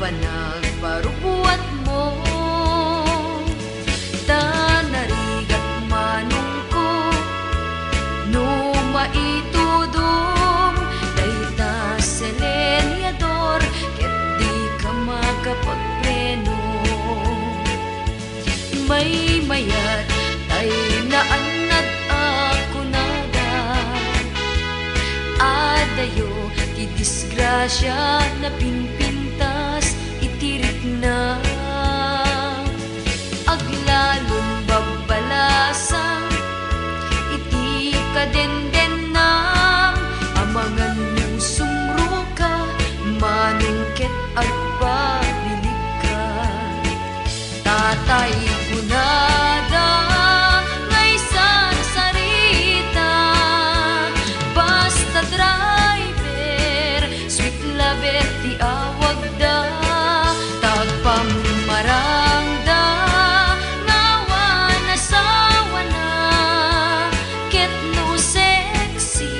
panagparubuat mo. Tanarigat manong ko, no maitudom, dayta selenyador, ket di ka makapagpreno. May mayat tay naanad ako nada, adayo ti disgrasya na pinpintas itirik na. Aglalon babbalasang iti kadenden na, amangan mo sumruka manungket agpabilik ka. Tatay kunada ngay sarsarita, basta driver sweet lover ti awag da, tagpamarangda nawan asawa na, ket no sexy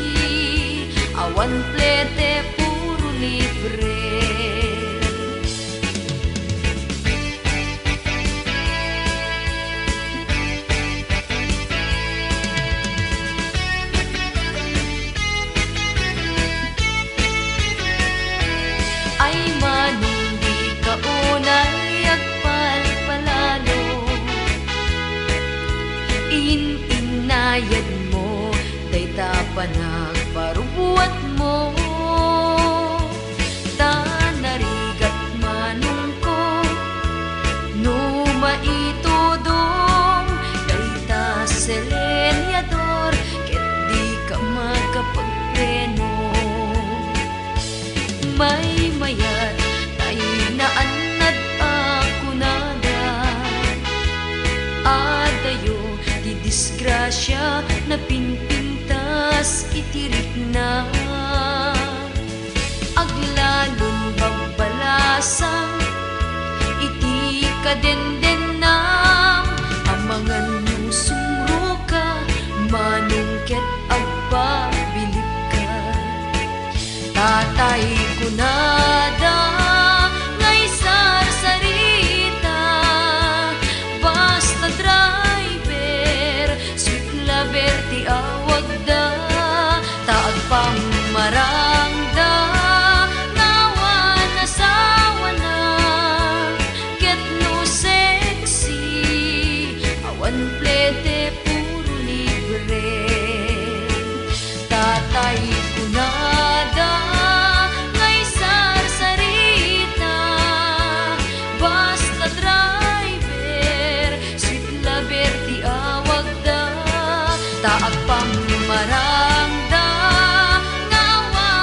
awan plete puro libre. Ay manong di ka unay agpalpalalo, inayad mo dayta panagparubuat mo. Tanarigat manong ko, no maitudom, dayta selenyador, ket di ka makapagpreno. May mayat tay naanad ako nada, adayo ti disgrasya na pinpintas itirik na. Aglalon babbalasang iti kadenden na, amangan mo sumruka manungket agpabilik ka. Tatay kunada ngay sarsarita, basta driver sweet lover ti awag da, taagpamarangda nawan asawa na, ket no sexy awan plete puro libre. Tatay kunada ngay sarsarita, basta driver sweet lover ti awag da, taagpamarangda nawan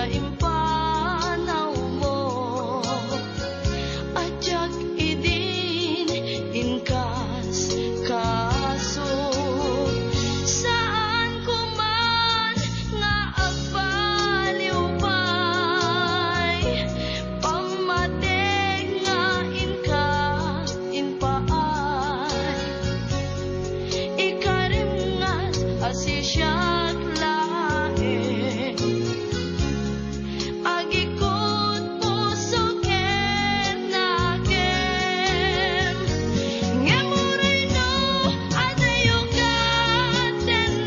nga impanaw mo. Ajak idin inkas kaso saan ko man nga agbaliw pa'y pamateg nga inka inpaay ikarimngat asisyak lae agikot puso ken nakem ngemuray no adayo katenang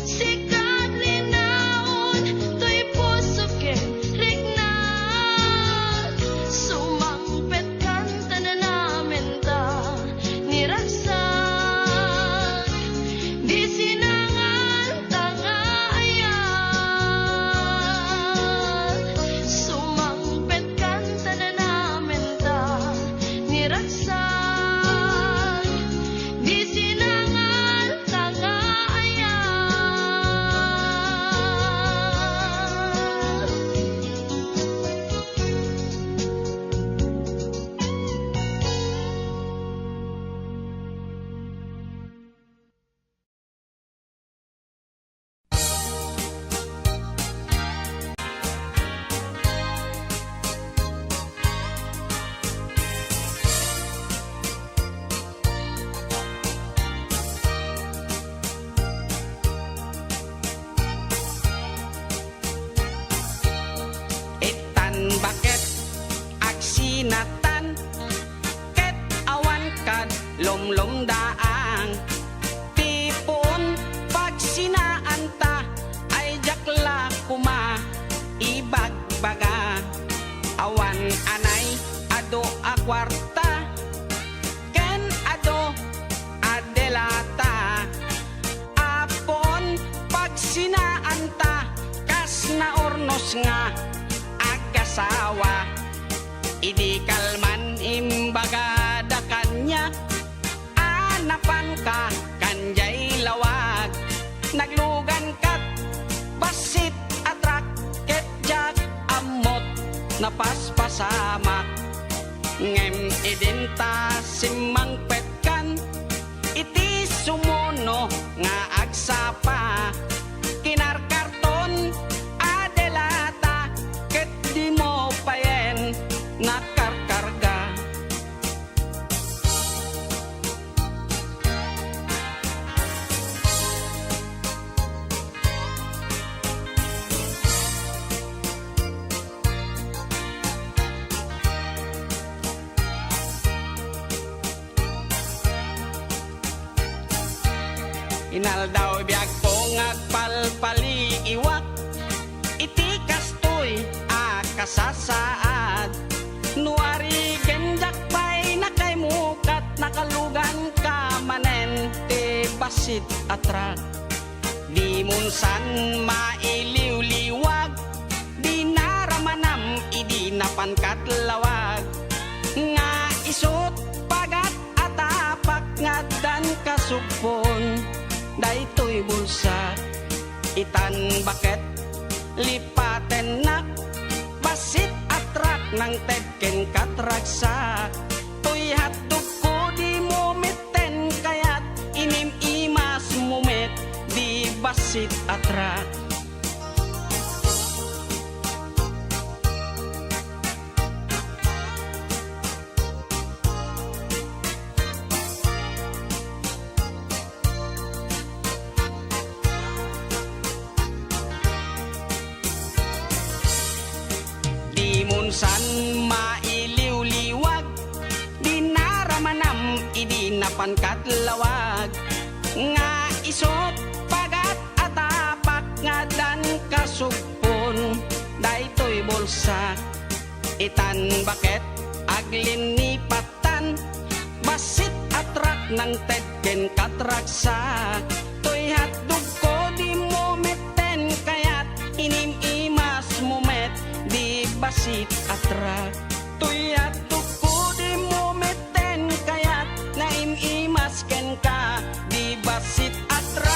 sikat linaon to'y puso ken rignag sumangpet kanta na namin ta niragsak di sinangan tangayan sumangpet kanta na namin ta niragsak di sinangan tangayan. Itan bakit agsinatan ket awan kad lomlom daang tipon pag sinaanta ay jakla kuma ibagbaga awan anay ado a kwarta ken ado adelata apon pag sinaanta kas na ornos nga agasawa idi kalman imbaga da kanya anapan ka kanjay lawag naglugan kat basit atrak ket jak amot napaspasamak ngem idinta simang petkan iti sumuno nga agsapa kinarkarton adelata ket di mo payen nakarkarga inaldaw biag po ngagpalpali iwak iti kastoy akasasaad nuari gendak pay nakaymukat nakalugan ka manen te basit atrak di munsan mailiw-liwag di naramanam idi napangkat lawag nga isot pagat atapak ngadan kasupon daytoy bulsa itan bakit lipaten nak basit atrak ng tedken katraksa toy hatog ko di mo meten kayat inim imas mumet di basit atrak san mailiw-liwag di naramanam idi napangkat lawag nga isot pagat atapak ngadan kasupon daytoy bulsa itan bakit aglinipatan basit atrak ng tedken katraksa toy hatdog ko di mo meten kayat inim imas mumet di basit atrak toy hatdog ko di mo meten kayat naim imas ken ka di basit atrak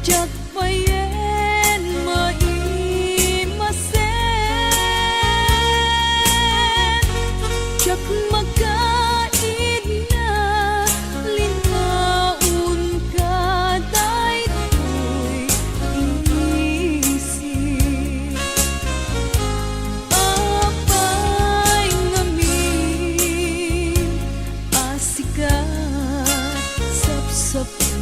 jak payen maimasen jak makain na linhaon ka daytoy isip apay ngamin asikat sapsapule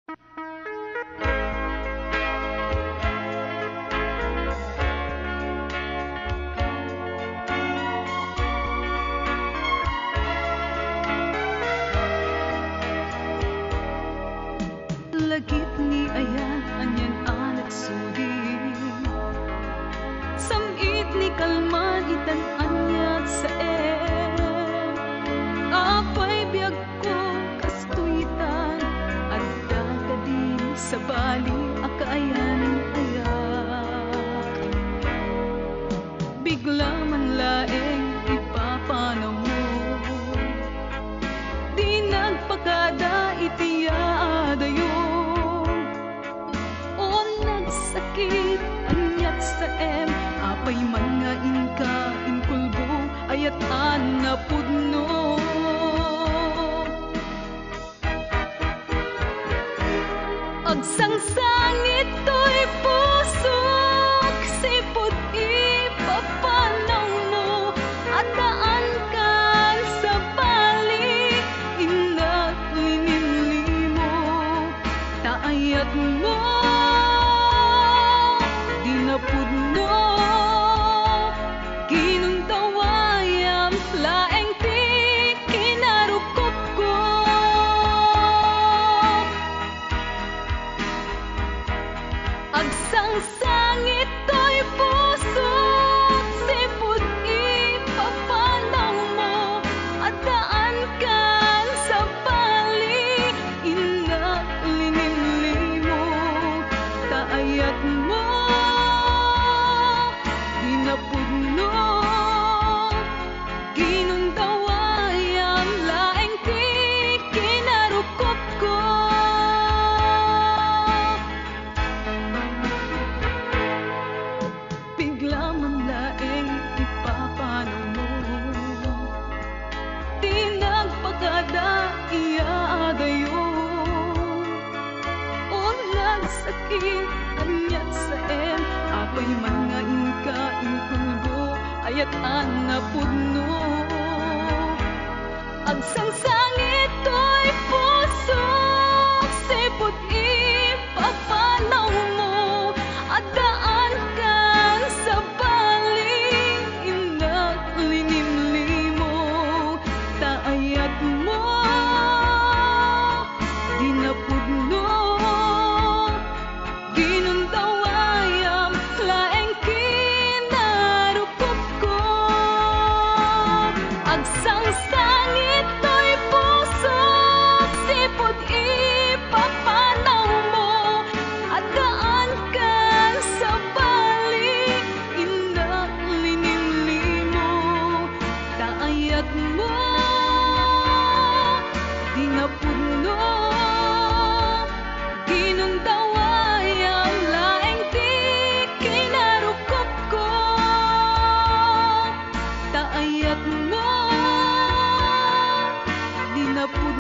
Lagip ni aya anyan anak sudi samit ni kalman itan anyat sa apay biyag ko kastuitan at dadadi sa bali akaayan ayak bigla man laeng ipapanaw mo di nagpakada itiyaadayo sakit anyat sa apay man nga inka inkulbo ayat na pudno agsangsangit to'y pusok sipod ipapanaw mo at daan kan sa bali inat linimlimo taayat mo pudno ginuntawayam laeng ti kinarukop ko agsangsangit to'y puso sipod ipapanaw mo at daan kan sa bali inak linimlimo taayat mo pudno ginuntawayam laeng ti kinarukop ko bigla man laeng ipapanaw mo di nagpagada iyaadayo o nagsakit anyat sa apay man nga inka inkulbo ayat na pudno agsangsangit